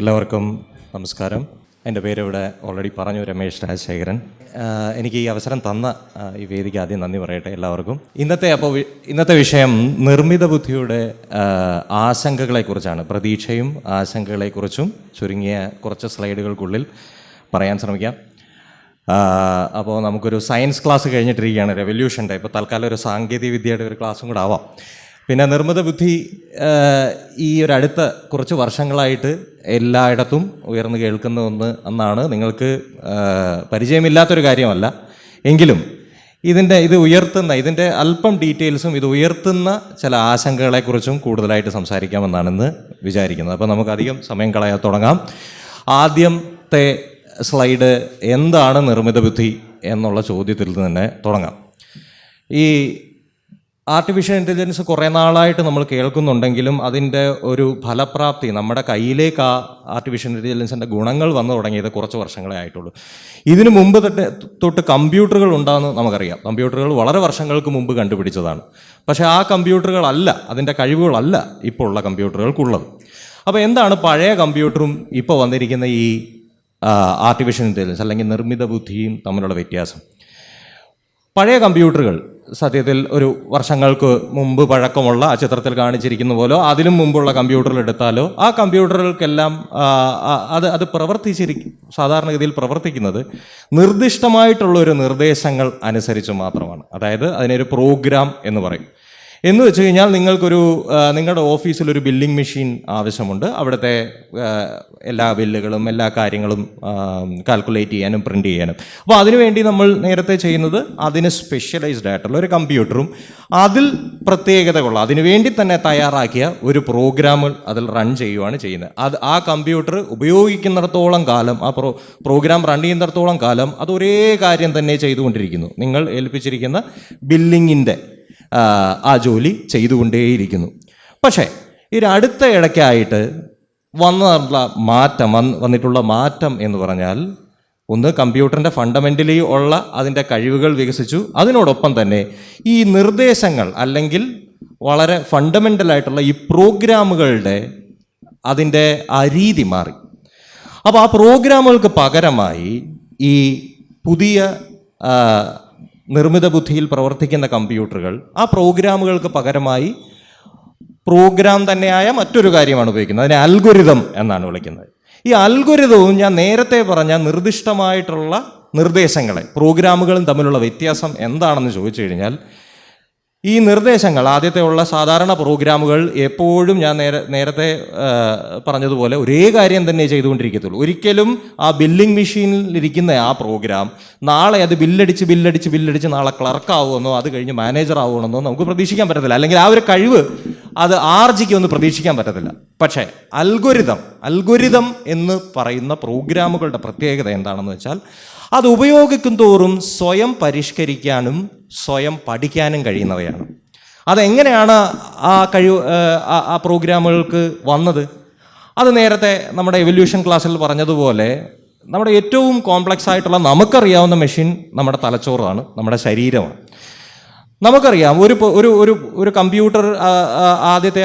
എല്ലാവർക്കും നമസ്കാരം. എൻ്റെ പേര് ഇവിടെ ഓൾറെഡി പറഞ്ഞു, രമേശ് രാജശേഖരൻ. എനിക്ക് ഈ അവസരം തന്ന ഈ വേദിക്ക് ആദ്യം നന്ദി പറയട്ടെ എല്ലാവർക്കും. ഇന്നത്തെ വിഷയം നിർമ്മിത ബുദ്ധിയുടെ ആശങ്കകളെക്കുറിച്ചാണ്. പ്രതീക്ഷയും ആശങ്കകളെക്കുറിച്ചും ചുരുങ്ങിയ കുറച്ച് സ്ലൈഡുകൾക്കുള്ളിൽ പറയാൻ ശ്രമിക്കാം. അപ്പോൾ നമുക്കൊരു സയൻസ് ക്ലാസ് കഴിഞ്ഞിട്ടിരിക്കുകയാണ്, റെവല്യൂഷൻ്റെ. ഇപ്പോൾ തൽക്കാലം ഒരു സാങ്കേതിക വിദ്യയുടെ ഒരു ക്ലാസ്സും കൂടെ ആവാം. പിന്നെ നിർമ്മിത ബുദ്ധി ഈ ഒരു അടുത്ത കുറച്ച് വർഷങ്ങളായിട്ട് എല്ലായിടത്തും ഉയർന്നു കേൾക്കുന്ന ഒന്നാണ്. നിങ്ങൾക്ക് പരിചയമില്ലാത്തൊരു കാര്യമല്ല. എങ്കിലും ഇതിൻ്റെ അല്പം ഡീറ്റെയിൽസും ഇത് ഉയർത്തുന്ന ചില ആശങ്കകളെക്കുറിച്ചും കൂടുതലായിട്ട് സംസാരിക്കാമെന്നാണെന്ന് വിചാരിക്കുന്നത്. അപ്പോൾ നമുക്ക് അധികം സമയം കളയാതെ തുടങ്ങാം. ആദ്യത്തെ സ്ലൈഡ് എന്താണ് നിർമ്മിത ബുദ്ധി എന്നുള്ള ചോദ്യത്തിൽ തന്നെ തുടങ്ങാം. ഈ ആർട്ടിഫിഷ്യൽ ഇൻ്റലിജൻസ് കുറേ നാളായിട്ട് നമ്മൾ കേൾക്കുന്നുണ്ടെങ്കിലും അതിൻ്റെ ഒരു ഫലപ്രാപ്തി നമ്മുടെ കയ്യിലേക്ക് ആർട്ടിഫിഷ്യൽ ഇൻ്റലിജൻസിൻ്റെ ഗുണങ്ങൾ വന്നു തുടങ്ങിയത് കുറച്ച് വർഷങ്ങളെ ആയിട്ടുള്ളൂ. ഇതിനു മുമ്പ് തൊട്ട് കമ്പ്യൂട്ടറുകൾ ഉണ്ടാകുമെന്ന് നമുക്കറിയാം. കമ്പ്യൂട്ടറുകൾ വളരെ വർഷങ്ങൾക്ക് മുമ്പ് കണ്ടുപിടിച്ചതാണ്. പക്ഷേ ആ കമ്പ്യൂട്ടറുകളല്ല, അതിൻ്റെ കഴിവുകളല്ല ഇപ്പോൾ ഉള്ള കമ്പ്യൂട്ടറുകൾക്കുള്ളത്. അപ്പോൾ എന്താണ് പഴയ കമ്പ്യൂട്ടറും ഇപ്പോൾ വന്നിരിക്കുന്ന ഈ ആർട്ടിഫിഷ്യൽ ഇൻ്റലിജൻസ് അല്ലെങ്കിൽ നിർമ്മിത ബുദ്ധിയും തമ്മിലുള്ള വ്യത്യാസം? പഴയ കമ്പ്യൂട്ടറുകൾ സത്യത്തിൽ ഒരു വർഷങ്ങൾക്ക് മുമ്പ് പഴക്കമുള്ള ആ ചിത്രത്തിൽ കാണിച്ചിരിക്കുന്ന പോലോ അതിലും മുമ്പുള്ള കമ്പ്യൂട്ടറിൽ എടുത്താലോ ആ കമ്പ്യൂട്ടറുകൾക്കെല്ലാം അത് സാധാരണഗതിയിൽ പ്രവർത്തിക്കുന്നത് നിർദ്ദിഷ്ടമായിട്ടുള്ള ഒരു നിർദ്ദേശങ്ങൾ അനുസരിച്ച് മാത്രമാണ്. അതായത് അതിനൊരു പ്രോഗ്രാം എന്ന് പറയും. എന്ന് വെച്ച് കഴിഞ്ഞാൽ നിങ്ങളുടെ ഓഫീസിലൊരു ബില്ലിംഗ് മെഷീൻ ആവശ്യമുണ്ട്. അവിടുത്തെ എല്ലാ ബില്ലുകളും എല്ലാ കാര്യങ്ങളും കാൽക്കുലേറ്റ് ചെയ്യാനും പ്രിൻ്റ് ചെയ്യാനും. അപ്പോൾ അതിനുവേണ്ടി നമ്മൾ നേരത്തെ ചെയ്യുന്നത് അതിന് സ്പെഷ്യലൈസ്ഡ് ആയിട്ടുള്ള ഒരു കമ്പ്യൂട്ടറും അതിൽ പ്രത്യേകതകളുള്ള അതിനുവേണ്ടി തന്നെ തയ്യാറാക്കിയ ഒരു പ്രോഗ്രാമുകൾ അതിൽ റൺ ചെയ്യുകയാണ് ചെയ്യുന്നത്. ആ കമ്പ്യൂട്ടർ ഉപയോഗിക്കുന്നിടത്തോളം കാലം, ആ പ്രോഗ്രാം റൺ ചെയ്യുന്നിടത്തോളം കാലം അത് ഒരേ കാര്യം തന്നെ ചെയ്തുകൊണ്ടിരിക്കുന്നു. നിങ്ങൾ ഏൽപ്പിച്ചിരിക്കുന്ന ബില്ലിങ്ങിൻ്റെ ആ ജോലി ചെയ്തുകൊണ്ടേയിരിക്കുന്നു. പക്ഷേ ഈ അടുത്ത ഇടയ്ക്കായിട്ട് വന്നിട്ടുള്ള മാറ്റം എന്ന് പറഞ്ഞാൽ, ഒന്ന് കമ്പ്യൂട്ടറിൻ്റെ ഫണ്ടമെൻ്റലി ഉള്ള അതിൻ്റെ കഴിവുകൾ വികസിച്ചു. അതിനോടൊപ്പം തന്നെ ഈ നിർദ്ദേശങ്ങൾ അല്ലെങ്കിൽ വളരെ ഫണ്ടമെൻ്റലായിട്ടുള്ള ഈ പ്രോഗ്രാമുകളുടെ അതിൻ്റെ ആ രീതി മാറി. അപ്പോൾ ആ പ്രോഗ്രാമുകൾക്ക് പകരമായി ഈ പുതിയ നിർമ്മിത ബുദ്ധിയിൽ പ്രവർത്തിക്കുന്ന കമ്പ്യൂട്ടറുകൾ ആ പ്രോഗ്രാമുകൾക്ക് പകരമായി പ്രോഗ്രാം തന്നെയായ മറ്റൊരു കാര്യമാണ് ഉപയോഗിക്കുന്നത്. അതിനെ അൽഗോരിതം എന്നാണ് വിളിക്കുന്നത്. ഈ അൽഗോരിതവും ഞാൻ നേരത്തെ പറഞ്ഞ നിർദ്ദിഷ്ടമായിട്ടുള്ള നിർദ്ദേശങ്ങളെ പ്രോഗ്രാമുകളും തമ്മിലുള്ള വ്യത്യാസം എന്താണെന്ന് ചോദിച്ചു കഴിഞ്ഞാൽ, ഈ നിർദ്ദേശങ്ങൾ ആദ്യത്തെ ഉള്ള സാധാരണ പ്രോഗ്രാമുകൾ എപ്പോഴും ഞാൻ നേരത്തെ പറഞ്ഞതുപോലെ ഒരേ കാര്യം തന്നെ ചെയ്തുകൊണ്ടിരിക്കത്തുള്ളൂ. ഒരിക്കലും ആ ബില്ലിംഗ് മെഷീനിൽ ഇരിക്കുന്ന ആ പ്രോഗ്രാം നാളെ അത് ബില്ലടിച്ച് നാളെ ക്ലർക്ക് ആവുമെന്നോ അത് കഴിഞ്ഞ് മാനേജർ ആവുമെന്നോ നമുക്ക് പ്രതീക്ഷിക്കാൻ പറ്റത്തില്ല. അല്ലെങ്കിൽ ആ ഒരു കഴിവ് അത് ആർജിക്കുമെന്ന് പ്രതീക്ഷിക്കാൻ പറ്റത്തില്ല. പക്ഷേ അൽഗോരിതം എന്ന് പറയുന്ന പ്രോഗ്രാമുകളുടെ പ്രത്യേകത എന്താണെന്ന് വെച്ചാൽ, അത് ഉപയോഗിക്കും തോറും സ്വയം പരിഷ്കരിക്കാനും സ്വയം പഠിക്കാനും കഴിയുന്നവയാണ്. അതെങ്ങനെയാണ് ആ പ്രോഗ്രാമുകൾക്ക് വന്നത്? അത് നേരത്തെ നമ്മുടെ എവല്യൂഷൻ ക്ലാസ്സിൽ പറഞ്ഞതുപോലെ, നമ്മുടെ ഏറ്റവും കോംപ്ലക്സ് ആയിട്ടുള്ള നമുക്കറിയാവുന്ന മെഷീൻ നമ്മുടെ തലച്ചോറാണ്, നമ്മുടെ ശരീരമാണ്. നമുക്കറിയാം ഒരു കമ്പ്യൂട്ടർ,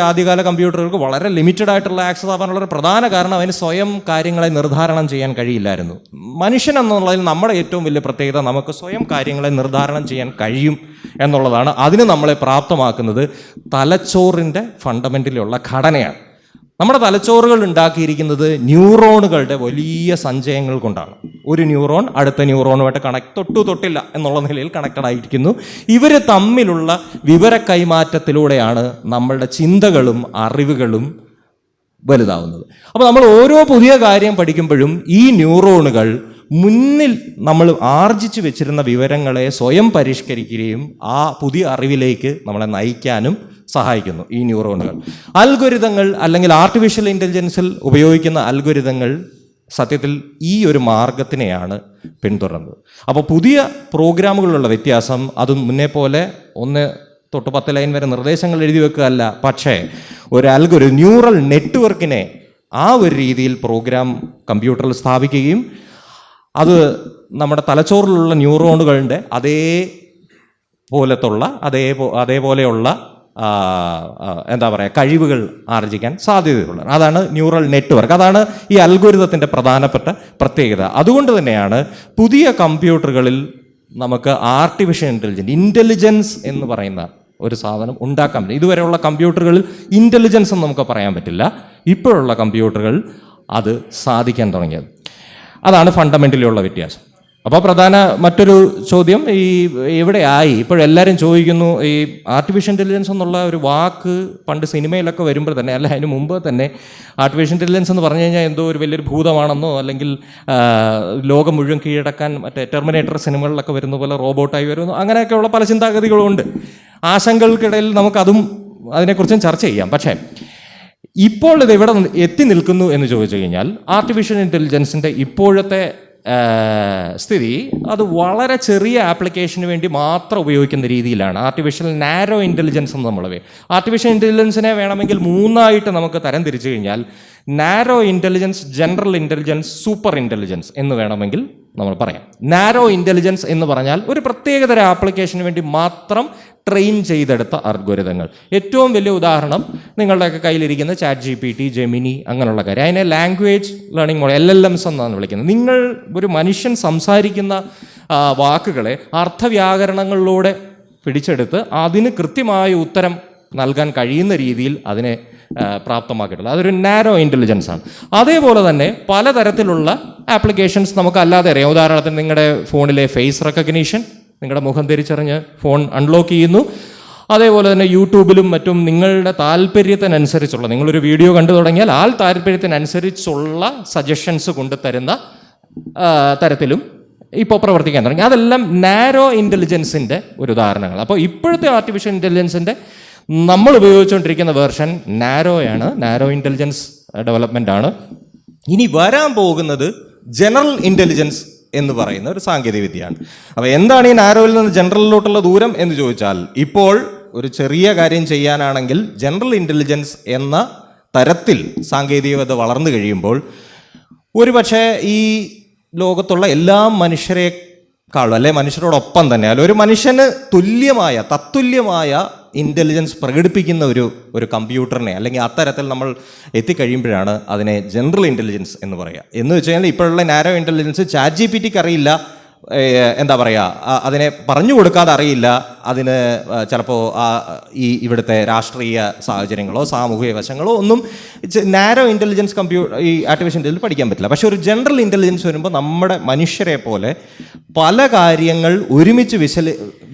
ആദ്യകാല കമ്പ്യൂട്ടറുകൾക്ക് വളരെ ലിമിറ്റഡ് ആയിട്ടുള്ള ആക്സസ് ആവാനുള്ള ഒരു പ്രധാന കാരണം അതിന് സ്വയം കാര്യങ്ങളെ നിർദ്ധാരണം ചെയ്യാൻ കഴിയില്ലായിരുന്നു. മനുഷ്യൻ എന്നുള്ളതിൽ നമ്മുടെ ഏറ്റവും വലിയ പ്രത്യേകത നമുക്ക് സ്വയം കാര്യങ്ങളെ നിർദ്ധാരണം ചെയ്യാൻ കഴിയും എന്നുള്ളതാണ്. അതിന് നമ്മളെ പ്രാപ്തമാക്കുന്നത് തലച്ചോറിൻ്റെ ഫണ്ടമെൻ്റലിയുള്ള ഘടനയാണ്. നമ്മുടെ തലച്ചോറുകൾ ഉണ്ടാക്കിയിരിക്കുന്നത് ന്യൂറോണുകളുടെ വലിയ സഞ്ചയങ്ങൾ കൊണ്ടാണ്. ഒരു ന്യൂറോൺ അടുത്ത ന്യൂറോണുമായിട്ട് തൊട്ടില്ല എന്നുള്ള നിലയിൽ കണക്റ്റഡ് ആയിരിക്കുന്നു. ഇവർ തമ്മിലുള്ള വിവര കൈമാറ്റത്തിലൂടെയാണ് നമ്മളുടെ ചിന്തകളും അറിവുകളും വലുതാവുന്നത്. അപ്പോൾ നമ്മൾ ഓരോ പുതിയ കാര്യം പഠിക്കുമ്പോഴും ഈ ന്യൂറോണുകൾ മുന്നിൽ നമ്മൾ ആർജിച്ചു വെച്ചിരുന്ന വിവരങ്ങളെ സ്വയം പരിഷ്കരിക്കുകയും ആ പുതിയ അറിവിലേക്ക് നമ്മളെ നയിക്കാനും സഹായിക്കുന്നു ഈ ന്യൂറോണുകൾ. അൽഗോരിതങ്ങൾ അല്ലെങ്കിൽ ആർട്ടിഫിഷ്യൽ ഇൻ്റലിജൻസിൽ ഉപയോഗിക്കുന്ന അൽഗോരിതങ്ങൾ സത്യത്തിൽ ഈ ഒരു മാർഗത്തിനെയാണ് പിന്തുടർന്നത്. അപ്പോൾ പുതിയ പ്രോഗ്രാമുകളിലുള്ള വ്യത്യാസം അത് മുന്നേ പോലെ 1 തൊട്ട് 10 ലൈൻ വരെ നിർദ്ദേശങ്ങൾ എഴുതി വെക്കുകയല്ല, പക്ഷേ ഒരു ന്യൂറൽ നെറ്റ്വർക്കിനെ ആ ഒരു രീതിയിൽ പ്രോഗ്രാം കമ്പ്യൂട്ടറിൽ സ്ഥാപിക്കുകയും അത് നമ്മുടെ തലച്ചോറിലുള്ള ന്യൂറോണുകളുടെ അതേപോലെയുള്ള എന്താ പറയുക കഴിവുകൾ ആർജിക്കാൻ സാധ്യതയുള്ളത്. അതാണ് ന്യൂറൽ നെറ്റ്വർക്ക്. അതാണ് ഈ അൽഗോരിതത്തിൻ്റെ പ്രധാനപ്പെട്ട പ്രത്യേകത. അതുകൊണ്ട് തന്നെയാണ് പുതിയ കമ്പ്യൂട്ടറുകളിൽ നമുക്ക് ആർട്ടിഫിഷ്യൽ ഇൻ്റലിജൻസ് എന്ന് പറയുന്ന ഒരു സാധനം ഉണ്ടാക്കാൻ പറ്റും. ഇതുവരെയുള്ള കമ്പ്യൂട്ടറുകളിൽ ഇൻ്റലിജൻസ് എന്ന് നമുക്ക് പറയാൻ പറ്റില്ല. ഇപ്പോഴുള്ള കമ്പ്യൂട്ടറുകൾ അത് സാധിക്കാൻ തുടങ്ങിയത്. അതാണ് ഫണ്ടമെൻ്റലി ഉള്ള വ്യത്യാസം. അപ്പോൾ മറ്റൊരു ചോദ്യം ഈ എവിടെയായി ഇപ്പോഴെല്ലാവരും ചോദിക്കുന്നു, ഈ ആർട്ടിഫിഷ്യൽ ഇൻ്റലിജൻസ് എന്നുള്ള ഒരു വാക്ക് പണ്ട് സിനിമയിലൊക്കെ വരുമ്പോൾ തന്നെ, അല്ല അതിന് മുമ്പ് തന്നെ ആർട്ടിഫിഷ്യൽ ഇൻ്റലിജൻസ് എന്ന് പറഞ്ഞു കഴിഞ്ഞാൽ എന്തോ ഒരു വലിയൊരു ഭൂതമാണെന്നോ അല്ലെങ്കിൽ ലോകം മുഴുവൻ കീഴടക്കാൻ മറ്റേ ടെർമിനേറ്റർ സിനിമകളിലൊക്കെ വരുന്ന പോലെ റോബോട്ടായി വരുന്നു, അങ്ങനെയൊക്കെയുള്ള പല ചിന്താഗതികളും ഉണ്ട്. ആശങ്കകൾക്കിടയിൽ അതിനെക്കുറിച്ചും ചർച്ച ചെയ്യാം. പക്ഷേ ഇപ്പോൾ ഇത് എവിടെ എത്തി നിൽക്കുന്നു എന്ന് ചോദിച്ചു കഴിഞ്ഞാൽ ആർട്ടിഫിഷ്യൽ ഇൻ്റലിജൻസിൻ്റെ ഇപ്പോഴത്തെ സ്ഥിതി അത് വളരെ ചെറിയ ആപ്ലിക്കേഷന് വേണ്ടി മാത്രം ഉപയോഗിക്കുന്ന രീതിയിലാണ്. ആർട്ടിഫിഷ്യൽ നാരോ ഇൻ്റലിജൻസ് എന്ന് നമ്മൾ ആർട്ടിഫിഷ്യൽ ഇൻ്റലിജൻസിനെ വേണമെങ്കിൽ മൂന്നായിട്ട് നമുക്ക് തരം തിരിച്ചു കഴിഞ്ഞാൽ narrow intelligence, general intelligence, super intelligence എന്ന് വേണമെങ്കിൽ നമ്മൾ പറയാം. നാരോ ഇൻ്റലിജൻസ് എന്ന് പറഞ്ഞാൽ ഒരു പ്രത്യേകതര ആപ്ലിക്കേഷന് വേണ്ടി മാത്രം ട്രെയിൻ ചെയ്തെടുത്ത അൽഗോരിതങ്ങൾ. ഏറ്റവും വലിയ ഉദാഹരണം നിങ്ങളുടെയൊക്കെ കയ്യിലിരിക്കുന്ന ChatGPT, ജെമിനി അങ്ങനെയുള്ള കാര്യം. അതിനെ ലാംഗ്വേജ് ലേണിംഗ് മോഡൽ LLMs എന്നാണ് വിളിക്കുന്നത്. നിങ്ങൾ ഒരു മനുഷ്യൻ സംസാരിക്കുന്ന വാക്കുകളെ അർത്ഥവ്യാകരണങ്ങളിലൂടെ പിടിച്ചെടുത്ത് അതിന് കൃത്യമായ ഉത്തരം നൽകാൻ കഴിയുന്ന രീതിയിൽ അതിനെ പ്രാപ്തമാക്കിയിട്ടുള്ളത്. അതൊരു നാരോ ഇൻ്റലിജൻസ് ആണ്. അതേപോലെ തന്നെ പലതരത്തിലുള്ള ആപ്ലിക്കേഷൻസ് നമുക്ക് അല്ലാതെ അറിയാം. ഉദാഹരണത്തിന് നിങ്ങളുടെ ഫോണിലെ ഫേസ് റെക്കഗ്നീഷൻ, നിങ്ങളുടെ മുഖം തിരിച്ചറിഞ്ഞ് ഫോൺ അൺലോക്ക് ചെയ്യുന്നു. അതേപോലെ തന്നെ യൂട്യൂബിലും മറ്റും നിങ്ങളുടെ താല്പര്യത്തിനനുസരിച്ചുള്ള, നിങ്ങളൊരു വീഡിയോ കണ്ടു തുടങ്ങിയാൽ ആ താല്പര്യത്തിനനുസരിച്ചുള്ള സജഷൻസ് കൊണ്ടുതരുന്ന തരത്തിലും ഇപ്പോൾ പ്രവർത്തിക്കാൻ തുടങ്ങി. അതെല്ലാം നാരോ ഇൻ്റലിജൻസിൻ്റെ ഒരു ഉദാഹരണങ്ങൾ. അപ്പോൾ ഇപ്പോഴത്തെ ആർട്ടിഫിഷ്യൽ ഇൻ്റലിജൻസിൻ്റെ നമ്മൾ ഉപയോഗിച്ചുകൊണ്ടിരിക്കുന്ന വേർഷൻ നാരോയാണ്, നാരോ ഇൻ്റലിജൻസ് ഡെവലപ്മെൻ്റ് ആണ്. ഇനി വരാൻ പോകുന്നത് ജനറൽ ഇൻ്റലിജൻസ് എന്ന് പറയുന്ന ഒരു സാങ്കേതിക വിദ്യയാണ്. അപ്പോൾ എന്താണ് ഈ നാരോയിൽ നിന്ന് ജനറലിലോട്ടുള്ള ദൂരം എന്ന് ചോദിച്ചാൽ, ഇപ്പോൾ ഒരു ചെറിയ കാര്യം ചെയ്യാനാണെങ്കിൽ ജനറൽ ഇൻ്റലിജൻസ് എന്ന തരത്തിൽ സാങ്കേതികത വളർന്നു കഴിയുമ്പോൾ ഒരുപക്ഷെ ഈ ലോകത്തുള്ള എല്ലാ മനുഷ്യരെക്കാളും അല്ലെ മനുഷ്യരോടൊപ്പം തന്നെ അല്ല ഒരു മനുഷ്യന് തത്തുല്യമായ ഇൻ്റലിജൻസ് പ്രകടിപ്പിക്കുന്ന ഒരു കമ്പ്യൂട്ടറിനെ അല്ലെങ്കിൽ അത്തരത്തിൽ നമ്മൾ എത്തിക്കഴിയുമ്പോഴാണ് അതിനെ ജനറൽ ഇൻ്റലിജൻസ് എന്ന് പറയുക. എന്ന് വെച്ച് കഴിഞ്ഞാൽ ഇപ്പോഴുള്ള നാരോ ഇൻ്റലിജൻസ് ChatGPTക്ക് അറിയില്ല, എന്താ പറയുക, അതിനെ പറഞ്ഞു കൊടുക്കാതെ അറിയില്ല, അതിന് ചിലപ്പോൾ ഇവിടുത്തെ രാഷ്ട്രീയ സാഹചര്യങ്ങളോ സാമൂഹിക വശങ്ങളോ ഒന്നും നാരോ ഇൻ്റലിജൻസ് ഈ ആർട്ടിഫിഷ്യൽ ഇൻ്റലിജൻസ് പഠിക്കാൻ പറ്റില്ല. പക്ഷേ ഒരു ജനറൽ ഇൻ്റലിജൻസ് വരുമ്പോൾ നമ്മുടെ മനുഷ്യരെ പോലെ പല കാര്യങ്ങൾ ഒരുമിച്ച്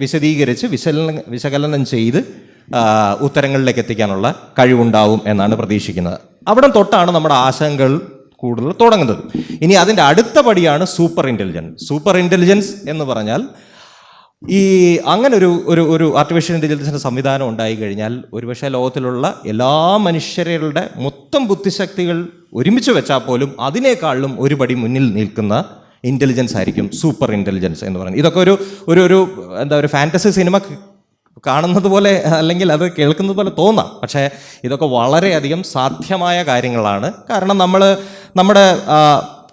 വിശദീകരിച്ച് വിശകലനം ചെയ്ത് ഉത്തരങ്ങളിലേക്ക് എത്തിക്കാനുള്ള കഴിവുണ്ടാവും എന്നാണ് പ്രതീക്ഷിക്കുന്നത്. അവിടെ തൊട്ടാണ് നമ്മുടെ ആശങ്കകൾ കൂടുതൽ തുടങ്ങുന്നത്. ഇനി അതിൻ്റെ അടുത്ത പടിയാണ് സൂപ്പർ ഇൻ്റലിജൻസ്. സൂപ്പർ ഇൻ്റലിജൻസ് എന്ന് പറഞ്ഞാൽ അങ്ങനെ ഒരു ആർട്ടിഫിഷ്യൽ ഇൻ്റലിജൻസിൻ്റെ സംവിധാനം ഉണ്ടായി കഴിഞ്ഞാൽ ഒരുപക്ഷെ ലോകത്തിലുള്ള എല്ലാ മനുഷ്യരുടെ മൊത്തം ബുദ്ധിശക്തികൾ ഒരുമിച്ച് വെച്ചാൽ പോലും അതിനേക്കാളും ഒരു പടി മുന്നിൽ നിൽക്കുന്ന ഇൻ്റലിജൻസ് ആയിരിക്കും സൂപ്പർ ഇൻ്റലിജൻസ് എന്ന് പറയുന്നത്. ഇതൊക്കെ ഒരു ഫാൻറ്റസി സിനിമ കാണുന്നത് പോലെ അല്ലെങ്കിൽ അത് കേൾക്കുന്നത് പോലെ തോന്നാം. പക്ഷേ ഇതൊക്കെ വളരെയധികം സാധ്യമായ കാര്യങ്ങളാണ്. കാരണം നമ്മുടെ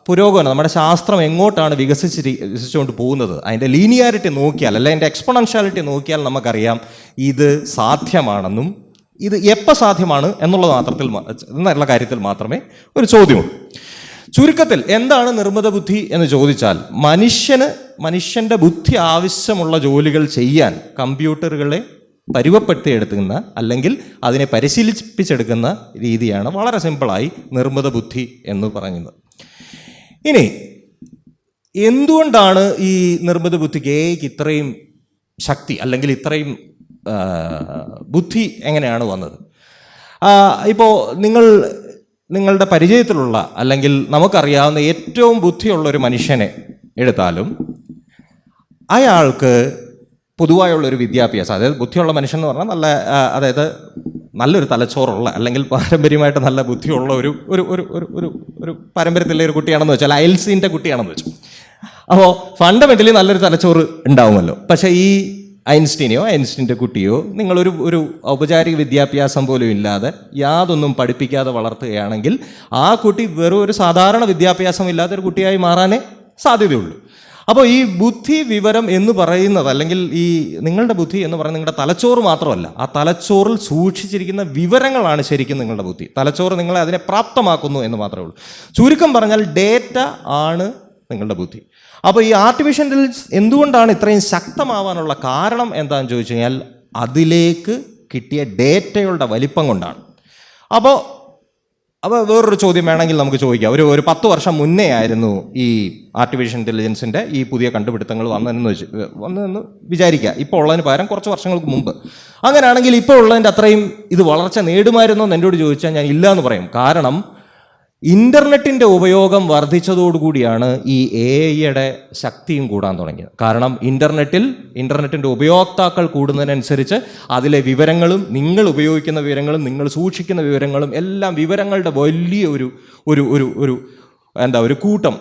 പുരോഗമനം, നമ്മുടെ ശാസ്ത്രം എങ്ങോട്ടാണ് വികസിച്ചുകൊണ്ട് പോകുന്നത്, അതിൻ്റെ ലീനിയാരിറ്റി നോക്കിയാൽ അല്ലെ അതിൻ്റെ എക്സ്പൊണൻഷ്യാലിറ്റി നോക്കിയാൽ നമുക്കറിയാം ഇത് സാധ്യമാണെന്നും ഇത് എപ്പോൾ സാധ്യമാണ് എന്നുള്ള കാര്യത്തിൽ മാത്രമേ ഒരു ചോദ്യമുള്ളൂ. ചുരുക്കത്തിൽ എന്താണ് നിർമ്മിത ബുദ്ധി എന്ന് ചോദിച്ചാൽ, മനുഷ്യൻ്റെ ബുദ്ധി ആവശ്യമുള്ള ജോലികൾ ചെയ്യാൻ കമ്പ്യൂട്ടറുകളെ പരുവപ്പെടുത്തിയെടുക്കുന്ന അല്ലെങ്കിൽ അതിനെ പരിശീലിപ്പിച്ചെടുക്കുന്ന രീതിയാണ് വളരെ സിമ്പിളായി നിർമ്മിത ബുദ്ധി എന്ന് പറയുന്നത്. ഇനി എന്തുകൊണ്ടാണ് ഈ നിർമ്മിത ബുദ്ധിക്ക് ഇത്രയും ശക്തി അല്ലെങ്കിൽ ഇത്രയും ബുദ്ധി എങ്ങനെയാണ് വന്നത്? ഇപ്പോൾ നിങ്ങളുടെ പരിചയത്തിലുള്ള അല്ലെങ്കിൽ നമുക്കറിയാവുന്ന ഏറ്റവും ബുദ്ധിയുള്ള ഒരു മനുഷ്യനെ എടുത്താലും അയാൾക്ക് പൊതുവായുള്ളൊരു വിദ്യാഭ്യാസം, അതായത് ബുദ്ധിയുള്ള മനുഷ്യൻ എന്ന് പറഞ്ഞാൽ അതായത് നല്ലൊരു തലച്ചോറുള്ള അല്ലെങ്കിൽ പാരമ്പര്യമായിട്ട് നല്ല ബുദ്ധിയുള്ള ഒരു പാരമ്പര്യത്തിലെ ഒരു കുട്ടിയാണെന്ന് വെച്ചാൽ അയൽസിൻ്റെ കുട്ടിയാണെന്ന് വെച്ചു. അപ്പോൾ ഫണ്ടമെൻ്റലി നല്ലൊരു തലച്ചോറ് ഉണ്ടാവുമല്ലോ. പക്ഷേ ഈ ഐൻസ്റ്റീൻ്റെ കുട്ടിയോ നിങ്ങളൊരു ഔപചാരിക വിദ്യാഭ്യാസം പോലും ഇല്ലാതെ യാതൊന്നും പഠിപ്പിക്കാതെ വളർത്തുകയാണെങ്കിൽ ആ കുട്ടി വെറും ഒരു സാധാരണ വിദ്യാഭ്യാസം ഇല്ലാത്തൊരു കുട്ടിയായി മാറാനേ സാധ്യതയുള്ളൂ. അപ്പോൾ ഈ ബുദ്ധി വിവരം എന്ന് പറയുന്നത്, അല്ലെങ്കിൽ ഈ നിങ്ങളുടെ ബുദ്ധി എന്ന് പറയുന്നത് നിങ്ങളുടെ തലച്ചോറ് മാത്രമല്ല, ആ തലച്ചോറിൽ സൂക്ഷിച്ചിരിക്കുന്ന വിവരങ്ങളാണ് ശരിക്കും നിങ്ങളുടെ ബുദ്ധി. തലച്ചോറ് നിങ്ങളെ അതിനെ പ്രാപ്തമാക്കുന്നു എന്ന് മാത്രമേ ഉള്ളൂ. ചുരുക്കം പറഞ്ഞാൽ ഡേറ്റ ആണ് നിങ്ങളുടെ ബുദ്ധി. അപ്പോൾ ഈ ആർട്ടിഫിഷ്യൽ ഇൻ്റലിജൻസ് എന്തുകൊണ്ടാണ് ഇത്രയും ശക്തമാവാനുള്ള കാരണം എന്താണെന്ന് ചോദിച്ചു കഴിഞ്ഞാൽ അതിലേക്ക് കിട്ടിയ ഡേറ്റയുടെ വലിപ്പം കൊണ്ടാണ്. അപ്പോൾ വേറൊരു ചോദ്യം വേണമെങ്കിൽ നമുക്ക് ചോദിക്കാം. ഒരു 10 വർഷം മുന്നേ ആയിരുന്നു ഈ ആർട്ടിഫിഷ്യൽ ഇൻ്റലിജൻസിൻ്റെ ഈ പുതിയ കണ്ടുപിടുത്തങ്ങൾ വന്നതെന്ന് വിചാരിക്കുക. ഇപ്പോൾ ഉള്ളതിന് പകരം കുറച്ച് വർഷങ്ങൾക്ക് മുമ്പ്. അങ്ങനെയാണെങ്കിൽ ഇപ്പോൾ ഉള്ളതിൻ്റെ അത്രയും ഇത് വളർച്ച നേടുമായിരുന്നോ എന്ന് എന്നോട് ചോദിച്ചാൽ ഞാൻ ഇല്ല എന്ന് പറയും. കാരണം ഇൻ്റർനെറ്റിൻ്റെ ഉപയോഗം വർദ്ധിച്ചതോടുകൂടിയാണ് ഈ AI-യുടെ ശക്തിയും കൂടാൻ തുടങ്ങിയത്. കാരണം ഇൻ്റർനെറ്റിൻ്റെ ഉപയോക്താക്കൾ കൂടുന്നതിനനുസരിച്ച് അതിലെ വിവരങ്ങളും നിങ്ങൾ ഉപയോഗിക്കുന്ന വിവരങ്ങളും നിങ്ങൾ സൂക്ഷിക്കുന്ന വിവരങ്ങളും എല്ലാം വിവരങ്ങളുടെ വലിയ ഒരു കൂട്ടം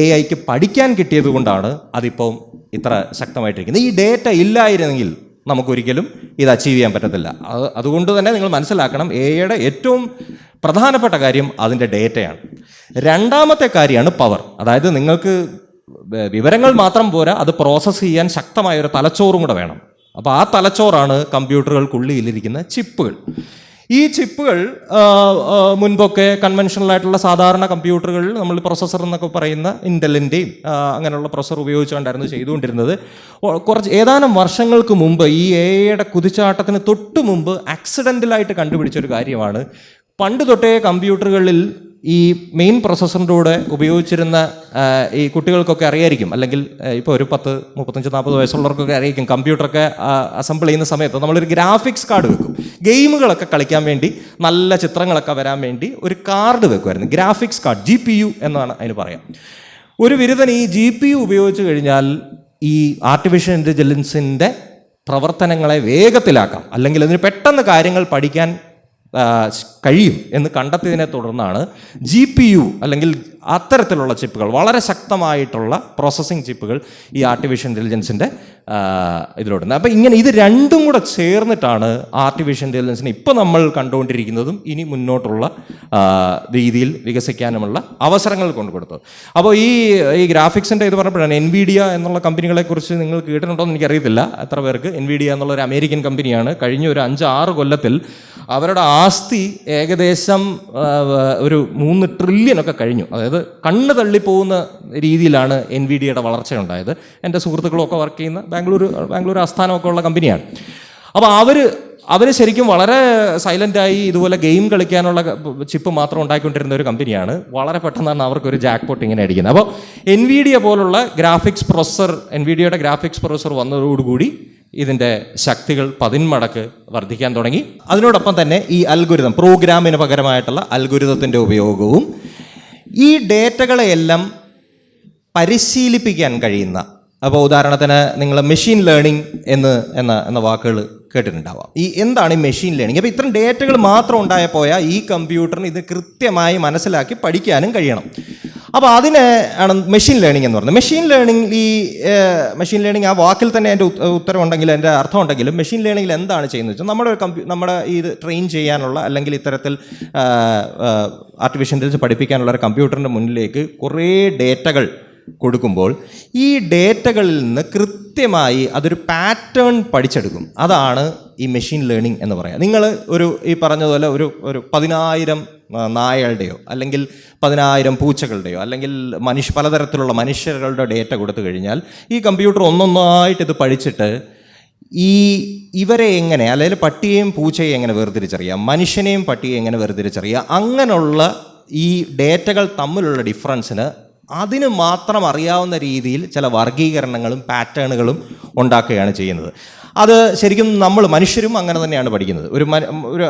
AI-ക്ക് പഠിക്കാൻ കിട്ടിയത് കൊണ്ടാണ് അതിപ്പം ഇത്ര ശക്തമായിട്ടിരിക്കുന്നത്. ഈ ഡേറ്റ ഇല്ലായിരുന്നെങ്കിൽ നമുക്കൊരിക്കലും ഇത് അച്ചീവ് ചെയ്യാൻ പറ്റത്തില്ല. അതുകൊണ്ട് തന്നെ നിങ്ങൾ മനസ്സിലാക്കണം, AI-യുടെ ഏറ്റവും പ്രധാനപ്പെട്ട കാര്യം അതിൻ്റെ ഡേറ്റയാണ്. രണ്ടാമത്തെ കാര്യമാണ് പവർ. അതായത് നിങ്ങൾക്ക് വിവരങ്ങൾ മാത്രം പോരാ, അത് പ്രോസസ്സ് ചെയ്യാൻ ശക്തമായ ഒരു തലച്ചോറും കൂടെ വേണം. അപ്പോൾ ആ തലച്ചോറാണ് കമ്പ്യൂട്ടറുകൾക്കുള്ളിലിരിക്കുന്ന ചിപ്പുകൾ. ഈ ചിപ്പുകൾ മുൻപൊക്കെ കൺവെൻഷണലായിട്ടുള്ള സാധാരണ കമ്പ്യൂട്ടറുകളിൽ നമ്മൾ പ്രൊസസ്സർ എന്നൊക്കെ പറയുന്ന ഇൻ്റലിൻ്റെയും അങ്ങനെയുള്ള പ്രൊസസ്സർ ഉപയോഗിച്ചുകൊണ്ടായിരുന്നു ചെയ്തുകൊണ്ടിരുന്നത്. ഏതാനും വർഷങ്ങൾക്ക് മുമ്പ് ഈ AI-യുടെ കുതിച്ചാട്ടത്തിന് തൊട്ട് മുമ്പ് ആക്സിഡൻ്റലായിട്ട് കണ്ടുപിടിച്ചൊരു കാര്യമാണ്. പണ്ട് തൊട്ടേ കമ്പ്യൂട്ടറുകളിൽ ഈ മെയിൻ പ്രൊസസ്സറിൻ്റെ കൂടെ ഉപയോഗിച്ചിരുന്ന ഈ കുട്ടികൾക്കൊക്കെ അറിയായിരിക്കും, അല്ലെങ്കിൽ ഇപ്പോൾ ഒരു 10, 35, 40 വയസ്സുള്ളവർക്കൊക്കെ അറിയായിരിക്കും, കമ്പ്യൂട്ടറൊക്കെ അസംബിൾ ചെയ്യുന്ന സമയത്ത് നമ്മളൊരു ഗ്രാഫിക്സ് കാർഡ് വെക്കും. ഗെയിമുകളൊക്കെ കളിക്കാൻ വേണ്ടി, നല്ല ചിത്രങ്ങളൊക്കെ വരാൻ വേണ്ടി ഒരു കാർഡ് വെക്കുമായിരുന്നു, ഗ്രാഫിക്സ് കാർഡ്, GPU എന്നാണ് അതിന് പറയാം. ഒരു ബിരുദൻ ഈ GPU ഉപയോഗിച്ച് കഴിഞ്ഞാൽ ഈ ആർട്ടിഫിഷ്യൽ ഇൻ്റലിജൻസിൻ്റെ പ്രവർത്തനങ്ങളെ വേഗത്തിലാക്കാം, അല്ലെങ്കിൽ അതിന് പെട്ടെന്ന് കാര്യങ്ങൾ പഠിക്കാൻ കഴിയും എന്ന് കണ്ടെത്തിയതിനെ തുടർന്നാണ് GPU അല്ലെങ്കിൽ അത്തരത്തിലുള്ള ചിപ്പുകൾ, വളരെ ശക്തമായിട്ടുള്ള പ്രോസസ്സിംഗ് ചിപ്പുകൾ ഈ ആർട്ടിഫിഷ്യൽ ഇൻ്റലിജൻസിൻ്റെ ഇതിലോട്ടുണ്ട്. അപ്പോൾ ഇങ്ങനെ ഇത് രണ്ടും കൂടെ ചേർന്നിട്ടാണ് ആർട്ടിഫിഷ്യൽ ഇൻ്റലിജൻസിനെ ഇപ്പോൾ നമ്മൾ കണ്ടുകൊണ്ടിരിക്കുന്നതും ഇനി മുന്നോട്ടുള്ള രീതിയിൽ വികസിക്കാനുമുള്ള അവസരങ്ങൾ കൊണ്ടുകൊടുത്തത്. അപ്പോൾ ഈ ഗ്രാഫിക്സിൻ്റെ ഇത് പറഞ്ഞപ്പോഴാണ് NVIDIA എന്നുള്ള കമ്പനികളെക്കുറിച്ച് നിങ്ങൾ കേട്ടിട്ടുണ്ടോ എന്ന് എനിക്കറിയത്തില്ല എത്ര പേർക്ക്. NVIDIA എന്നുള്ള ഒരു അമേരിക്കൻ കമ്പനിയാണ്. കഴിഞ്ഞ ഒരു 5-6 കൊല്ലത്തിൽ അവരുടെ ആസ്തി ഏകദേശം ഒരു 3 ട്രില്യനൊക്കെ കഴിഞ്ഞു. അതായത് കണ്ണ് തള്ളിപ്പോകുന്ന രീതിയിലാണ് NVIDIAയുടെ വളർച്ച ഉണ്ടായത്. എൻ്റെ സുഹൃത്തുക്കളൊക്കെ വർക്ക് ചെയ്യുന്ന ബാംഗ്ലൂർ ആസ്ഥാനമൊക്കെ ഉള്ള കമ്പനിയാണ്. അപ്പോൾ അവർ ശരിക്കും വളരെ സൈലൻ്റായി ഇതുപോലെ ഗെയിം കളിക്കാനുള്ള ചിപ്പ് മാത്രം ഉണ്ടാക്കിക്കൊണ്ടിരുന്ന ഒരു കമ്പനിയാണ്. വളരെ പെട്ടെന്നാണ് അവർക്കൊരു ജാക്ക് പോട്ട് ഇങ്ങനെ അടിക്കുന്നത്. അപ്പോൾ NVIDIA പോലുള്ള NVIDIAയുടെ ഗ്രാഫിക്സ് പ്രൊസസ്സർ വന്നതോടുകൂടി ഇതിൻ്റെ ശക്തികൾ 10 മടങ്ങ് വർദ്ധിക്കാൻ തുടങ്ങി. അതിനോടൊപ്പം തന്നെ ഈ അൽഗോരിതം, പ്രോഗ്രാമിന് പകരമായിട്ടുള്ള അൽഗോരിതത്തിൻ്റെ ഉപയോഗവും ഈ ഡേറ്റകളെയെല്ലാം പരിശീലിപ്പിക്കാൻ കഴിയുന്ന, അപ്പോൾ ഉദാഹരണത്തിന് നിങ്ങൾ മെഷീൻ ലേണിംഗ് എന്ന വാക്കുകൾ കേട്ടിട്ടുണ്ടാവാം. എന്താണ് ഈ മെഷീൻ ലേണിംഗ്? അപ്പോൾ ഇത്തരം ഡേറ്റകൾ മാത്രം ഉണ്ടായപ്പോയാൽ ഈ കമ്പ്യൂട്ടറിന് ഇത് കൃത്യമായി മനസ്സിലാക്കി പഠിക്കാനും കഴിയണം. അപ്പോൾ അതിനെ ആണ് മെഷീൻ ലേണിംഗ് എന്ന് പറയുന്നത്. മെഷീൻ ലേണിംഗ് ആ വാക്കിൽ തന്നെ എൻ്റെ ഉത്തരവുണ്ടെങ്കിലും എൻ്റെ അർത്ഥം ഉണ്ടെങ്കിലും മെഷീൻ ലേണിംഗിൽ എന്താണ് ചെയ്യുന്നത് വെച്ചാൽ നമ്മുടെ ഇത് ട്രെയിൻ ചെയ്യാനുള്ള, അല്ലെങ്കിൽ ഇത്തരത്തിൽ ആർട്ടിഫിഷ്യൽ ഇൻ്റലിജൻസ് പഠിപ്പിക്കാനുള്ള ഒരു കമ്പ്യൂട്ടറിൻ്റെ മുന്നിലേക്ക് കുറേ ഡേറ്റകൾ കൊടുക്കുമ്പോൾ ഈ ഡേറ്റകളിൽ നിന്ന് കൃത്യമായി അതൊരു പാറ്റേൺ പഠിച്ചെടുക്കും. അതാണ് ഈ മെഷീൻ ലേണിംഗ് എന്ന് പറയുക. നിങ്ങൾ ഈ പറഞ്ഞതുപോലെ ഒരു 10,000 നായകളുടെയോ അല്ലെങ്കിൽ 10,000 പൂച്ചകളുടെയോ അല്ലെങ്കിൽ പലതരത്തിലുള്ള മനുഷ്യരുടെ ഡേറ്റ കൊടുത്തു കഴിഞ്ഞാൽ ഈ കമ്പ്യൂട്ടർ ഒന്നൊന്നായിട്ട് ഇത് പഠിച്ചിട്ട് ഇവരെ എങ്ങനെ, അല്ലെങ്കിൽ പട്ടിയെയും പൂച്ചയെയും എങ്ങനെ വേർതിരിച്ചറിയാം, മനുഷ്യനെയും പട്ടിയെയും എങ്ങനെ വേർതിരിച്ചറിയാം, അങ്ങനെയുള്ള ഈ ഡേറ്റകൾ തമ്മിലുള്ള ഡിഫറൻസിന് അതിന് മാത്രം അറിയാവുന്ന രീതിയിൽ ചില വർഗീകരണങ്ങളും പാറ്റേണുകളും ഉണ്ടാക്കുകയാണ് ചെയ്യുന്നത്. അത് ശരിക്കും മനുഷ്യരും അങ്ങനെ തന്നെയാണ് പഠിക്കുന്നത്.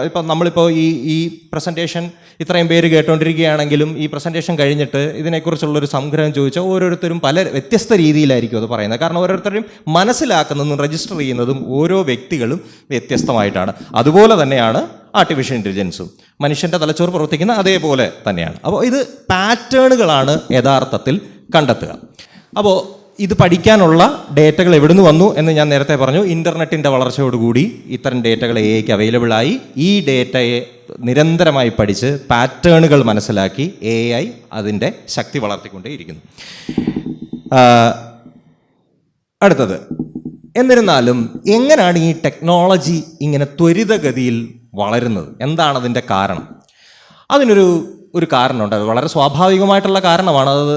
ഇപ്പം നമ്മളിപ്പോൾ ഈ പ്രസൻറ്റേഷൻ ഇത്രയും പേര് കേട്ടുകൊണ്ടിരിക്കുകയാണെങ്കിലും ഈ പ്രസൻറ്റേഷൻ കഴിഞ്ഞിട്ട് ഇതിനെക്കുറിച്ചുള്ളൊരു സംഗ്രഹം ചോദിച്ചാൽ ഓരോരുത്തരും പല വ്യത്യസ്ത രീതിയിലായിരിക്കും അത് പറയുന്നത്. കാരണം ഓരോരുത്തരും മനസ്സിലാക്കുന്നതും രജിസ്റ്റർ ചെയ്യുന്നതും ഓരോ വ്യക്തികളും വ്യത്യസ്തമായിട്ടാണ്. അതുപോലെ തന്നെയാണ് ആർട്ടിഫിഷ്യൽ ഇൻ്റലിജൻസും. മനുഷ്യൻ്റെ തലച്ചോറ് പ്രവർത്തിക്കുന്ന അതേപോലെ തന്നെയാണ്. അപ്പോൾ ഇത് പാറ്റേണുകളാണ് യഥാർത്ഥത്തിൽ കണ്ടെത്തുക. അപ്പോൾ ഇത് പഠിക്കാനുള്ള ഡേറ്റകൾ എവിടുന്ന് വന്നു എന്ന് ഞാൻ നേരത്തെ പറഞ്ഞു. ഇൻ്റർനെറ്റിൻ്റെ വളർച്ചയോടുകൂടി ഇത്തരം ഡേറ്റകൾ AI-ക്ക് അവൈലബിളായി. ഈ ഡേറ്റയെ നിരന്തരമായി പഠിച്ച് പാറ്റേണുകൾ മനസ്സിലാക്കി AI അതിൻ്റെ ശക്തി വളർത്തിക്കൊണ്ടേയിരിക്കുന്നു. അടുത്തത്, എന്നിരുന്നാലും എങ്ങനെയാണ് ഈ ടെക്നോളജി ഇങ്ങനെ ത്വരിതഗതിയിൽ വളരുന്നത്? എന്താണ് അതിൻ്റെ കാരണം? അതിനൊരു കാരണമുണ്ട്. അത് വളരെ സ്വാഭാവികമായിട്ടുള്ള കാരണമാണ്. അത്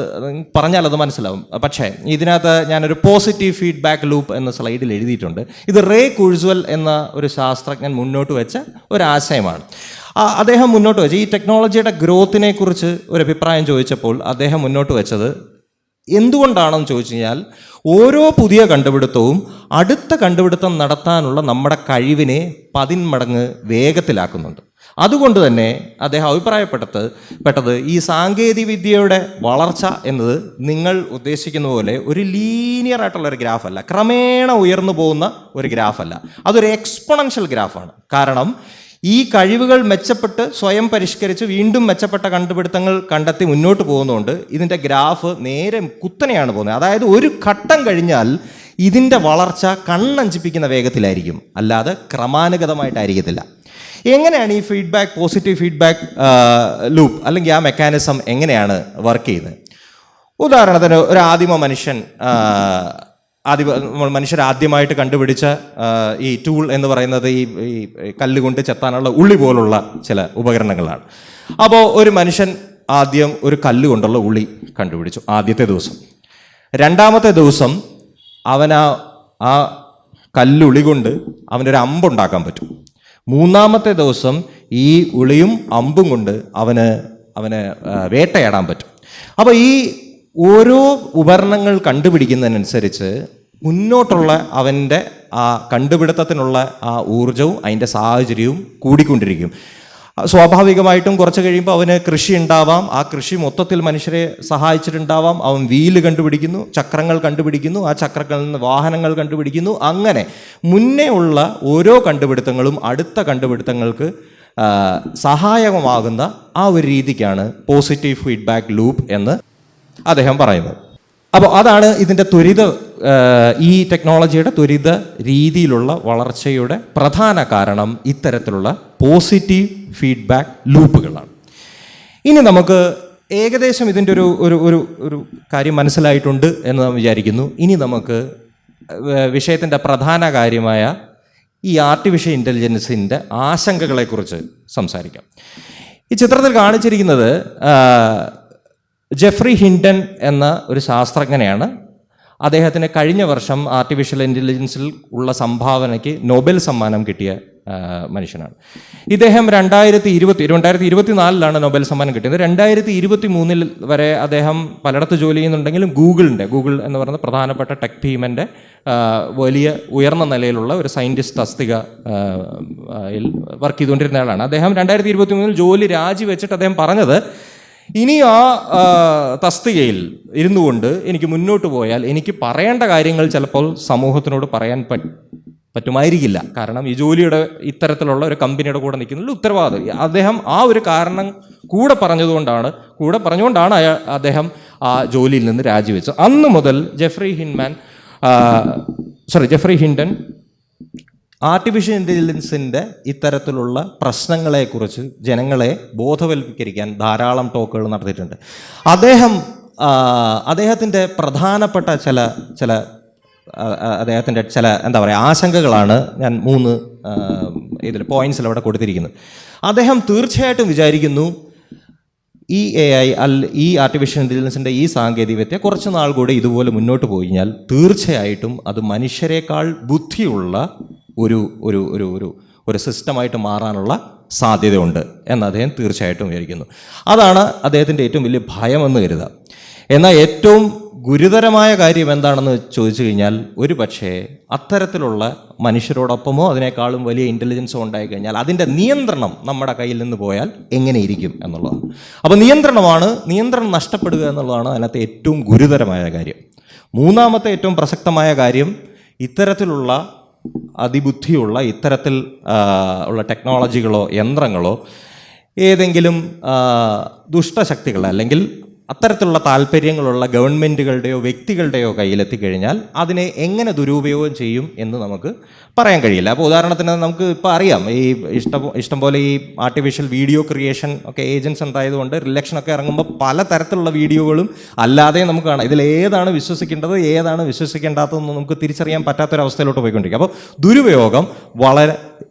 പറഞ്ഞാൽ അത് മനസ്സിലാവും. പക്ഷേ ഇതിനകത്ത് ഞാനൊരു പോസിറ്റീവ് ഫീഡ്ബാക്ക് ലൂപ്പ് എന്ന സ്ലൈഡിൽ എഴുതിയിട്ടുണ്ട്. ഇത് റേ കുഴ്സ്വെൽ എന്ന ഒരു ശാസ്ത്രജ്ഞൻ മുന്നോട്ട് വെച്ച ഒരാശയമാണ്. അദ്ദേഹം മുന്നോട്ട് വെച്ച ഈ ടെക്നോളജിയുടെ ഗ്രോത്തിനെ കുറിച്ച് ഒരു അഭിപ്രായം ചോദിച്ചപ്പോൾ അദ്ദേഹം മുന്നോട്ട് വെച്ചത് എന്തുകൊണ്ടാണെന്ന് ചോദിച്ചു കഴിഞ്ഞാൽ, ഓരോ പുതിയ കണ്ടുപിടുത്തവും അടുത്ത കണ്ടുപിടുത്തം നടത്താനുള്ള നമ്മുടെ കഴിവിനെ 10 മടങ്ങ് വേഗത്തിലാക്കുന്നുണ്ട്. അതുകൊണ്ട് തന്നെ അദ്ദേഹം അഭിപ്രായപ്പെട്ടത് ഈ സാങ്കേതിക വിദ്യയുടെ വളർച്ച എന്നത് നിങ്ങൾ ഉദ്ദേശിക്കുന്ന പോലെ ഒരു ലീനിയർ ആയിട്ടുള്ള ഒരു ഗ്രാഫല്ല, ക്രമേണ ഉയർന്നു പോകുന്ന ഒരു ഗ്രാഫല്ല, അതൊരു എക്സ്പൊണൻഷ്യൽ ഗ്രാഫാണ്. കാരണം ഈ കഴിവുകൾ മെച്ചപ്പെട്ട് സ്വയം പരിഷ്കരിച്ച് വീണ്ടും മെച്ചപ്പെട്ട കണ്ടുപിടുത്തങ്ങൾ കണ്ടെത്തി മുന്നോട്ട് പോകുന്നതുകൊണ്ട് ഇതിൻ്റെ ഗ്രാഫ് നേരെ കുത്തനെയാണ് പോകുന്നത്. അതായത് ഒരു ഘട്ടം കഴിഞ്ഞാൽ ഇതിൻ്റെ വളർച്ച കണ്ണഞ്ചിപ്പിക്കുന്ന വേഗത്തിലായിരിക്കും, അല്ലാതെ ക്രമാനുഗതമായിട്ടായിരിക്കത്തില്ല. എങ്ങനെയാണ് ഈ ഫീഡ്ബാക്ക്, പോസിറ്റീവ് ഫീഡ്ബാക്ക് ലൂപ്പ് അല്ലെങ്കിൽ ആ മെക്കാനിസം എങ്ങനെയാണ് വർക്ക് ചെയ്യുന്നത്? ഉദാഹരണത്തിന് ഒരു ആദിമ മനുഷ്യൻ, മനുഷ്യർ ആദ്യമായിട്ട് കണ്ടുപിടിച്ച ഈ ടൂൾ എന്ന് പറയുന്നത് ഈ കല്ലുകൊണ്ട് ചെത്താനുള്ള ഉള്ളി പോലുള്ള ചില ഉപകരണങ്ങളാണ്. അപ്പോൾ ഒരു മനുഷ്യൻ ആദ്യം ഒരു കല്ലുകൊണ്ടുള്ള ഉള്ളി കണ്ടുപിടിച്ചു ആദ്യത്തെ ദിവസം. രണ്ടാമത്തെ ദിവസം ആ കല്ലുളി കൊണ്ട് അവനൊരു അമ്പുണ്ടാക്കാൻ പറ്റും. മൂന്നാമത്തെ ദിവസം ഈ ഉളിയും അമ്പും കൊണ്ട് അവന് വേട്ടയാടാൻ പറ്റും. അപ്പോൾ ഈ ഓരോ ഉപകരണങ്ങൾ കണ്ടുപിടിക്കുന്നതിനനുസരിച്ച് മുന്നോട്ടുള്ള അവൻ്റെ ആ കണ്ടുപിടുത്തത്തിനുള്ള ആ ഊർജവും അതിൻ്റെ സാഹചര്യവും കൂടിക്കൊണ്ടിരിക്കും. സ്വാഭാവികമായിട്ടും കുറച്ച് കഴിയുമ്പോൾ അവന് കൃഷി ഉണ്ടാവാം, ആ കൃഷി മൊത്തത്തിൽ മനുഷ്യരെ സഹായിച്ചിട്ടുണ്ടാവാം. അവൻ വീല് കണ്ടുപിടിക്കുന്നു, ചക്രങ്ങൾ കണ്ടുപിടിക്കുന്നു, ആ ചക്രങ്ങളിൽ നിന്ന് വാഹനങ്ങൾ കണ്ടുപിടിക്കുന്നു. അങ്ങനെ മുന്നേ ഉള്ള ഓരോ കണ്ടുപിടുത്തങ്ങളും അടുത്ത കണ്ടുപിടുത്തങ്ങൾക്ക് സഹായകമാകുന്ന ആ ഒരു രീതിക്കാണ് പോസിറ്റീവ് ഫീഡ്ബാക്ക് ലൂപ്പ് എന്ന് അദ്ദേഹം പറയുന്നത്. അപ്പോൾ അതാണ് ഇതിൻ്റെ ഈ ടെക്നോളജിയുടെ ത്വരിത രീതിയിലുള്ള വളർച്ചയുടെ പ്രധാന കാരണം ഇത്തരത്തിലുള്ള പോസിറ്റീവ് ഫീഡ്ബാക്ക് ലൂപ്പുകളാണ്. ഇനി നമുക്ക് ഏകദേശം ഇതിൻ്റെ ഒരു കാര്യം മനസ്സിലായിട്ടുണ്ട് എന്ന് നാം വിചാരിക്കുന്നു. ഇനി നമുക്ക് വിഷയത്തിൻ്റെ പ്രധാന കാര്യമായ ഈ ആർട്ടിഫിഷ്യൽ ഇൻ്റലിജൻസിൻ്റെ ആശങ്കകളെക്കുറിച്ച് സംസാരിക്കാം. ഈ ചിത്രത്തിൽ കാണിച്ചിരിക്കുന്നത് ജെഫ്രി ഹിൻഡൻ എന്ന ഒരു ശാസ്ത്രജ്ഞനെയാണ്. അദ്ദേഹത്തിന് കഴിഞ്ഞ വർഷം ആർട്ടിഫിഷ്യൽ ഇൻ്റലിജൻസിൽ ഉള്ള സംഭാവനയ്ക്ക് നൊബേൽ സമ്മാനം കിട്ടിയ മനുഷ്യനാണ്. ഇദ്ദേഹം 2024 നൊബേൽ സമ്മാനം കിട്ടിയത്. 2023 വരെ അദ്ദേഹം പലയിടത്ത് ജോലി ചെയ്യുന്നുണ്ടെങ്കിലും ഗൂഗിൾ എന്ന് പറയുന്ന പ്രധാനപ്പെട്ട ടെക് ടീമിൻ്റെ വലിയ ഉയർന്ന നിലയിലുള്ള ഒരു സയൻറ്റിസ്റ്റ് തസ്തിക വർക്ക് ചെയ്തുകൊണ്ടിരുന്ന ആളാണ്. അദ്ദേഹം 2023 ജോലി രാജിവെച്ചിട്ട് അദ്ദേഹം പറഞ്ഞത്, ഇനി ആ തസ്തികയിൽ ഇരുന്നു കൊണ്ട് എനിക്ക് മുന്നോട്ട് പോയാൽ എനിക്ക് പറയേണ്ട കാര്യങ്ങൾ ചിലപ്പോൾ സമൂഹത്തിനോട് പറയാൻ പറ്റുമായിരിക്കില്ല. കാരണം ഈ ജോലിയുടെ ഇത്തരത്തിലുള്ള ഒരു കമ്പനിയുടെ കൂടെ നിൽക്കുന്നതിൽ ഉത്തരവാദിത്വം അദ്ദേഹം ആ ഒരു കാരണം കൂടെ പറഞ്ഞുകൊണ്ടാണ് അദ്ദേഹം ആ ജോലിയിൽ നിന്ന് രാജിവെച്ചത്. അന്ന് മുതൽ ജെഫ്രി ഹിൻഡൻ ആർട്ടിഫിഷ്യൽ ഇൻ്റലിജൻസിൻ്റെ ഇത്തരത്തിലുള്ള പ്രശ്നങ്ങളെക്കുറിച്ച് ജനങ്ങളെ ബോധവൽക്കരിക്കാൻ ധാരാളം ടോക്കുകൾ നടത്തിയിട്ടുണ്ട്. അദ്ദേഹത്തിൻ്റെ പ്രധാനപ്പെട്ട ചില ആശങ്കകളാണ് ഞാൻ 3 പോയിന്റ്സിൽ അവിടെ കൊടുത്തിരിക്കുന്നത്. അദ്ദേഹം തീർച്ചയായിട്ടും വിചാരിക്കുന്നു ഈ ഈ ആർട്ടിഫിഷ്യൽ ഇൻ്റലിജൻസിൻ്റെ ഈ സാങ്കേതികവിദ്യ കുറച്ച് നാൾ കൂടി ഇതുപോലെ മുന്നോട്ട് പോയി കഴിഞ്ഞാൽ തീർച്ചയായിട്ടും അത് മനുഷ്യരെക്കാൾ ബുദ്ധിയുള്ള ഒരു സിസ്റ്റമായിട്ട് മാറാനുള്ള സാധ്യതയുണ്ട് എന്ന് അദ്ദേഹം തീർച്ചയായിട്ടും വിചാരിക്കുന്നു. അതാണ് അദ്ദേഹത്തിൻ്റെ ഏറ്റവും വലിയ ഭയമെന്ന് കരുതുക. എന്നാൽ ഏറ്റവും ഗുരുതരമായ കാര്യം എന്താണെന്ന് ചോദിച്ചു കഴിഞ്ഞാൽ, ഒരു പക്ഷേ അത്തരത്തിലുള്ള മനുഷ്യരോടൊപ്പമോ അതിനേക്കാളും വലിയ ഇൻ്റലിജൻസോ ഉണ്ടായിക്കഴിഞ്ഞാൽ അതിൻ്റെ നിയന്ത്രണം നമ്മുടെ കയ്യിൽ നിന്ന് പോയാൽ എങ്ങനെയിരിക്കും എന്നുള്ളതാണ്. അപ്പോൾ നിയന്ത്രണം നഷ്ടപ്പെടുക എന്നുള്ളതാണ് അതിനകത്ത് ഏറ്റവും ഗുരുതരമായ കാര്യം. മൂന്നാമത്തെ ഏറ്റവും പ്രസക്തമായ കാര്യം, ഇത്തരത്തിലുള്ള അതിബുദ്ധിയുള്ള ഇത്തരത്തിൽ ഉള്ള ടെക്നോളജികളോ യന്ത്രങ്ങളോ ഏതെങ്കിലും ദുഷ്ടശക്തികൾ അല്ലെങ്കിൽ അത്തരത്തിലുള്ള താല്പര്യങ്ങളുള്ള ഗവൺമെൻറ്റുകളുടെയോ വ്യക്തികളുടെയോ കയ്യിലെത്തിക്കഴിഞ്ഞാൽ അതിനെ എങ്ങനെ ദുരുപയോഗം ചെയ്യും എന്ന് നമുക്ക് പറയാൻ കഴിയില്ല. അപ്പോൾ ഉദാഹരണത്തിന് നമുക്ക് ഇപ്പോൾ അറിയാം, ഈ ഇഷ്ടംപോലെ ഈ ആർട്ടിഫിഷ്യൽ വീഡിയോ ക്രിയേഷൻ ഒക്കെ ഏജൻസ് ഉണ്ടായതുകൊണ്ട് ഇലക്ഷനൊക്കെ ഇറങ്ങുമ്പോൾ പല തരത്തിലുള്ള വീഡിയോകളും അല്ലാതെ നമുക്ക് കാണാം. ഇതിലേതാണ് വിശ്വസിക്കേണ്ടത് ഏതാണ് വിശ്വസിക്കേണ്ടാത്തതെന്ന് നമുക്ക് തിരിച്ചറിയാൻ പറ്റാത്തൊരവസ്ഥയിലോട്ട് പോയിക്കൊണ്ടിരിക്കുക. അപ്പോൾ ദുരുപയോഗം വളരെ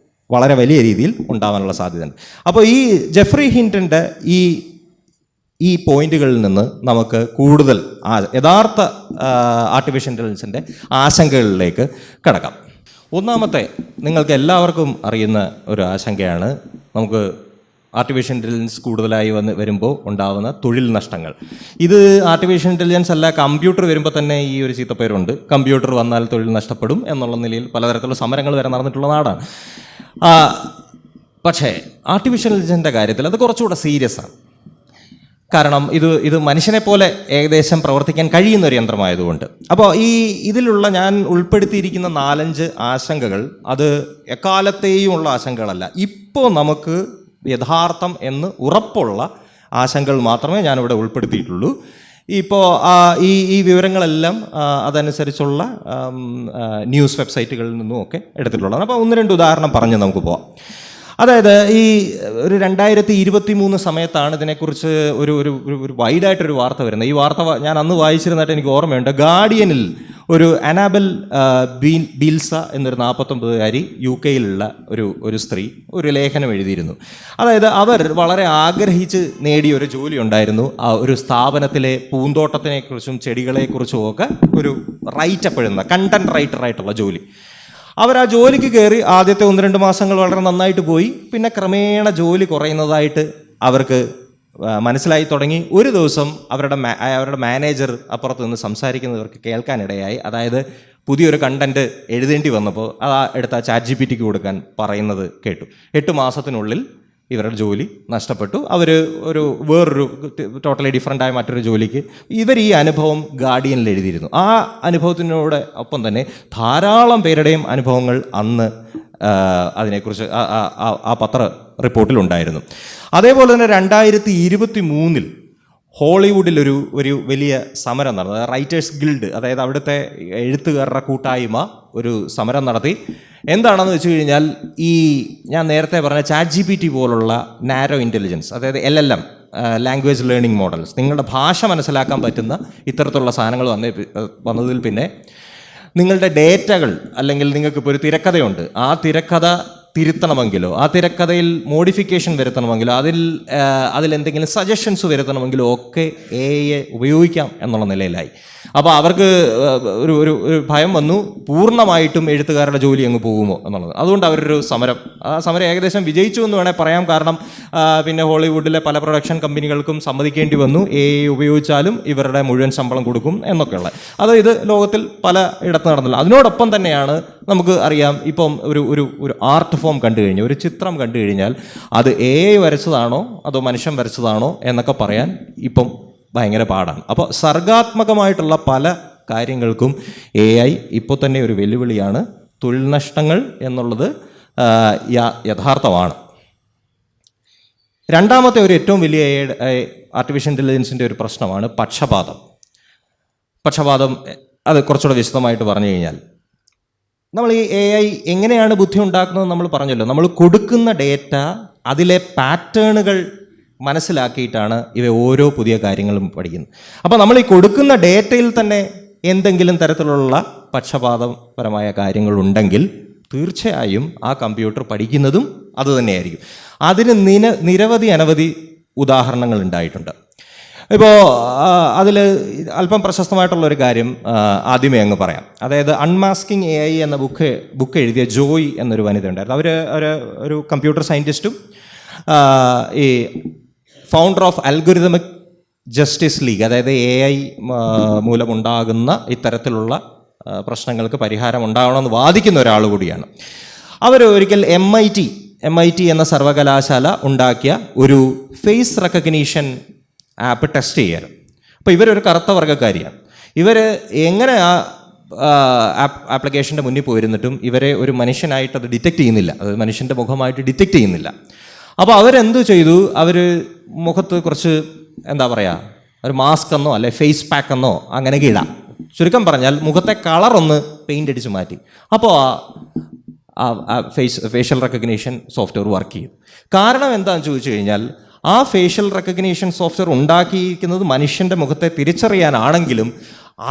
വളരെ വലിയ രീതിയിൽ ഉണ്ടാവാനുള്ള സാധ്യതയുണ്ട്. അപ്പോൾ ഈ ജെഫ്രി ഹിൻറ്റൻ്റെ ഈ പോയിന്റുകളിൽ നിന്ന് നമുക്ക് കൂടുതൽ യഥാർത്ഥ ആർട്ടിഫിഷ്യൽ ഇൻ്റലിജൻസിൻ്റെ ആശങ്കകളിലേക്ക് കടക്കാം. ഒന്നാമത്തെ, നിങ്ങൾക്ക് എല്ലാവർക്കും അറിയുന്ന ഒരു ആശങ്കയാണ് നമുക്ക് ആർട്ടിഫിഷ്യൽ ഇൻ്റലിജൻസ് കൂടുതലായി വരുമ്പോൾ ഉണ്ടാകുന്ന തൊഴിൽ നഷ്ടങ്ങൾ. ഇത് ആർട്ടിഫിഷ്യൽ ഇൻ്റലിജൻസ് അല്ല, കമ്പ്യൂട്ടർ വരുമ്പോൾ തന്നെ ഈ ഒരു ചീത്തപ്പേരുണ്ട്. കമ്പ്യൂട്ടർ വന്നാൽ തൊഴിൽ നഷ്ടപ്പെടും എന്നുള്ള നിലയിൽ പലതരത്തിലുള്ള സമരങ്ങൾ വരെ നടന്നിട്ടുള്ള നാടാണ്. പക്ഷേ ആർട്ടിഫിഷ്യൽ ഇൻ്റലിജൻസിൻ്റെ കാര്യത്തിൽ അത് കുറച്ചുകൂടെ സീരിയസ് ആണ്. കാരണം ഇത് മനുഷ്യനെ പോലെ ഏകദേശം പ്രവർത്തിക്കാൻ കഴിയുന്ന ഒരു യന്ത്രമായതുകൊണ്ട്. അപ്പോൾ ഇതിലുള്ള ഞാൻ ഉൾപ്പെടുത്തിയിരിക്കുന്ന 4-5 ആശങ്കകൾ അത് എക്കാലത്തെയും ഉള്ള ആശങ്കകളല്ല, ഇപ്പോൾ നമുക്ക് യഥാർത്ഥം എന്ന് ഉറപ്പുള്ള ആശങ്കകൾ മാത്രമേ ഞാനിവിടെ ഉൾപ്പെടുത്തിയിട്ടുള്ളൂ. ഇപ്പോൾ ഈ വിവരങ്ങളെല്ലാം അതനുസരിച്ചുള്ള ന്യൂസ് വെബ്സൈറ്റുകളിൽ നിന്നും ഒക്കെ എടുത്തിട്ടുള്ളതാണ്. അപ്പോൾ 1-2 ഉദാഹരണം പറഞ്ഞ് നമുക്ക് പോവാം. അതായത് ഒരു 2023 സമയത്താണ് ഇതിനെക്കുറിച്ച് ഒരു വൈഡായിട്ടൊരു വാർത്ത വരുന്നത്. ഈ വാർത്ത ഞാൻ അന്ന് വായിച്ചിരുന്നതായിട്ട് എനിക്ക് ഓർമ്മയുണ്ട്. ഗാർഡിയനിൽ ഒരു അനാബൽ ബീൽസ എന്നൊരു 49-കാരി UK ഒരു സ്ത്രീ ഒരു ലേഖനം എഴുതിയിരുന്നു. അതായത് അവർ വളരെ ആഗ്രഹിച്ച് നേടിയ ഒരു ജോലി ഉണ്ടായിരുന്നു. ഒരു സ്ഥാപനത്തിലെ പൂന്തോട്ടത്തിനെക്കുറിച്ചും ചെടികളെക്കുറിച്ചും ഒക്കെ ഒരു റൈറ്റപ്പ് എഴുതുന്ന കണ്ടന്റ് റൈറ്ററായിട്ടുള്ള ജോലി. അവർ ആ ജോലിക്ക് കയറി ആദ്യത്തെ 1-2 മാസങ്ങൾ വളരെ നന്നായിട്ട് പോയി. പിന്നെ ക്രമേണ ജോലി കുറയുന്നതായിട്ട് അവർക്ക് മനസ്സിലായി തുടങ്ങി. ഒരു ദിവസം അവരുടെ മാനേജർ അപ്പുറത്ത് നിന്ന് സംസാരിക്കുന്നവർക്ക് കേൾക്കാനിടയായി. അതായത് പുതിയൊരു കണ്ടന്റ് എഴുതേണ്ടി വന്നപ്പോൾ എടുത്ത ChatGPT കൊടുക്കാൻ പറയുന്നത് കേട്ടു. 8 മാസത്തിനുള്ളിൽ ഇവരുടെ ജോലി നഷ്ടപ്പെട്ടു. അവർ വേറൊരു ടോട്ടലി ഡിഫറൻ്റായ മറ്റൊരു ജോലിക്ക് ഈ അനുഭവം ഗാർഡിയനിൽ എഴുതിയിരുന്നു. ആ അനുഭവത്തിനോട് ഒപ്പം തന്നെ ധാരാളം പേരുടെയും അനുഭവങ്ങൾ അന്ന് അതിനെക്കുറിച്ച് ആ പത്ര റിപ്പോർട്ടിലുണ്ടായിരുന്നു. അതേപോലെ തന്നെ 2023 ഹോളിവുഡിൽ ഒരു വലിയ സമരം നടന്നു. റൈറ്റേഴ്സ് ഗിൽഡ്, അതായത് അവിടുത്തെ എഴുത്തുകാരുടെ കൂട്ടായ്മ ഒരു സമരം നടത്തി. എന്താണെന്ന് വെച്ച് കഴിഞ്ഞാൽ ഞാൻ നേരത്തെ പറഞ്ഞ ChatGPT പോലുള്ള നാരോ ഇൻ്റലിജൻസ്, അതായത് LLM ലാംഗ്വേജ് ലേണിംഗ് മോഡൽസ്, നിങ്ങളുടെ ഭാഷ മനസ്സിലാക്കാൻ പറ്റുന്ന ഇത്തരത്തിലുള്ള സാധനങ്ങൾ വന്നതിൽ പിന്നെ നിങ്ങളുടെ ഡേറ്റകൾ, അല്ലെങ്കിൽ നിങ്ങൾക്കിപ്പോൾ ഒരു തിരക്കഥയുണ്ട്, ആ തിരക്കഥ തിരുത്തണമെങ്കിലോ ആ തിരക്കഥയിൽ മോഡിഫിക്കേഷൻ വരുത്തണമെങ്കിലോ അതിലെന്തെങ്കിലും സജഷൻസ് വരുത്തണമെങ്കിലോ ഒക്കെ AI ഉപയോഗിക്കാം എന്നുള്ള നിലയിലായി. അപ്പോൾ അവർക്ക് ഒരു ഭയം വന്നു, പൂർണ്ണമായിട്ടും എഴുത്തുകാരുടെ ജോലി അങ്ങ് പോകുമോ എന്നുള്ളത്. അതുകൊണ്ട് അവരൊരു സമരം ഏകദേശം വിജയിച്ചു എന്ന് വേണേൽ പറയാം. കാരണം പിന്നെ ഹോളിവുഡിലെ പല പ്രൊഡക്ഷൻ കമ്പനികൾക്കും സമ്മതിക്കേണ്ടി വന്നു AI ഉപയോഗിച്ചാലും ഇവരുടെ മുഴുവൻ ശമ്പളം കൊടുക്കും എന്നൊക്കെയുള്ള. ഇത് ലോകത്തിൽ പല ഇടത്ത് നടന്നില്ല. അതിനോടൊപ്പം തന്നെയാണ് നമുക്ക് അറിയാം, ഇപ്പം ഒരു ആർട്ട് ഫോം കണ്ടു കഴിഞ്ഞാൽ, ഒരു ചിത്രം കണ്ടു കഴിഞ്ഞാൽ അത് AI വരച്ചതാണോ അതോ മനുഷ്യൻ വരച്ചതാണോ എന്നൊക്കെ പറയാൻ ഇപ്പം ഭയങ്കര പാടാണ്. അപ്പോൾ സർഗാത്മകമായിട്ടുള്ള പല കാര്യങ്ങൾക്കും AI ഇപ്പോൾ തന്നെ ഒരു വെല്ലുവിളിയാണ്. തൊഴിൽ നഷ്ടങ്ങൾ എന്നുള്ളത് യഥാർത്ഥമാണ്. രണ്ടാമത്തെ ഏറ്റവും വലിയ ആർട്ടിഫിഷ്യൽ ഇൻ്റലിജൻസിൻ്റെ ഒരു പ്രശ്നമാണ് പക്ഷപാതം. അത് കുറച്ചുകൂടെ വിശദമായിട്ട് പറഞ്ഞു കഴിഞ്ഞാൽ, നമ്മൾ ഈ AI എങ്ങനെയാണ് ബുദ്ധി ഉണ്ടാക്കുന്നത് നമ്മൾ പറഞ്ഞല്ലോ. നമ്മൾ കൊടുക്കുന്ന ഡേറ്റ, അതിലെ പാറ്റേണുകൾ മനസ്സിലാക്കിയിട്ടാണ് ഓരോ പുതിയ കാര്യങ്ങളും പഠിക്കുന്നത്. അപ്പോൾ നമ്മൾ ഈ കൊടുക്കുന്ന ഡേറ്റയിൽ തന്നെ എന്തെങ്കിലും തരത്തിലുള്ള പക്ഷപാതപരമായ കാര്യങ്ങളുണ്ടെങ്കിൽ തീർച്ചയായും ആ കമ്പ്യൂട്ടർ പഠിക്കുന്നതും അതുതന്നെയായിരിക്കും. അതിന് അനവധി ഉദാഹരണങ്ങൾ ഉണ്ടായിട്ടുണ്ട്. ഇപ്പോൾ അതിൽ അല്പം പ്രശസ്തമായിട്ടുള്ളൊരു കാര്യം ആദ്യമേ അങ്ങ് പറയാം. അതായത് അൺമാസ്കിംഗ് AI എന്ന ബുക്ക് എഴുതിയ ജോയ് എന്നൊരു വനിത ഉണ്ടായിരുന്നു. അവർ ഒരു കമ്പ്യൂട്ടർ സയൻറ്റിസ്റ്റും ഈ founder of algorithmic justice league, അതായത് AI മൂലമുണ്ടാകുന്ന ഇത്തരത്തിലുള്ള പ്രശ്നങ്ങൾക്ക് പരിഹാരം ഉണ്ടാവണമെന്ന് വാദിക്കുന്ന ഒരാൾ കൂടിയാണ്. അവർ ഒരിക്കൽ MIT എന്ന സർവകലാശാല ഉണ്ടാക്കിയ ഒരു ഫേസ് റെക്കഗ്നീഷൻ ആപ്പ് ടെസ്റ്റ് ചെയ്യാറ്. അപ്പോൾ ഇവരൊരു കറുത്ത വർഗ്ഗക്കാരിയാണ്. ഇവർ എങ്ങനെ ആപ്ലിക്കേഷൻ്റെ മുന്നിൽ പോയിരുന്നിട്ടും ഇവരെ ഒരു മനുഷ്യനായിട്ട് അത് ഡിറ്റക്റ്റ് ചെയ്യുന്നില്ല, അത് മനുഷ്യൻ്റെ മുഖമായിട്ട് ഡിറ്റക്റ്റ് ചെയ്യുന്നില്ല. അപ്പോൾ അവരെന്ത് ചെയ്തു, അവർ മുഖത്ത് കുറച്ച് ഒരു മാസ്ക് എന്നോ അല്ലെ ഫേസ് പാക്ക് എന്നോ അങ്ങനെയൊക്കെ ഇടാം. ചുരുക്കം പറഞ്ഞാൽ മുഖത്തെ കളറൊന്ന് പെയിൻ്റ് അടിച്ച് മാറ്റി. അപ്പോൾ ആ ഫേഷ്യൽ റെക്കഗ്നീഷൻ സോഫ്റ്റ്വെയർ വർക്ക് ചെയ്യും. കാരണം എന്താണെന്ന് ചോദിച്ചു കഴിഞ്ഞാൽ ആ ഫേഷ്യൽ റെക്കഗ്നീഷൻ സോഫ്റ്റ്വെയർ ഉണ്ടാക്കിയിരിക്കുന്നത് മനുഷ്യൻ്റെ മുഖത്തെ തിരിച്ചറിയാനാണെങ്കിലും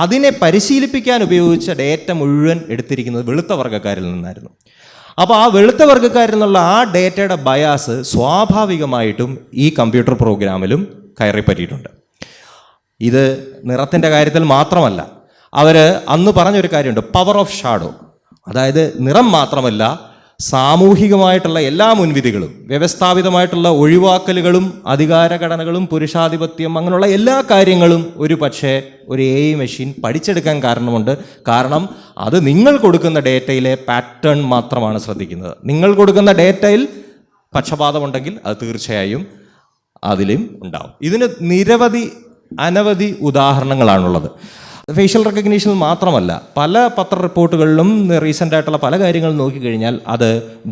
അതിനെ പരിശീലിപ്പിക്കാൻ ഉപയോഗിച്ച ഡേറ്റ മുഴുവൻ എടുത്തിരിക്കുന്നത് വെളുത്ത വർഗ്ഗക്കാരിൽ നിന്നായിരുന്നു. അപ്പോൾ ആ വെളുത്ത വർഗ്ഗക്കാരിൽ നിന്നുള്ള ആ ഡേറ്റയുടെ ബയാസ് സ്വാഭാവികമായിട്ടും ഈ കമ്പ്യൂട്ടർ പ്രോഗ്രാമിലും കയറി പറ്റിയിട്ടുണ്ട്. ഇത് നിറത്തിൻ്റെ കാര്യത്തിൽ മാത്രമല്ല, അവർ അന്ന് പറഞ്ഞൊരു കാര്യമുണ്ട്, പവർ ഓഫ് ഷാഡോ. അതായത് നിറം മാത്രമല്ല, സാമൂഹികമായിട്ടുള്ള എല്ലാ മുൻവിധികളും, വ്യവസ്ഥാപിതമായിട്ടുള്ള ഒഴിവാക്കലുകളും അധികാരഘടനകളും പുരുഷാധിപത്യം അങ്ങനെയുള്ള എല്ലാ കാര്യങ്ങളും ഒരു പക്ഷേ ഒരു AI മെഷീൻ പഠിച്ചെടുക്കാൻ കാരണമുണ്ട്. കാരണം അത് നിങ്ങൾ കൊടുക്കുന്ന ഡേറ്റയിലെ പാറ്റേൺ മാത്രമാണ് ശ്രദ്ധിക്കുന്നത്. നിങ്ങൾ കൊടുക്കുന്ന ഡേറ്റയിൽ പക്ഷപാതമുണ്ടെങ്കിൽ അത് തീർച്ചയായും അതിലും ഉണ്ടാവും. ഇതിന് അനവധി ഉദാഹരണങ്ങളാണുള്ളത്. ഫേഷ്യൽ റെക്കഗ്നീഷനിൽ മാത്രമല്ല, പല പത്ര റിപ്പോർട്ടുകളിലും റീസെൻ്റ് ആയിട്ടുള്ള പല കാര്യങ്ങളും നോക്കിക്കഴിഞ്ഞാൽ അത്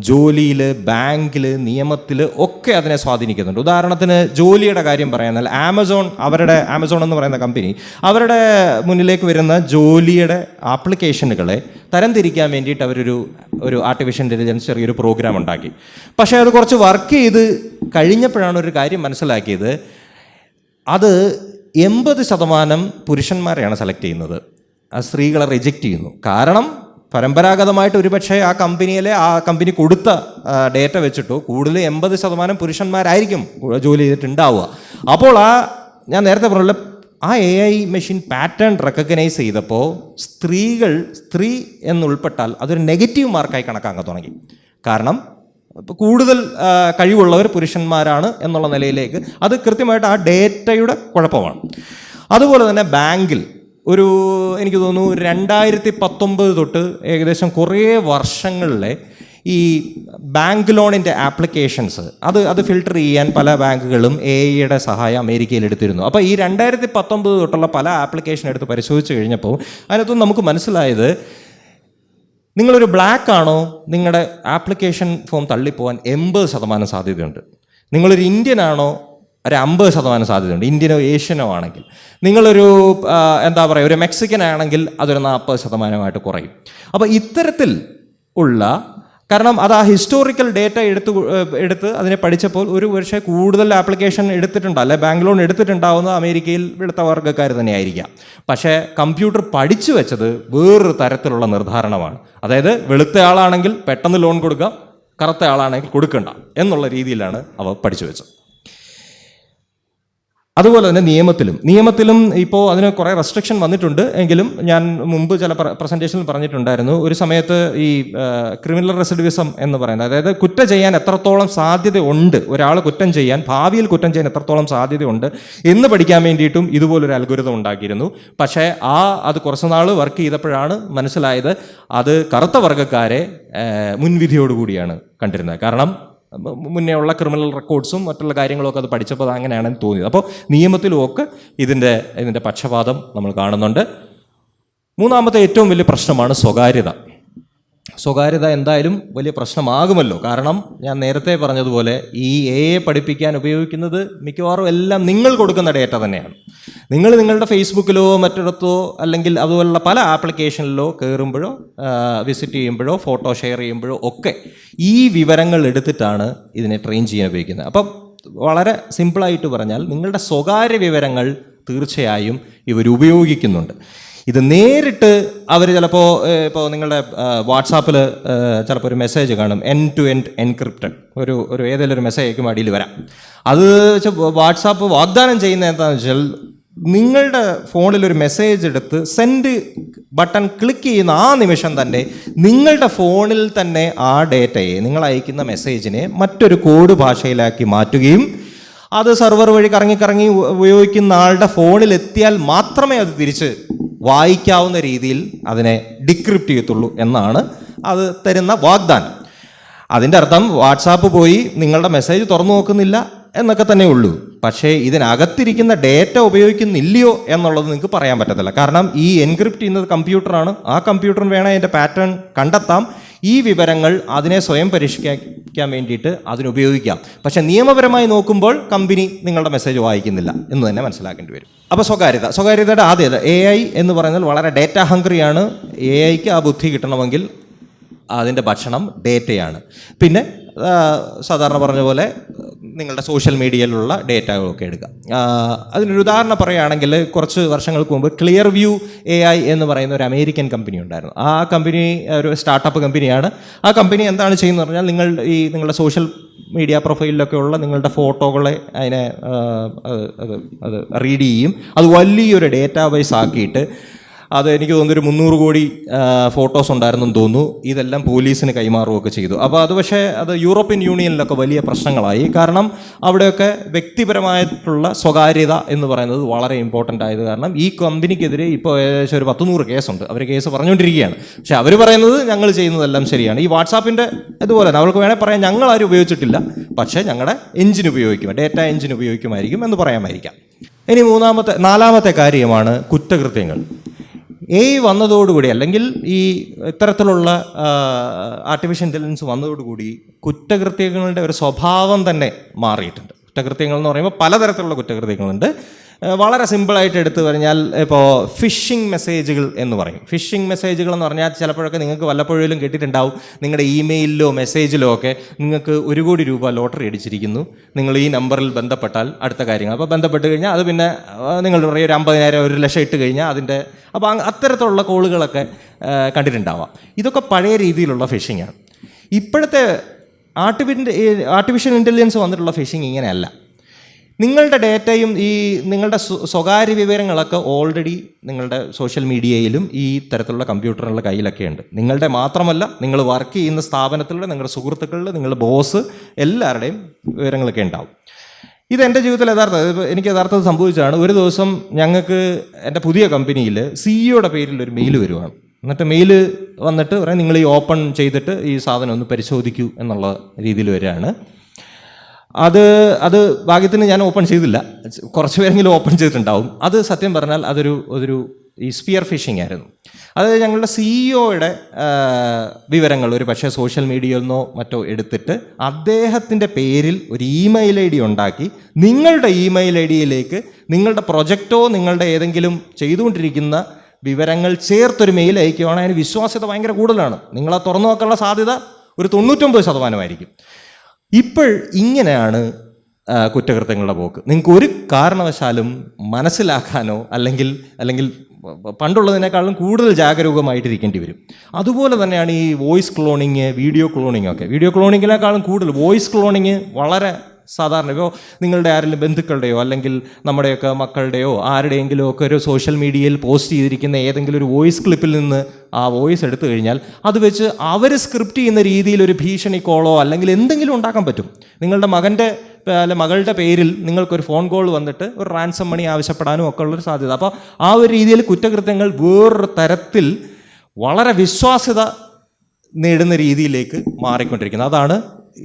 ജോലിയിൽ, ബാങ്കിൽ, നിയമത്തിൽ ഒക്കെ അതിനെ സ്വാധീനിക്കുന്നുണ്ട്. ഉദാഹരണത്തിന് ജോലിയുടെ കാര്യം പറയാന്നാൽ ആമസോൺ എന്ന് പറയുന്ന കമ്പനി അവരുടെ മുന്നിലേക്ക് വരുന്ന ജോലിയുടെ ആപ്ലിക്കേഷനുകളെ തരംതിരിക്കാൻ വേണ്ടിയിട്ട് ഒരു ആർട്ടിഫിഷ്യൽ ഇൻ്റലിജൻസ് ചെറിയൊരു പ്രോഗ്രാം ഉണ്ടാക്കി. പക്ഷേ അത് കുറച്ച് വർക്ക് ചെയ്ത് കഴിഞ്ഞപ്പോഴാണ് ഒരു കാര്യം മനസ്സിലാക്കിയത്, അത് 80% പുരുഷന്മാരെയാണ് സെലക്ട് ചെയ്യുന്നത്, ആ സ്ത്രീകളെ റിജക്റ്റ് ചെയ്യുന്നു. കാരണം പരമ്പരാഗതമായിട്ട് ഒരുപക്ഷെ ആ കമ്പനി കൊടുത്ത ഡേറ്റ വെച്ചിട്ടോ കൂടുതൽ 80% പുരുഷന്മാരായിരിക്കും ജോലി ചെയ്തിട്ടുണ്ടാവുക. അപ്പോൾ ഞാൻ നേരത്തെ പറഞ്ഞ ആ AI മെഷീൻ പാറ്റേൺ റെക്കഗ്നൈസ് ചെയ്തപ്പോൾ സ്ത്രീ എന്നുൾപ്പെട്ടാൽ അതൊരു നെഗറ്റീവ് മാർക്കായി കണക്കാക്കാൻ തുടങ്ങി. കാരണം കൂടുതൽ കഴിവുള്ളവർ പുരുഷന്മാരാണ് എന്നുള്ള നിലയിലേക്ക് അത് കൃത്യമായിട്ട് ആ ഡേറ്റയുടെ കുഴപ്പമാണ്. അതുപോലെ തന്നെ ബാങ്കിൽ എനിക്ക് തോന്നുന്നു 2019 തൊട്ട് ഏകദേശം കുറേ വർഷങ്ങളിലെ ഈ ബാങ്ക് ലോണിൻ്റെ ആപ്ലിക്കേഷൻസ് അത് ഫിൽട്ടർ ചെയ്യാൻ പല ബാങ്കുകളും AI സഹായം അമേരിക്കയിൽ എടുത്തിരുന്നു. അപ്പോൾ ഈ 2019 തൊട്ടുള്ള പല ആപ്ലിക്കേഷൻ എടുത്ത് പരിശോധിച്ച് കഴിഞ്ഞപ്പോൾ അതിനകത്തും നമുക്ക് മനസ്സിലായത്, നിങ്ങളൊരു ബ്ലാക്ക് ആണോ, നിങ്ങളുടെ ആപ്ലിക്കേഷൻ ഫോം തള്ളിപ്പോവാൻ 80% സാധ്യതയുണ്ട്. നിങ്ങളൊരു ഇന്ത്യൻ ആണോ, ഒരു 50% സാധ്യതയുണ്ട്, ഇന്ത്യനോ ഏഷ്യനോ ആണെങ്കിൽ. നിങ്ങളൊരു ഒരു മെക്സിക്കൻ ആണെങ്കിൽ അതൊരു 40% കുറയും. അപ്പോൾ ഇത്തരത്തിൽ ഉള്ള, കാരണം അത് ആ ഹിസ്റ്റോറിക്കൽ ഡേറ്റ എടുത്ത് അതിനെ പഠിച്ചപ്പോൾ ഒരു പക്ഷേ കൂടുതൽ ആപ്ലിക്കേഷൻ എടുത്തിട്ടുണ്ട്, അല്ലെ ബാങ്ക് ലോൺ എടുത്തിട്ടുണ്ടാവുന്നത് അമേരിക്കയിൽ വെളുത്ത വർഗ്ഗക്കാർ തന്നെയായിരിക്കാം. പക്ഷേ കമ്പ്യൂട്ടർ പഠിച്ചു വെച്ചത് വേറൊരു തരത്തിലുള്ള നിർദ്ധാരണമാണ്. അതായത് വെളുത്ത ആളാണെങ്കിൽ പെട്ടെന്ന് ലോൺ കൊടുക്കുക, കറുത്ത ആളാണെങ്കിൽ കൊടുക്കണ്ട എന്നുള്ള രീതിയിലാണ് അവ പഠിച്ചു വെച്ചത്. അതുപോലെ തന്നെ നിയമത്തിലും ഇപ്പോൾ അതിന് കുറേ റെസ്ട്രിക്ഷൻ വന്നിട്ടുണ്ട്. എങ്കിലും ഞാൻ മുമ്പ് ചില പ്രസൻറ്റേഷനിൽ പറഞ്ഞിട്ടുണ്ടായിരുന്നു, ഒരു സമയത്ത് ഈ ക്രിമിനൽ റെസിഡിവിസം എന്ന് പറയുന്നത്, അതായത് കുറ്റം ചെയ്യാൻ എത്രത്തോളം സാധ്യതയുണ്ട്, ഒരാൾ ഭാവിയിൽ കുറ്റം ചെയ്യാൻ എത്രത്തോളം സാധ്യതയുണ്ട് എന്ന് പഠിക്കാൻ വേണ്ടിയിട്ടും ഇതുപോലൊരു അൽഗോരിതം ഉണ്ടാക്കിയിരുന്നു. പക്ഷേ അത് കുറച്ച് നാൾ വർക്ക് ചെയ്തപ്പോഴാണ് മനസ്സിലായത് അത് കറുത്ത വർഗ്ഗക്കാരെ മുൻവിധിയോടുകൂടിയാണ് കണ്ടിരുന്നത്. കാരണം മുന്നേ ഉള്ള ക്രിമിനൽ റെക്കോർഡ്സും മറ്റുള്ള കാര്യങ്ങളൊക്കെ അത് പഠിച്ചപ്പോൾ അങ്ങനെയാണെന്ന് തോന്നിയത്. അപ്പോൾ നിയമത്തിലുമൊക്കെ ഇതിൻ്റെ പക്ഷപാതം നമ്മൾ കാണുന്നുണ്ട്. മൂന്നാമത്തെ ഏറ്റവും വലിയ പ്രശ്നമാണ് സ്വകാര്യത എന്തായാലും വലിയ പ്രശ്നമാകുമല്ലോ. കാരണം ഞാൻ നേരത്തെ പറഞ്ഞതുപോലെ ഈ AI പഠിപ്പിക്കാൻ ഉപയോഗിക്കുന്നത് മിക്കവാറും എല്ലാം നിങ്ങൾ കൊടുക്കുന്ന ഡേറ്റ തന്നെയാണ്. നിങ്ങളുടെ ഫേസ്ബുക്കിലോ മറ്റിടത്തോ അല്ലെങ്കിൽ അതുപോലുള്ള പല ആപ്ലിക്കേഷനിലോ കയറുമ്പോഴോ വിസിറ്റ് ചെയ്യുമ്പോഴോ ഫോട്ടോ ഷെയർ ചെയ്യുമ്പോഴോ ഒക്കെ ഈ വിവരങ്ങൾ എടുത്തിട്ടാണ് ഇതിനെ ട്രെയിൻ ചെയ്യാൻ ഉപയോഗിക്കുന്നത്. അപ്പം വളരെ സിമ്പിളായിട്ട് പറഞ്ഞാൽ നിങ്ങളുടെ സ്വകാര്യ വിവരങ്ങൾ തീർച്ചയായും ഇവർ ഉപയോഗിക്കുന്നുണ്ട്. ഇത് നേരിട്ട് അവർ ചിലപ്പോൾ ഇപ്പോൾ നിങ്ങളുടെ വാട്സാപ്പിൽ ചിലപ്പോൾ ഒരു മെസ്സേജ് കാണും, end-to-end എൻക്രിപ്റ്റഡ്, ഒരു ഏതെങ്കിലും ഒരു മെസ്സേജ് അയക്കും അടിയിൽ വരാം. അത് വാട്സാപ്പ് വാഗ്ദാനം ചെയ്യുന്നത് എന്താണെന്ന് വെച്ചാൽ, നിങ്ങളുടെ ഫോണിൽ ഒരു മെസ്സേജ് എടുത്ത് സെൻഡ് ബട്ടൺ ക്ലിക്ക് ചെയ്യുന്ന ആ നിമിഷം തന്നെ നിങ്ങളുടെ ഫോണിൽ തന്നെ ആ ഡേറ്റയെ, നിങ്ങൾ അയക്കുന്ന മെസ്സേജിനെ മറ്റൊരു കോഡ് ഭാഷയിലാക്കി മാറ്റുകയും അത് സെർവർ വഴി കറങ്ങി ഉപയോഗിക്കുന്ന ആളുടെ ഫോണിൽ എത്തിയാൽ മാത്രമേ അത് തിരിച്ച് വായിക്കാവുന്ന രീതിയിൽ അതിനെ ഡിക്രിപ്റ്റ് ചെയ്യത്തുള്ളൂ എന്നാണ് അത് തരുന്ന വാഗ്ദാനം. അതിൻ്റെ അർത്ഥം വാട്സാപ്പ് പോയി നിങ്ങളുടെ മെസ്സേജ് തുറന്നു നോക്കുന്നില്ല എന്നൊക്കെ തന്നെ ഉള്ളൂ. പക്ഷേ ഇതിനകത്തിരിക്കുന്ന ഡേറ്റ ഉപയോഗിക്കുന്നില്ലയോ എന്നുള്ളത് നിങ്ങൾക്ക് പറയാൻ പറ്റത്തില്ല. കാരണം ഈ എൻക്രിപ്റ്റ് ചെയ്യുന്നത് കമ്പ്യൂട്ടറാണ്. ആ കമ്പ്യൂട്ടറിന് വേണേൽ അതിൻ്റെ പാറ്റേൺ കണ്ടെത്താം. ഈ വിവരങ്ങൾ അതിനെ സ്വയം ക്കാൻ വേണ്ടിയിട്ട് അതിനുപയോഗിക്കാം. പക്ഷെ നിയമപരമായി നോക്കുമ്പോൾ കമ്പനി നിങ്ങളുടെ മെസ്സേജ് വായിക്കുന്നില്ല എന്ന് തന്നെ മനസ്സിലാക്കേണ്ടി വരും. അപ്പോൾ സ്വകാര്യതയുടെ ആദ്യത AI എന്ന് പറയുന്നത് വളരെ ഡേറ്റ ഹംഗ്രിയാണ്. AIക്ക് ആ ബുദ്ധി കിട്ടണമെങ്കിൽ അതിൻ്റെ ഭക്ഷണം ഡേറ്റയാണ്. പിന്നെ സാധാരണ പറഞ്ഞ പോലെ നിങ്ങളുടെ സോഷ്യൽ മീഡിയയിലുള്ള ഡേറ്റകളൊക്കെ എടുക്കുക. അതിനൊരു ഉദാഹരണം പറയുകയാണെങ്കിൽ കുറച്ച് വർഷങ്ങൾക്ക് മുമ്പ് ക്ലിയർ വ്യൂ AI എന്ന് പറയുന്ന ഒരു അമേരിക്കൻ കമ്പനി ഉണ്ടായിരുന്നു. ആ കമ്പനി ഒരു സ്റ്റാർട്ടപ്പ് കമ്പനിയാണ്. ആ കമ്പനി എന്താണ് ചെയ്യുന്നത് പറഞ്ഞാൽ നിങ്ങളുടെ സോഷ്യൽ മീഡിയ പ്രൊഫൈലിലൊക്കെ ഉള്ള നിങ്ങളുടെ ഫോട്ടോകളെ അതിനെ അത് റീഡ് ചെയ്യും. അത് വലിയൊരു ഡേറ്റാബേസ് ആക്കിയിട്ട് അത് എനിക്ക് തോന്നുന്നൊരു 300 കോടി ഫോട്ടോസ് ഉണ്ടായിരുന്നെന്ന് തോന്നുന്നു. ഇതെല്ലാം പോലീസിന് കൈമാറുകയൊക്കെ ചെയ്തു. അപ്പോൾ പക്ഷേ അത് യൂറോപ്യൻ യൂണിയനിലൊക്കെ വലിയ പ്രശ്നങ്ങളായി. കാരണം അവിടെയൊക്കെ വ്യക്തിപരമായിട്ടുള്ള സ്വകാര്യത എന്ന് പറയുന്നത് വളരെ ഇമ്പോർട്ടൻ്റ് ആയത് കാരണം ഈ കമ്പനിക്കെതിരെ ഇപ്പോൾ ഏകദേശം ഒരു 100 കേസുണ്ട്. അവർ കേസ് പറഞ്ഞുകൊണ്ടിരിക്കുകയാണ്. പക്ഷേ അവർ പറയുന്നത് ഞങ്ങൾ ചെയ്യുന്നതെല്ലാം ശരിയാണ്. ഈ വാട്സാപ്പിൻ്റെ ഇതുപോലെ തന്നെ അവർക്ക് വേണേൽ പറയാം ഞങ്ങളാരും ഉപയോഗിച്ചിട്ടില്ല, പക്ഷേ ഞങ്ങളുടെ എഞ്ചിൻ ഉപയോഗിക്കും, ഡേറ്റ എഞ്ചിൻ ഉപയോഗിക്കുമായിരിക്കും എന്ന് പറയാമായിരിക്കാം. ഇനി നാലാമത്തെ കാര്യമാണ് കുറ്റകൃത്യങ്ങൾ. AI വന്നതോടുകൂടി അല്ലെങ്കിൽ ഈ ഇത്തരത്തിലുള്ള ആർട്ടിഫിഷ്യൽ ഇൻ്റലിജൻസ് വന്നതോടുകൂടി കുറ്റകൃത്യങ്ങളുടെ ഒരു സ്വഭാവം തന്നെ മാറിയിട്ടുണ്ട്. കുറ്റകൃത്യങ്ങൾ എന്ന് പറയുമ്പോൾ പലതരത്തിലുള്ള കുറ്റകൃത്യങ്ങളുണ്ട്. വളരെ സിമ്പിളായിട്ട് എടുത്തു പറഞ്ഞാൽ ഇപ്പോൾ ഫിഷിംഗ് മെസ്സേജുകൾ എന്ന് പറയും. ഫിഷിംഗ് മെസ്സേജുകൾ എന്ന് പറഞ്ഞാൽ ചിലപ്പോഴൊക്കെ നിങ്ങൾക്ക് വല്ലപ്പോഴും കേട്ടിട്ടുണ്ടാവും, നിങ്ങളുടെ ഇമെയിലിലോ മെസ്സേജിലോ ഒക്കെ നിങ്ങൾക്ക് 1 കോടി രൂപ ലോട്ടറി അടിച്ചിരിക്കുന്നു, നിങ്ങൾ ഈ നമ്പറിൽ ബന്ധപ്പെട്ടാൽ അടുത്ത കാര്യങ്ങൾ. അപ്പോൾ ബന്ധപ്പെട്ട് കഴിഞ്ഞാൽ അത് പിന്നെ നിങ്ങൾ പറയും ഒരു 50,000 1 ലക്ഷം ഇട്ട് കഴിഞ്ഞാൽ അതിൻ്റെ അപ്പോൾ അത്തരത്തിലുള്ള കോളുകളൊക്കെ കണ്ടിട്ടുണ്ടാവാം. ഇതൊക്കെ പഴയ രീതിയിലുള്ള ഫിഷിംഗാണ്. ഇപ്പോഴത്തെ ആർട്ടിഫിഷ്യൽ ഇൻ്റലിജൻസ് വന്നിട്ടുള്ള ഫിഷിംഗ് ഇങ്ങനെയല്ല. നിങ്ങളുടെ ഡേറ്റയും നിങ്ങളുടെ സ്വകാര്യ വിവരങ്ങളൊക്കെ ഓൾറെഡി നിങ്ങളുടെ സോഷ്യൽ മീഡിയയിലും ഈ തരത്തിലുള്ള കമ്പ്യൂട്ടറുകളുടെ കയ്യിലൊക്കെ ഉണ്ട്. നിങ്ങളുടെ മാത്രമല്ല, നിങ്ങൾ വർക്ക് ചെയ്യുന്ന സ്ഥാപനത്തിലുള്ള നിങ്ങളുടെ സുഹൃത്തുക്കളുടെ, നിങ്ങളുടെ ബോസ് എല്ലാവരുടെയും വിവരങ്ങളൊക്കെ ഉണ്ടാവും. ഇതെൻ്റെ ജീവിതത്തിൽ എനിക്ക് യഥാർത്ഥത്തിൽ സംഭവിച്ചതാണ്. ഒരു ദിവസം ഞങ്ങൾക്ക് എൻ്റെ പുതിയ കമ്പനിയിൽ CEO പേരിൽ ഒരു മെയിൽ വരുവാണ്. എന്നിട്ട് മെയിൽ വന്നിട്ട് പറയാം നിങ്ങൾ ഈ ഓപ്പൺ ചെയ്തിട്ട് ഈ സാധനം ഒന്ന് പരിശോധിക്കൂ എന്നുള്ള രീതിയിൽ വരികയാണ്. അത് ഭാഗ്യത്തിന് ഞാൻ ഓപ്പൺ ചെയ്തില്ല, കുറച്ച് പേരെങ്കിലും ഓപ്പൺ ചെയ്തിട്ടുണ്ടാവും. അത് സത്യം പറഞ്ഞാൽ അതൊരു ഈ സ്പിയർ ഫിഷിംഗ് ആയിരുന്നു. അതായത് ഞങ്ങളുടെ CEO വിവരങ്ങൾ ഒരു പക്ഷേ സോഷ്യൽ മീഡിയയിൽ നിന്നോ മറ്റോ എടുത്തിട്ട് അദ്ദേഹത്തിൻ്റെ പേരിൽ ഒരു ഇമെയിൽ ID ഉണ്ടാക്കി നിങ്ങളുടെ ഇമെയിൽ IDയിലേക്ക് നിങ്ങളുടെ പ്രൊജക്റ്റോ നിങ്ങളുടെ ഏതെങ്കിലും ചെയ്തുകൊണ്ടിരിക്കുന്ന വിവരങ്ങൾ ചേർത്തൊരു മെയിൽ അയക്കുകയാണ്. അതിന് വിശ്വാസ്യത ഭയങ്കര കൂടുതലാണ്. നിങ്ങളെ തുറന്നു നോക്കാനുള്ള സാധ്യത ഒരു 99% ഇപ്പോൾ ഇങ്ങനെയാണ് കുറ്റകൃത്യങ്ങളുടെ പോക്ക്. നിങ്ങൾക്ക് ഒരു കാരണവശാലും മനസ്സിലാക്കാനോ അല്ലെങ്കിൽ പണ്ടുള്ളതിനേക്കാളും കൂടുതൽ ജാഗരൂകമായിട്ടിരിക്കേണ്ടി വരും. അതുപോലെ തന്നെയാണ് ഈ വോയിസ് ക്ലോണിങ്, വീഡിയോ ക്ലോണിങ് ഒക്കെ. വീഡിയോ ക്ലോണിങ്ങിനേക്കാളും കൂടുതൽ വോയിസ് ക്ലോണിങ് വളരെ സാധാരണ. ഇപ്പോൾ നിങ്ങളുടെ ആരെങ്കിലും ബന്ധുക്കളുടെയോ അല്ലെങ്കിൽ നമ്മുടെയൊക്കെ മക്കളുടെയോ ആരുടെയെങ്കിലും ഒക്കെ ഒരു സോഷ്യൽ മീഡിയയിൽ പോസ്റ്റ് ചെയ്തിരിക്കുന്ന ഏതെങ്കിലും ഒരു വോയിസ് ക്ലിപ്പിൽ നിന്ന് ആ വോയിസ് എടുത്തു കഴിഞ്ഞാൽ അത് വെച്ച് അവർ സ്ക്രിപ്റ്റ് ചെയ്യുന്ന രീതിയിൽ ഒരു ഭീഷണി കോളോ അല്ലെങ്കിൽ എന്തെങ്കിലും ഉണ്ടാക്കാൻ പറ്റും. നിങ്ങളുടെ മകളുടെ പേരിൽ നിങ്ങൾക്കൊരു ഫോൺ കോൾ വന്നിട്ട് ഒരു റാൻസം മണി ആവശ്യപ്പെടാനും ഒക്കെ ഉള്ളൊരു സാധ്യത. അപ്പോൾ ആ ഒരു രീതിയിൽ കുറ്റകൃത്യങ്ങൾ വേറൊരു തരത്തിൽ വളരെ വിശ്വാസ്യത നേടുന്ന രീതിയിലേക്ക് മാറിക്കൊണ്ടിരിക്കുന്നത്. അതാണ്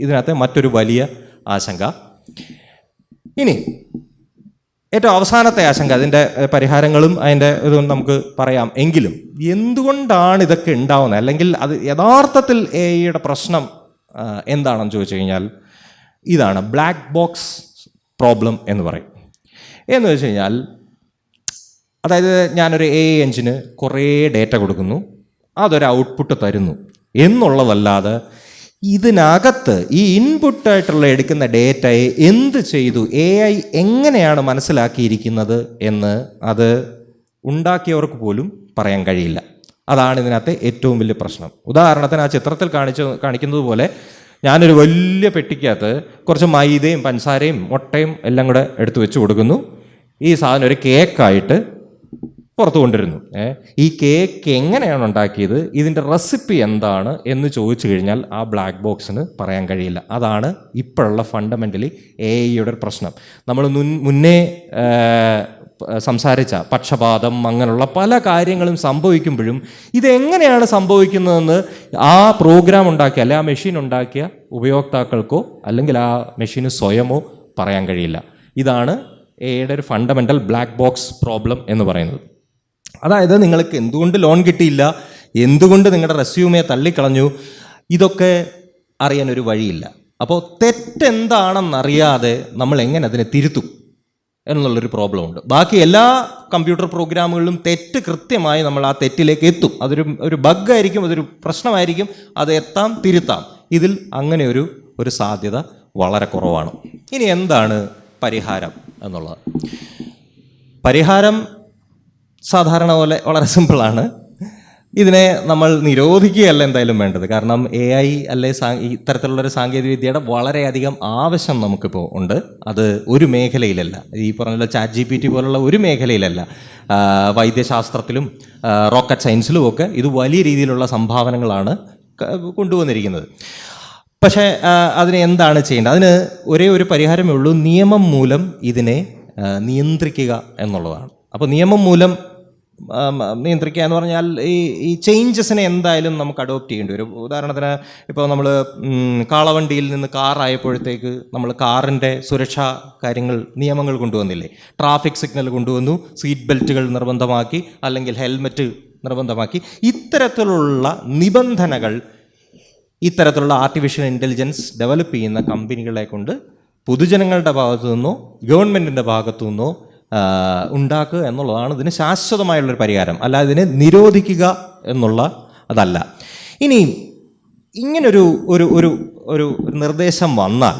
ഇതിനകത്തെ മറ്റൊരു വലിയ ആശങ്ക. ഇനി ഏറ്റവും അവസാനത്തെ ആശങ്ക, അതിൻ്റെ പരിഹാരങ്ങളും അതിൻ്റെ ഇതും നമുക്ക് പറയാം. എങ്കിലും എന്തുകൊണ്ടാണ് ഇതൊക്കെ ഉണ്ടാവുന്നത്, അല്ലെങ്കിൽ അത് യഥാർത്ഥത്തിൽ AI പ്രശ്നം എന്താണെന്ന് ചോദിച്ചു കഴിഞ്ഞാൽ ഇതാണ് ബ്ലാക്ക് ബോക്സ് പ്രോബ്ലം എന്ന് പറയും. എന്ന് വെച്ച് കഴിഞ്ഞാൽ അതായത് ഞാനൊരു AI എഞ്ചിന് കുറേ ഡേറ്റ കൊടുക്കുന്നു, അതൊരു ഔട്ട്പുട്ട് തരുന്നു എന്നുള്ളതല്ലാതെ ഇതിനകത്ത് ഈ ഇൻപുട്ടായിട്ടുള്ള എടുക്കുന്ന ഡേറ്റയെ എന്ത് ചെയ്തു, AI എങ്ങനെയാണ് മനസ്സിലാക്കിയിരിക്കുന്നത് എന്ന് അത് ഉണ്ടാക്കിയവർക്ക് പോലും പറയാൻ കഴിയില്ല. അതാണ് ഇതിനകത്തെ ഏറ്റവും വലിയ പ്രശ്നം. ഉദാഹരണത്തിന് ആ ചിത്രത്തിൽ കാണിക്കുന്നത് പോലെ ഞാനൊരു വലിയ പെട്ടിക്കകത്ത് കുറച്ച് മൈദയും പഞ്ചസാരയും മുട്ടയും എല്ലാം കൂടെ എടുത്തു വെച്ച് കൊടുക്കുന്നു. ഈ സാധനം ഒരു കേക്കായിട്ട് പുറത്തു കൊണ്ടിരുന്നു. ഈ കേക്ക് എങ്ങനെയാണ് ഉണ്ടാക്കിയത്, ഇതിൻ്റെ റെസിപ്പി എന്താണ് എന്ന് ചോദിച്ചു കഴിഞ്ഞാൽ ആ ബ്ലാക്ക് ബോക്സിന് പറയാൻ കഴിയില്ല. അതാണ് ഇപ്പോഴുള്ള ഫണ്ടമെൻ്റലി AI പ്രശ്നം. നമ്മൾ മുന്നേ സംസാരിച്ച പക്ഷപാതം അങ്ങനെയുള്ള പല കാര്യങ്ങളും സംഭവിക്കുമ്പോഴും ഇതെങ്ങനെയാണ് സംഭവിക്കുന്നതെന്ന് ആ പ്രോഗ്രാം ഉണ്ടാക്കിയ അല്ലെ ആ മെഷീൻ ഉണ്ടാക്കിയ ഉപയോക്താക്കൾക്കോ അല്ലെങ്കിൽ ആ മെഷീന് സ്വയമോ പറയാൻ കഴിയില്ല. ഇതാണ് AI ഒരു ഫണ്ടമെൻ്റൽ ബ്ലാക്ക് ബോക്സ് പ്രോബ്ലം എന്ന് പറയുന്നത്. അതായത് നിങ്ങൾക്ക് എന്തുകൊണ്ട് ലോൺ കിട്ടിയില്ല, എന്തുകൊണ്ട് നിങ്ങളുടെ റെസ്യൂമെ തള്ളിക്കളഞ്ഞു, ഇതൊക്കെ അറിയാനൊരു വഴിയില്ല. അപ്പോൾ തെറ്റെന്താണെന്നറിയാതെ നമ്മൾ എങ്ങനെ അതിനെ തിരുത്തും എന്നുള്ളൊരു പ്രോബ്ലം ഉണ്ട്. ബാക്കി എല്ലാ കമ്പ്യൂട്ടർ പ്രോഗ്രാമുകളിലും തെറ്റ് കൃത്യമായി നമ്മൾ ആ തെറ്റിലേക്ക് എത്തും. അതൊരു ബഗ്ഗായിരിക്കും, അതൊരു പ്രശ്നമായിരിക്കും, അത് എത്താം, തിരുത്താം. ഇതിൽ അങ്ങനെ ഒരു സാധ്യത വളരെ കുറവാണ്. ഇനി എന്താണ് പരിഹാരം എന്നുള്ളത്? പരിഹാരം സാധാരണ പോലെ വളരെ സിമ്പിളാണ്. ഇതിനെ നമ്മൾ നിരോധിക്കുകയല്ല എന്തായാലും വേണ്ടത്. കാരണം AI അല്ലെ ഇത്തരത്തിലുള്ളൊരു സാങ്കേതിക വിദ്യയുടെ വളരെയധികം ആവശ്യം നമുക്കിപ്പോൾ ഉണ്ട്. അത് ഒരു മേഖലയിലല്ല, ഈ പറഞ്ഞ ChatGPT പോലുള്ള ഒരു മേഖലയിലല്ല. വൈദ്യശാസ്ത്രത്തിലും റോക്കറ്റ് സയൻസിലും ഒക്കെ ഇത് വലിയ രീതിയിലുള്ള സംഭാവനകളാണ് കൊണ്ടുവന്നിരിക്കുന്നത്. പക്ഷേ അതിന് എന്താണ് ചെയ്യേണ്ടത്? അതിന് ഒരേ ഒരു പരിഹാരമേ ഉള്ളൂ. നിയമം മൂലം ഇതിനെ നിയന്ത്രിക്കുക എന്നുള്ളതാണ്. അപ്പോൾ നിയമം മൂലം നിയന്ത്രിക്കുക എന്ന് പറഞ്ഞാൽ ഈ ചേഞ്ചസിനെ എന്തായാലും നമുക്ക് അഡോപ്റ്റ് ചെയ്യേണ്ടി വരും. ഉദാഹരണത്തിന് ഇപ്പോൾ നമ്മൾ കാളവണ്ടിയിൽ നിന്ന് കാറായപ്പോഴത്തേക്ക് നമ്മൾ കാറിൻ്റെ സുരക്ഷാ നിയമങ്ങൾ കൊണ്ടുവന്നില്ലേ? ട്രാഫിക് സിഗ്നൽ കൊണ്ടുവന്നു, സീറ്റ് ബെൽറ്റുകൾ നിർബന്ധമാക്കി, അല്ലെങ്കിൽ ഹെൽമെറ്റ് നിർബന്ധമാക്കി. ഇത്തരത്തിലുള്ള നിബന്ധനകൾ ഇത്തരത്തിലുള്ള ആർട്ടിഫിഷ്യൽ ഇൻ്റലിജൻസ് ഡെവലപ്പ് ചെയ്യുന്ന കമ്പനികളെ കൊണ്ട് പൊതുജനങ്ങളുടെ ഭാഗത്തു നിന്നോ ഗവൺമെൻറ്റിൻ്റെ ഭാഗത്തു നിന്നോ ഉണ്ടാക്കുക എന്നുള്ളതാണ് ഇതിന് ശാശ്വതമായുള്ളൊരു പരിഹാരം. അല്ല ഇതിനെ നിരോധിക്കുക എന്നുള്ള അതല്ല. ഇനി ഇങ്ങനൊരു ഒരു ഒരു ഒരു നിർദ്ദേശം വന്നാൽ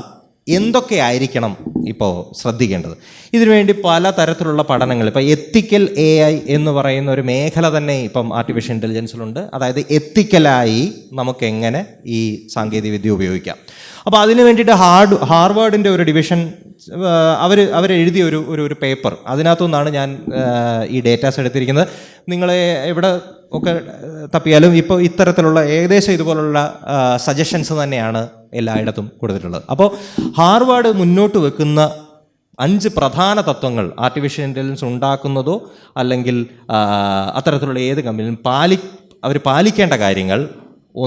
എന്തൊക്കെ ആയിരിക്കണം ഇപ്പോൾ ശ്രദ്ധിക്കേണ്ടത്? ഇതിനുവേണ്ടി പല തരത്തിലുള്ള പഠനങ്ങൾ, ഇപ്പോൾ എത്തിക്കൽ AI എന്ന് പറയുന്ന ഒരു മേഖല തന്നെ ഇപ്പം ആർട്ടിഫിഷ്യൽ ഇൻ്റലിജൻസിലുണ്ട്. അതായത് എത്തിക്കലായി നമുക്കെങ്ങനെ ഈ സാങ്കേതികവിദ്യ ഉപയോഗിക്കാം. അപ്പോൾ അതിന് വേണ്ടിയിട്ട് ഹാർവാർഡിൻ്റെ ഒരു ഡിവിഷൻ അവരെഴുതിയ ഒരു പേപ്പർ, അതിനകത്തുനിന്നാണ് ഞാൻ ഈ ഡേറ്റാസ് എടുത്തിരിക്കുന്നത്. നിങ്ങളെ എവിടെ ഒക്കെ തപ്പിയാലും ഇപ്പോൾ ഇത്തരത്തിലുള്ള ഏകദേശം ഇതുപോലുള്ള സജഷൻസ് തന്നെയാണ് എല്ലായിടത്തും കൊടുത്തിട്ടുള്ളത്. അപ്പോൾ ഹാർവാർഡ് മുന്നോട്ട് വെക്കുന്ന 5 പ്രധാന തത്വങ്ങൾ ആർട്ടിഫിഷ്യൽ ഇൻ്റലിജൻസ് ഉണ്ടാക്കുന്നതോ അല്ലെങ്കിൽ അത്തരത്തിലുള്ള ഏത് കമ്പനിയും അവർ പാലിക്കേണ്ട കാര്യങ്ങൾ: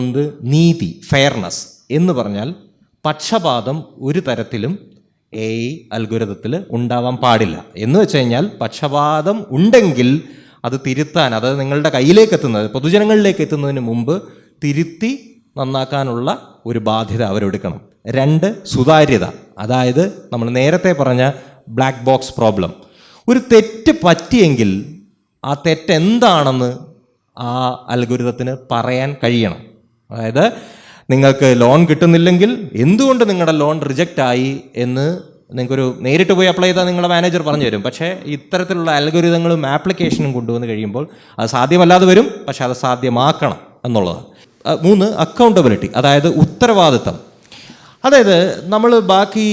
1, നീതി, ഫെയർനെസ് എന്ന് പറഞ്ഞാൽ പക്ഷപാതം ഒരു തരത്തിലും AI അൽഗോരിതത്തിൽ ഉണ്ടാവാൻ പാടില്ല. എന്ന് വെച്ച് കഴിഞ്ഞാൽ പക്ഷപാതം ഉണ്ടെങ്കിൽ അത് തിരുത്താൻ, അത് നിങ്ങളുടെ കയ്യിലേക്ക് എത്തുന്നത്, പൊതുജനങ്ങളിലേക്ക് എത്തുന്നതിന് മുമ്പ് തിരുത്തി നന്നാക്കാനുള്ള ഒരു ബാധ്യത അവരെടുക്കണം. 2, സുതാര്യത. അതായത് നമ്മൾ നേരത്തെ പറഞ്ഞ ബ്ലാക്ക് ബോക്സ് പ്രോബ്ലം. ഒരു തെറ്റ് പറ്റിയെങ്കിൽ ആ തെറ്റ് എന്താണെന്ന് ആ അൽഗോരിതത്തിന് പറയാൻ കഴിയണം. അതായത് നിങ്ങൾക്ക് ലോൺ കിട്ടുന്നില്ലെങ്കിൽ എന്തുകൊണ്ട് നിങ്ങളുടെ ലോൺ റിജക്റ്റ് ആയി എന്ന് നിങ്ങൾക്കൊരു നേരിട്ട് പോയി അപ്ലൈ ചെയ്താൽ നിങ്ങളുടെ മാനേജർ പറഞ്ഞു തരും. പക്ഷേ ഇത്തരത്തിലുള്ള അൽഗോരിതങ്ങളും ആപ്ലിക്കേഷനും കൊണ്ടുവന്ന് കഴിയുമ്പോൾ അത് സാധ്യമല്ലാതെ വരും. പക്ഷേ അത് സാധ്യമാക്കണം എന്നുള്ളതാണ്. 3, അക്കൗണ്ടബിലിറ്റി. അതായത് ഉത്തരവാദിത്തം. അതായത് നമ്മൾ ബാക്കി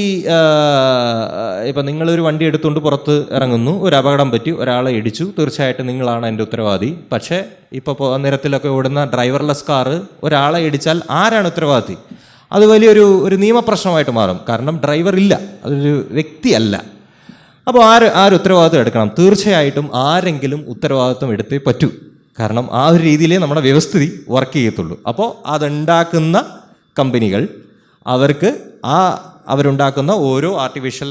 ഇപ്പം നിങ്ങളൊരു വണ്ടി എടുത്തുകൊണ്ട് പുറത്ത് ഇറങ്ങുന്നു, ഒരു അപകടം പറ്റി, ഒരാളെ ഇടിച്ചു, തീർച്ചയായിട്ടും നിങ്ങളാണ് എൻ്റെ ഉത്തരവാദി. പക്ഷേ ഇപ്പോൾ നിരത്തിലൊക്കെ ഓടുന്ന ഡ്രൈവർലെസ് കാറ് ഒരാളെ ഇടിച്ചാൽ ആരാണ് ഉത്തരവാദി? അത് വലിയൊരു നിയമപ്രശ്നമായിട്ട് മാറും. കാരണം ഡ്രൈവർ ഇല്ല, അതൊരു വ്യക്തിയല്ല. അപ്പോൾ ആര് ഉത്തരവാദിത്വം എടുക്കണം? തീർച്ചയായിട്ടും ആരെങ്കിലും ഉത്തരവാദിത്വം എടുത്തേ പറ്റൂ. കാരണം ആ ഒരു രീതിയിലേ നമ്മുടെ വ്യവസ്ഥിതി വർക്ക് ചെയ്യത്തുള്ളൂ. അപ്പോൾ അതുണ്ടാക്കുന്ന കമ്പനികൾ അവർക്ക് അവരുണ്ടാക്കുന്ന ഓരോ ആർട്ടിഫിഷ്യൽ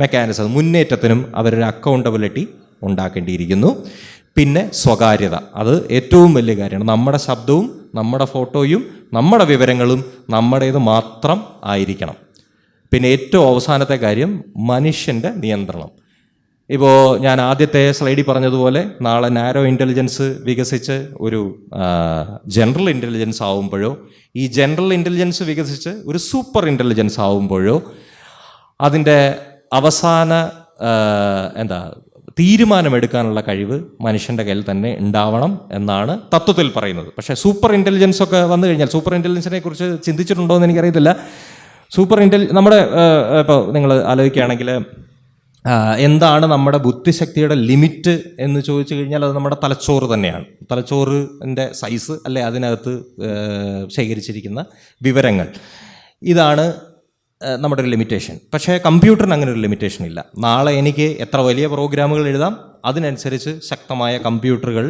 മെക്കാനിസം മുന്നേറ്റത്തിനും അവരൊരു അക്കൗണ്ടബിലിറ്റി ഉണ്ടാക്കേണ്ടിയിരിക്കുന്നു. പിന്നെ സ്വകാര്യത, അത് ഏറ്റവും വലിയ കാര്യമാണ്. നമ്മുടെ ശബ്ദവും നമ്മുടെ ഫോട്ടോയും നമ്മുടെ വിവരങ്ങളും നമ്മുടേത് മാത്രം ആയിരിക്കണം. പിന്നെ ഏറ്റവും അവസാനത്തെ കാര്യം മനുഷ്യൻ്റെ നിയന്ത്രണം. ഇപ്പോൾ ഞാൻ ആദ്യത്തെ സ്ലൈഡിൽ പറഞ്ഞതുപോലെ നാളെ നാരോ ഇൻ്റലിജൻസ് വികസിച്ച് ഒരു ജനറൽ ഇൻ്റലിജൻസ് ആവുമ്പോഴോ, ഈ ജനറൽ ഇൻ്റലിജൻസ് വികസിച്ച് ഒരു സൂപ്പർ ഇൻ്റലിജൻസ് ആവുമ്പോഴോ അതിൻ്റെ അവസാന തീരുമാനമെടുക്കാനുള്ള കഴിവ് മനുഷ്യൻ്റെ കയ്യിൽ തന്നെ ഉണ്ടാവണം എന്നാണ് തത്വത്തിൽ പറയുന്നത്. പക്ഷേ സൂപ്പർ ഇൻ്റലിജൻസ് ഒക്കെ വന്നു കഴിഞ്ഞാൽ, സൂപ്പർ ഇൻ്റലിജൻസിനെ കുറിച്ച് ചിന്തിച്ചിട്ടുണ്ടോ എന്ന് എനിക്കറിയത്തില്ല. നമ്മുടെ ഇപ്പോൾ നിങ്ങൾ ആലോചിക്കുകയാണെങ്കിൽ എന്താണ് നമ്മുടെ ബുദ്ധിശക്തിയുടെ ലിമിറ്റ് എന്ന് ചോദിച്ചു കഴിഞ്ഞാൽ അത് നമ്മുടെ തലച്ചോറ് തന്നെയാണ്. തലച്ചോറിൻ്റെ സൈസ് അല്ലെ അതിനകത്ത് ശേഖരിച്ചിരിക്കുന്ന വിവരങ്ങൾ, ഇതാണ് നമ്മുടെ ഒരു ലിമിറ്റേഷൻ. പക്ഷേ കമ്പ്യൂട്ടറിന് അങ്ങനെ ഒരു ലിമിറ്റേഷൻ ഇല്ല. നാളെ എനിക്ക് എത്ര വലിയ പ്രോഗ്രാമുകൾ എഴുതാം, അതിനനുസരിച്ച് ശക്തമായ കമ്പ്യൂട്ടറുകൾ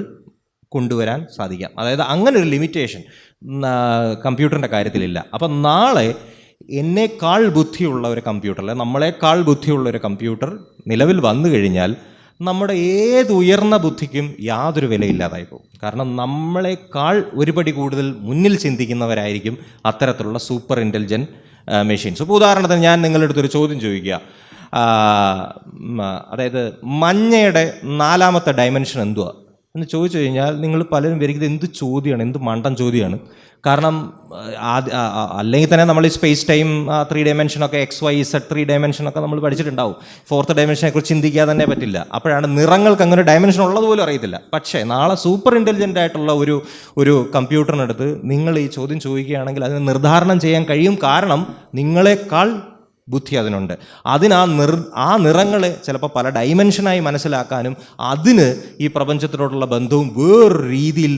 കൊണ്ടുവരാൻ സാധിക്കാം. അതായത് അങ്ങനെ ഒരു ലിമിറ്റേഷൻ കമ്പ്യൂട്ടറിൻ്റെ കാര്യത്തിലില്ല. അപ്പം നാളെ എന്നേക്കാൾ ബുദ്ധിയുള്ള ഒരു കമ്പ്യൂട്ടർ, അല്ലെ നമ്മളെക്കാൾ ബുദ്ധിയുള്ള ഒരു കമ്പ്യൂട്ടർ നിലവിൽ വന്നു കഴിഞ്ഞാൽ നമ്മുടെ ഏത് ഉയർന്ന ബുദ്ധിക്കും യാതൊരു വിലയില്ലാതായി പോകും. കാരണം നമ്മളെക്കാൾ ഒരുപടി കൂടുതൽ മുന്നിൽ ചിന്തിക്കുന്നവരായിരിക്കും അത്തരത്തിലുള്ള സൂപ്പർ ഇൻ്റലിജൻറ്റ് മെഷീൻസ്. ഇപ്പോൾ ഉദാഹരണത്തിന് ഞാൻ നിങ്ങളുടെ അടുത്തൊരു ചോദ്യം ചോദിക്കുക, അതായത് മഞ്ഞയുടെ 4ാമത്തെ ഡയമെൻഷൻ എന്തുവാ എന്ന് ചോദിച്ചു കഴിഞ്ഞാൽ നിങ്ങൾ പലരും വിചാരിക്കുന്നത് എന്ത് ചോദ്യമാണ്, എന്ത് മണ്ടൻ ചോദ്യമാണ്. കാരണം അല്ലെങ്കിൽ തന്നെ നമ്മൾ ഈ സ്പേസ് ടൈം 3 ഡയമെൻഷനൊക്കെ XYZ 3 ഡയമെൻഷനൊക്കെ നമ്മൾ പഠിച്ചിട്ടുണ്ടാവും. 4th ഡയമെൻഷനെ കുറിച്ച് ചിന്തിക്കാൻ തന്നെ പറ്റില്ല. അപ്പോഴാണ് നിറങ്ങൾക്ക് അങ്ങനെ ഡയമെൻഷൻ ഉള്ളതുപോലും അറിയത്തില്ല. പക്ഷേ നാളെ സൂപ്പർ ഇൻ്റലിജൻ്റ് ആയിട്ടുള്ള ഒരു കമ്പ്യൂട്ടറിനടുത്ത് നിങ്ങൾ ഈ ചോദ്യം ചോദിക്കുകയാണെങ്കിൽ അതിന് നിർദ്ധാരണം ചെയ്യാൻ കഴിയും. കാരണം നിങ്ങളെക്കാൾ ബുദ്ധി അതിനുണ്ട്. അതിന് ആ നിറങ്ങളെ ചിലപ്പോൾ പല ഡൈമെൻഷനായി മനസ്സിലാക്കാനും അതിന് ഈ പ്രപഞ്ചത്തിനോടുള്ള ബന്ധവും വേറൊരു രീതിയിൽ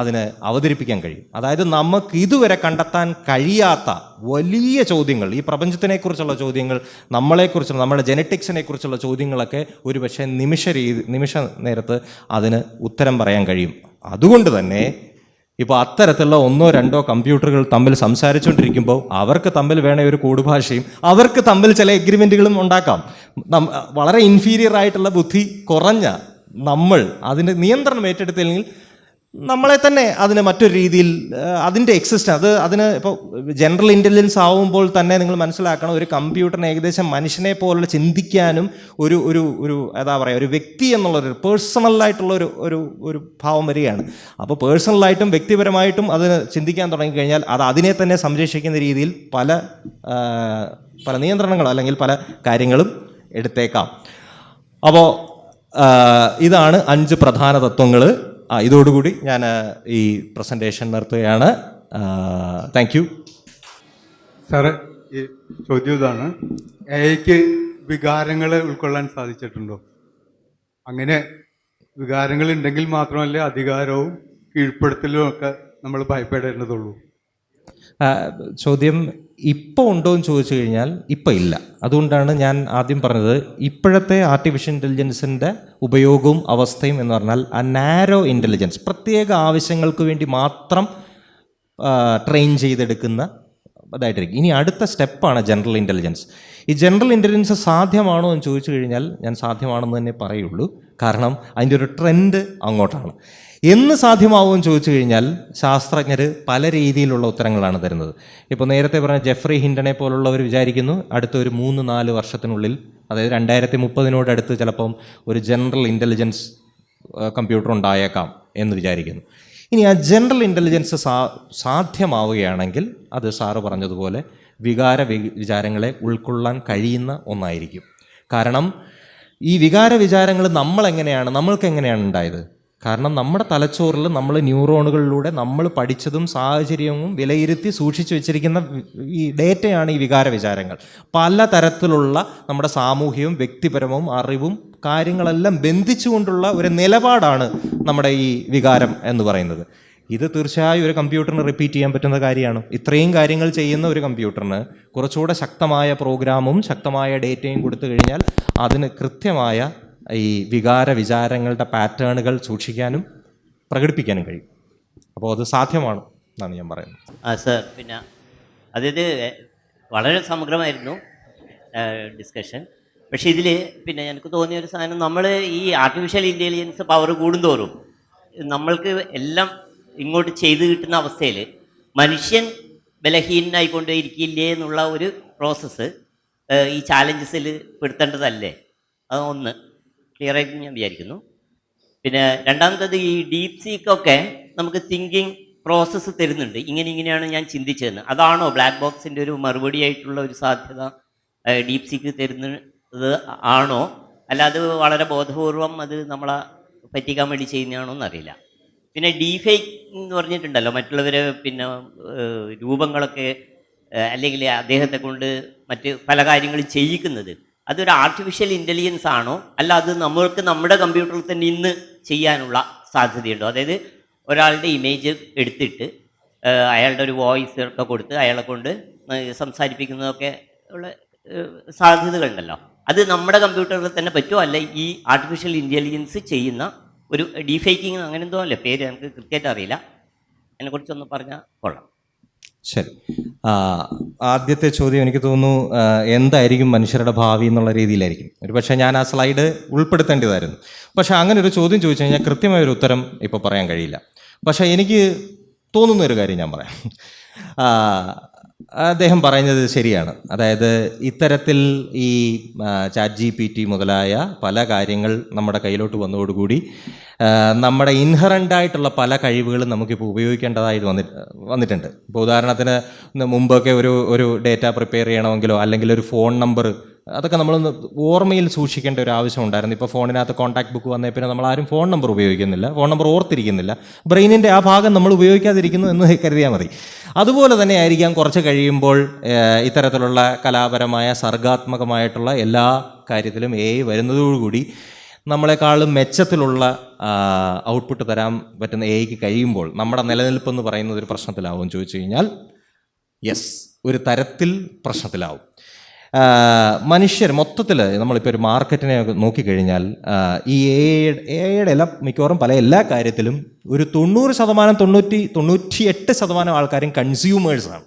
അതിന് അവതരിപ്പിക്കാൻ കഴിയും. അതായത് നമുക്ക് ഇതുവരെ കണ്ടെത്താൻ കഴിയാത്ത വലിയ ചോദ്യങ്ങൾ, ഈ പ്രപഞ്ചത്തിനെക്കുറിച്ചുള്ള ചോദ്യങ്ങൾ, നമ്മളെക്കുറിച്ചുള്ള നമ്മുടെ ജെനറ്റിക്സിനെ കുറിച്ചുള്ള ചോദ്യങ്ങളൊക്കെ ഒരു പക്ഷേ നിമിഷ നേരത്ത് അതിന് ഉത്തരം പറയാൻ കഴിയും. അതുകൊണ്ട് തന്നെ ഇപ്പോൾ അത്തരത്തിലുള്ള 1-2 കമ്പ്യൂട്ടറുകൾ തമ്മിൽ സംസാരിച്ചുകൊണ്ടിരിക്കുമ്പോൾ അവർക്ക് തമ്മിൽ വേണ ഒരു കൂടുഭാഷയും അവർക്ക് തമ്മിൽ ചില എഗ്രിമെൻറ്റുകളും ഉണ്ടാക്കാം. വളരെ ഇൻഫീരിയർ ആയിട്ടുള്ള ബുദ്ധി കുറഞ്ഞ നമ്മൾ അതിൻ്റെ നിയന്ത്രണം ഏറ്റെടുത്തില്ലെങ്കിൽ നമ്മളെ തന്നെ അതിന് മറ്റൊരു രീതിയിൽ അതിൻ്റെ അതിന് ഇപ്പോൾ ജനറൽ ഇൻ്റലിജൻസ് ആവുമ്പോൾ തന്നെ നിങ്ങൾ മനസ്സിലാക്കണം, ഒരു കമ്പ്യൂട്ടറിന് ഏകദേശം മനുഷ്യനെ പോലുള്ള ചിന്തിക്കാനും ഒരു എന്താ പറയുക, ഒരു വ്യക്തി എന്നുള്ളൊരു പേഴ്സണലായിട്ടുള്ള ഒരു ഭാവം വരികയാണ്. അപ്പോൾ പേഴ്സണലായിട്ടും വ്യക്തിപരമായിട്ടും അതിന് ചിന്തിക്കാൻ തുടങ്ങിക്കഴിഞ്ഞാൽ അത് അതിനെ തന്നെ സംരക്ഷിക്കുന്ന രീതിയിൽ പല നിയന്ത്രണങ്ങളും അല്ലെങ്കിൽ പല കാര്യങ്ങളും എടുത്തേക്കാം. അപ്പോൾ ഇതാണ് 5 പ്രധാന തത്വങ്ങൾ. ഇതോടുകൂടി ഞാൻ ഈ പ്രസൻറ്റേഷൻ നിർത്തുകയാണ്. Thank you sir. ഈ ചോദ്യം ഇതാണ്, എഐക്ക് വികാരങ്ങളെ ഉൾക്കൊള്ളാൻ സാധിച്ചിട്ടുണ്ടോ? അങ്ങനെ വികാരങ്ങൾ ഉണ്ടെങ്കിൽ മാത്രമല്ലേ അധികാരവും കീഴ്പ്പെടുത്തലും ഒക്കെ നമ്മൾ ഭയപ്പെടേണ്ടതുള്ളൂ. ചോദ്യം ഇപ്പോൾ ഉണ്ടോ എന്ന് ചോദിച്ചു കഴിഞ്ഞാൽ ഇപ്പം ഇല്ല. അതുകൊണ്ടാണ് ഞാൻ ആദ്യം പറഞ്ഞത്, ഇപ്പോഴത്തെ ആർട്ടിഫിഷ്യൽ ഇൻ്റലിജൻസിൻ്റെ ഉപയോഗവും അവസ്ഥയും എന്ന് പറഞ്ഞാൽ ആ നാരോ ഇൻ്റലിജൻസ്, പ്രത്യേക ആവശ്യങ്ങൾക്ക് വേണ്ടി മാത്രം ട്രെയിൻ ചെയ്തെടുക്കുന്ന ഇതായിട്ടിരിക്കും. ഇനി അടുത്ത സ്റ്റെപ്പാണ് ജനറൽ ഇൻ്റലിജൻസ്. ഈ ജനറൽ ഇൻ്റലിജൻസ് സാധ്യമാണോ എന്ന് ചോദിച്ചു കഴിഞ്ഞാൽ ഞാൻ സാധ്യമാണെന്ന് തന്നെ പറയുള്ളൂ. കാരണം അതിൻ്റെ ഒരു ട്രെൻഡ് അങ്ങോട്ടാണ്. എന്ന് സാധ്യമാവുമെന്ന് ചോദിച്ചു കഴിഞ്ഞാൽ ശാസ്ത്രജ്ഞർ പല രീതിയിലുള്ള ഉത്തരങ്ങളാണ് തരുന്നത്. ഇപ്പോൾ നേരത്തെ പറഞ്ഞ ജെഫ്രി ഹിൻഡനെ പോലുള്ളവർ വിചാരിക്കുന്നു അടുത്ത ഒരു 3-4 വർഷത്തിനുള്ളിൽ, അതായത് 2030 ചിലപ്പം ഒരു ജനറൽ ഇൻ്റലിജൻസ് കമ്പ്യൂട്ടർ ഉണ്ടായേക്കാം എന്ന് വിചാരിക്കുന്നു. ഇനി ആ ജനറൽ ഇൻ്റലിജൻസ് സാധ്യമാവുകയാണെങ്കിൽ അത് സാറ് പറഞ്ഞതുപോലെ വിചാരങ്ങളെ ഉൾക്കൊള്ളാൻ കഴിയുന്ന ഒന്നായിരിക്കും. കാരണം ഈ വിചാരങ്ങൾ നമ്മൾക്ക് എങ്ങനെയാണ് ഉണ്ടായത്? കാരണം നമ്മുടെ തലച്ചോറിൽ നമ്മൾ ന്യൂറോണുകളിലൂടെ നമ്മൾ പഠിച്ചതും സാഹചര്യവും വിലയിരുത്തി സൂക്ഷിച്ചു വെച്ചിരിക്കുന്ന ഈ ഡേറ്റയാണ് ഈ വിചാരങ്ങൾ. പല തരത്തിലുള്ള നമ്മുടെ സാമൂഹികവും വ്യക്തിപരവും അറിവും കാര്യങ്ങളെല്ലാം ബന്ധിച്ചുകൊണ്ടുള്ള ഒരു നിലപാടാണ് നമ്മുടെ ഈ വികാരം എന്ന് പറയുന്നത്. ഇത് തീർച്ചയായും ഒരു കമ്പ്യൂട്ടറിന് റിപ്പീറ്റ് ചെയ്യാൻ പറ്റുന്ന കാര്യമാണ്. ഇത്രയും കാര്യങ്ങൾ ചെയ്യുന്ന ഒരു കമ്പ്യൂട്ടറിന് കുറച്ചുകൂടെ ശക്തമായ പ്രോഗ്രാമും ശക്തമായ ഡേറ്റയും കൊടുത്തു കഴിഞ്ഞാൽ അതിന് കൃത്യമായ ഈ വിചാരങ്ങളുടെ പാറ്റേണുകൾ സൂക്ഷിക്കാനും പ്രകടിപ്പിക്കാനും കഴിയും. അപ്പോൾ അത് സാധ്യമാണ് എന്നാണ് ഞാൻ പറയുന്നത്. സർ, പിന്നെ അതായത് വളരെ സമഗ്രമായിരുന്നു ഡിസ്കഷൻ. പക്ഷേ ഇതിൽ പിന്നെ എനിക്ക് തോന്നിയൊരു സാധനം, നമ്മൾ ഈ ആർട്ടിഫിഷ്യൽ ഇൻ്റലിജൻസ് പവർ കൂടുന്തോറും നമ്മൾക്ക് എല്ലാം ഇങ്ങോട്ട് ചെയ്ത് കിട്ടുന്ന അവസ്ഥയിൽ മനുഷ്യൻ ബലഹീനനായിക്കൊണ്ട് ഇരിക്കില്ലേ എന്നുള്ള ഒരു പ്രോസസ്സ് ഈ ചാലഞ്ചസിൽ പെടുത്തേണ്ടതല്ലേ? അത് ഒന്ന് ക്ലിയറായിട്ട് ഞാൻ വിചാരിക്കുന്നു. പിന്നെ രണ്ടാമത്തത്, ഈ ഡീപ് സീക്കൊക്കെ നമുക്ക് തിങ്കിങ് പ്രോസസ്സ് തരുന്നുണ്ട്, ഇങ്ങനെയാണ് ഞാൻ ചിന്തിച്ചതെന്ന്. അതാണോ ബ്ലാക്ക് ബോക്സിൻ്റെ ഒരു മറുപടി ആയിട്ടുള്ള ഒരു സാധ്യത ഡീപ് സീക്ക് തരുന്നത് ആണോ? അല്ല അത് വളരെ ബോധപൂർവം അത് നമ്മളെ പറ്റിക്കാൻ വേണ്ടി ചെയ്യുന്നതാണോ എന്നറിയില്ല. പിന്നെ ഡീഫേക്ക് എന്ന് പറഞ്ഞിട്ടുണ്ടല്ലോ, മറ്റുള്ളവരെ പിന്നെ രൂപങ്ങളൊക്കെ അല്ലെങ്കിൽ അദ്ദേഹത്തെ കൊണ്ട് മറ്റ് പല കാര്യങ്ങളും ചെയ്യിക്കുന്നത്, അതൊരു ആർട്ടിഫിഷ്യൽ ഇൻ്റലിജൻസ് ആണോ? അല്ല അത് നമ്മൾക്ക് നമ്മുടെ കമ്പ്യൂട്ടറിൽ തന്നെ ഇന്ന് ചെയ്യാനുള്ള സാധ്യതയുണ്ടോ? അതായത് ഒരാളുടെ ഇമേജ് എടുത്തിട്ട് അയാളുടെ ഒരു വോയിസ് ഒക്കെ കൊടുത്ത് അയാളെ കൊണ്ട് സംസാരിപ്പിക്കുന്നതൊക്കെ ഉള്ള സാധ്യതകളുണ്ടല്ലോ. അത് നമ്മുടെ കമ്പ്യൂട്ടറിൽ തന്നെ പറ്റുമോ? അല്ല ഈ ആർട്ടിഫിഷ്യൽ ഇൻ്റലിജൻസ് ചെയ്യുന്ന ഒരു ഡീഫേക്കിങ് അങ്ങനെ എന്തോ അല്ലേ പേര്, എനിക്ക് കൃത്യമായിട്ട് അറിയില്ല. അതിനെക്കുറിച്ചൊന്ന് പറഞ്ഞാൽ കൊള്ളാം. ശരി. ആദ്യത്തെ ചോദ്യം എനിക്ക് തോന്നുന്നു എന്തായിരിക്കും മനുഷ്യരുടെ ഭാവി എന്നുള്ള രീതിയിലായിരിക്കും. ഒരു പക്ഷേ ഞാൻ ആ സ്ലൈഡ് ഉൾപ്പെടുത്തേണ്ടതായിരുന്നു. പക്ഷേ അങ്ങനെ ഒരു ചോദ്യം ചോദിച്ചു കഴിഞ്ഞാൽ കൃത്യമായൊരു ഉത്തരം ഇപ്പോൾ പറയാൻ കഴിയില്ല. പക്ഷേ എനിക്ക് തോന്നുന്ന ഒരു കാര്യം ഞാൻ പറയാം. അദ്ദേഹം പറയുന്നത് ശരിയാണ്. അതായത് ഇത്തരത്തിൽ ഈ ChatGPT മുതലായ പല കാര്യങ്ങൾ നമ്മുടെ കയ്യിലോട്ട് വന്നതോടുകൂടി നമ്മുടെ ഇൻഹറൻ്റായിട്ടുള്ള പല കഴിവുകളും നമുക്കിപ്പോൾ ഉപയോഗിക്കേണ്ടതായിട്ട് വന്നിട്ടുണ്ട്. ഇപ്പോൾ ഉദാഹരണത്തിന് മുമ്പൊക്കെ ഒരു ഡേറ്റ പ്രിപ്പയർ ചെയ്യണമെങ്കിലോ അല്ലെങ്കിൽ ഒരു ഫോൺ നമ്പർ അതൊക്കെ നമ്മളൊന്ന് ഓർമ്മയിൽ സൂക്ഷിക്കേണ്ട ഒരു ആവശ്യം ഉണ്ടായിരുന്നു. ഇപ്പോൾ ഫോണിനകത്ത് കോൺടാക്ട് ബുക്ക് വന്നേ പിന്നെ നമ്മൾ ആരും ഫോൺ നമ്പർ ഉപയോഗിക്കുന്നില്ല, ഫോൺ നമ്പർ ഓർത്തിരിക്കുന്നില്ല. ബ്രെയിനിൻ്റെ ആ ഭാഗം നമ്മൾ ഉപയോഗിക്കാതിരിക്കുന്നു എന്ന് കരുതിയാൽ മതി. അതുപോലെ തന്നെ ആയിരിക്കാം കുറച്ച് കഴിയുമ്പോൾ ഇത്തരത്തിലുള്ള കലാപരമായ സർഗാത്മകമായിട്ടുള്ള എല്ലാ കാര്യത്തിലും AI വരുന്നതോടുകൂടി നമ്മളെക്കാളും മെച്ചത്തിലുള്ള ഔട്ട്പുട്ട് തരാൻ പറ്റുന്ന AIക്ക് കഴിയുമ്പോൾ നമ്മുടെ നിലനിൽപ്പെന്ന് പറയുന്നത് ഒരു പ്രശ്നത്തിലാവും ചോദിച്ചു കഴിഞ്ഞാൽ യെസ്, ഒരു തരത്തിൽ പ്രശ്നത്തിലാവും. മനുഷ്യർ മൊത്തത്തിൽ നമ്മളിപ്പോൾ ഒരു മാർക്കറ്റിനെ നോക്കിക്കഴിഞ്ഞാൽ ഈ എയുടെ മിക്കവാറും എല്ലാ കാര്യത്തിലും ഒരു 90%, 98% ആൾക്കാരും കൺസ്യൂമേഴ്സാണ്.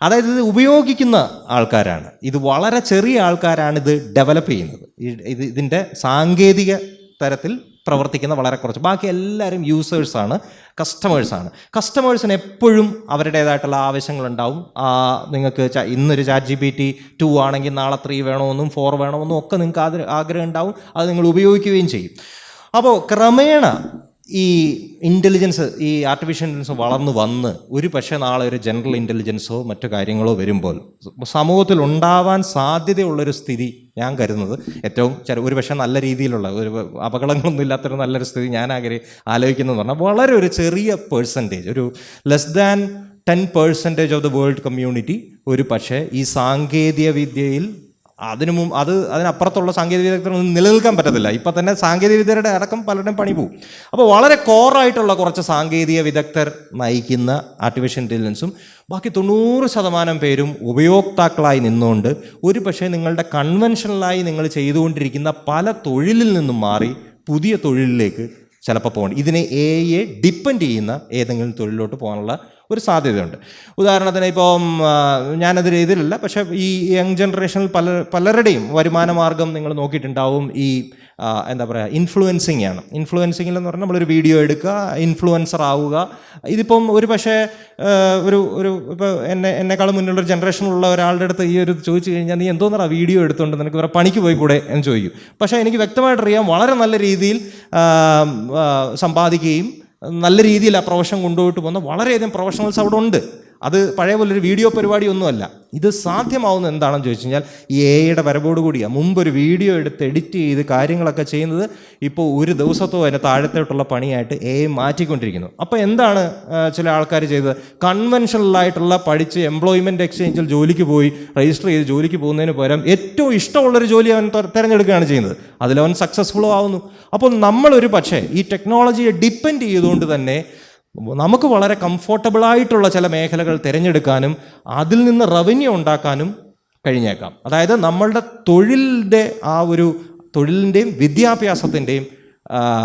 അതായത് ഇത് ഉപയോഗിക്കുന്ന ആൾക്കാരാണ്. ഇത് വളരെ ചെറിയ ആൾക്കാരാണ് ഇത് ഡെവലപ്പ് ചെയ്യുന്നത്. ഇതിൻ്റെ സാങ്കേതിക തരത്തിൽ പ്രവർത്തിക്കുന്ന വളരെ കുറച്ച്, ബാക്കി എല്ലാവരും യൂസേഴ്സാണ്, കസ്റ്റമേഴ്സാണ്. കസ്റ്റമേഴ്സിന് എപ്പോഴും അവരുടേതായിട്ടുള്ള ആവശ്യങ്ങളുണ്ടാവും. നിങ്ങൾക്ക് ഇന്നൊരു ChatGPT 2 ആണെങ്കിൽ നാളെ 3 വേണമെന്നും 4 വേണമെന്നും ഒക്കെ നിങ്ങൾക്ക് ആഗ്രഹം ഉണ്ടാവും. അത് നിങ്ങൾ ഉപയോഗിക്കുകയും ചെയ്യും. അപ്പോൾ ക്രമേണ ഈ ഇൻ്റലിജൻസ്, ഈ ആർട്ടിഫിഷ്യൽ ഇൻ്റലിജൻസ് വളർന്നു വന്ന് ഒരു പക്ഷേ നാളെ ഒരു ജനറൽ ഇൻ്റലിജൻസോ മറ്റു കാര്യങ്ങളോ വരുമ്പോൾ സമൂഹത്തിൽ ഉണ്ടാവാൻ സാധ്യതയുള്ളൊരു സ്ഥിതി ഞാൻ കരുതുന്നത് ഏറ്റവും ഒരു പക്ഷേ നല്ല രീതിയിലുള്ള ഒരു അപകടങ്ങളൊന്നും ഇല്ലാത്തൊരു നല്ലൊരു സ്ഥിതി ഞാൻ ആലോചിക്കുന്നതെന്ന് പറഞ്ഞാൽ വളരെ ഒരു ചെറിയ പെർസെൻറ്റേജ്, ഒരു less than 10% of the world community ഒരു പക്ഷേ ഈ സാങ്കേതിക വിദ്യയിൽ അതിനപ്പുറത്തുള്ള സാങ്കേതിക വിദഗ്ധരൊന്നും നിലനിൽക്കാൻ പറ്റത്തില്ല. ഇപ്പം തന്നെ സാങ്കേതിക വിദ്യരുടെ അടക്കം പലരുടെയും പണി പോകും. അപ്പോൾ വളരെ കോറായിട്ടുള്ള കുറച്ച് സാങ്കേതിക വിദഗ്ധർ നയിക്കുന്ന ആർട്ടിഫിഷ്യൽ ഇൻ്റലിജൻസും ബാക്കി 90% പേരും ഉപയോക്താക്കളായി നിന്നുകൊണ്ട് ഒരു പക്ഷേ നിങ്ങളുടെ കൺവെൻഷനലായി നിങ്ങൾ ചെയ്തുകൊണ്ടിരിക്കുന്ന പല തൊഴിലിൽ നിന്നും മാറി പുതിയ തൊഴിലിലേക്ക് ചിലപ്പോൾ പോകണം. ഇതിനെ AI ഡിപ്പെൻഡ് ചെയ്യുന്ന ഏതെങ്കിലും തൊഴിലിലോട്ട് പോകാനുള്ള ഒരു സാധ്യതയുണ്ട്. ഉദാഹരണത്തിന് ഇപ്പം ഞാനത് ഇതിലല്ല, പക്ഷേ ഈ യങ് ജനറേഷനിൽ പലരുടെയും വരുമാന മാർഗം നിങ്ങൾ നോക്കിയിട്ടുണ്ടാവും ഈ എന്താ പറയുക, ഇൻഫ്ലുവൻസിങ് ആണ്. ഇൻഫ്ലുവൻസിങ്ങിൽ എന്ന് പറഞ്ഞാൽ നമ്മളൊരു വീഡിയോ എടുക്കുക, ഇൻഫ്ലുവൻസർ ആവുക. ഇതിപ്പം ഒരു പക്ഷേ ഒരു ഇപ്പോൾ എന്നെക്കാളും മുന്നിലുള്ളൊരു ജനറേഷനിലുള്ള ഒരാളുടെ അടുത്ത് ഈ ഒരു ചോദിച്ചു കഴിഞ്ഞാൽ നീ എന്തോന്നാ വീഡിയോ എടുത്തുകൊണ്ട് നിനക്ക് വേറെ പണിക്ക് പോയി കൂടെ എന്ന് ചോദിക്കും. പക്ഷേ എനിക്ക് വ്യക്തമായിട്ടറിയാം വളരെ നല്ല രീതിയിൽ സമ്പാദിക്കുകയും നല്ല രീതിയിൽ ആ പ്രൊഫഷൻ കൊണ്ടുപോയിട്ട് പോകുന്ന വളരെയധികം പ്രൊഫഷണൽസ് അവിടെ ഉണ്ട്. അത് പഴയ പോലൊരു വീഡിയോ പരിപാടിയൊന്നുമല്ല. ഇത് സാധ്യമാവുന്നത് എന്താണെന്ന് ചോദിച്ചു കഴിഞ്ഞാൽ ഈ AI വരവോടുകൂടിയാണ്. മുമ്പൊരു വീഡിയോ എടുത്ത് എഡിറ്റ് ചെയ്ത് കാര്യങ്ങളൊക്കെ ചെയ്യുന്നത് ഇപ്പോൾ ഒരു ദിവസത്തോ അതിന് താഴത്തോട്ടുള്ള പണിയായിട്ട് AI മാറ്റിക്കൊണ്ടിരിക്കുന്നു. അപ്പോൾ എന്താണ് ചില ആൾക്കാർ ചെയ്തത്? കൺവെൻഷനലായിട്ടുള്ള പഠിച്ച് എംപ്ലോയ്മെൻറ്റ് എക്സ്ചേഞ്ചിൽ ജോലിക്ക് പോയി രജിസ്റ്റർ ചെയ്ത് ജോലിക്ക് പോകുന്നതിന് പകരം ഏറ്റവും ഇഷ്ടമുള്ളൊരു ജോലി അവൻ തിരഞ്ഞെടുക്കുകയാണ് ചെയ്യുന്നത്. അതിലവൻ സക്സസ്ഫുള്ളും ആവുന്നു. അപ്പോൾ നമ്മളൊരു പക്ഷേ ഈ ടെക്നോളജിയെ ഡിപ്പെൻഡ് ചെയ്തുകൊണ്ട് തന്നെ നമുക്ക് വളരെ കംഫോർട്ടബിളായിട്ടുള്ള ചില മേഖലകൾ തിരഞ്ഞെടുക്കാനും അതിൽ നിന്ന് റവന്യൂ ഉണ്ടാക്കാനും കഴിഞ്ഞേക്കാം. അതായത് നമ്മളുടെ തൊഴിലിൻ്റെയും വിദ്യാഭ്യാസത്തിൻ്റെയും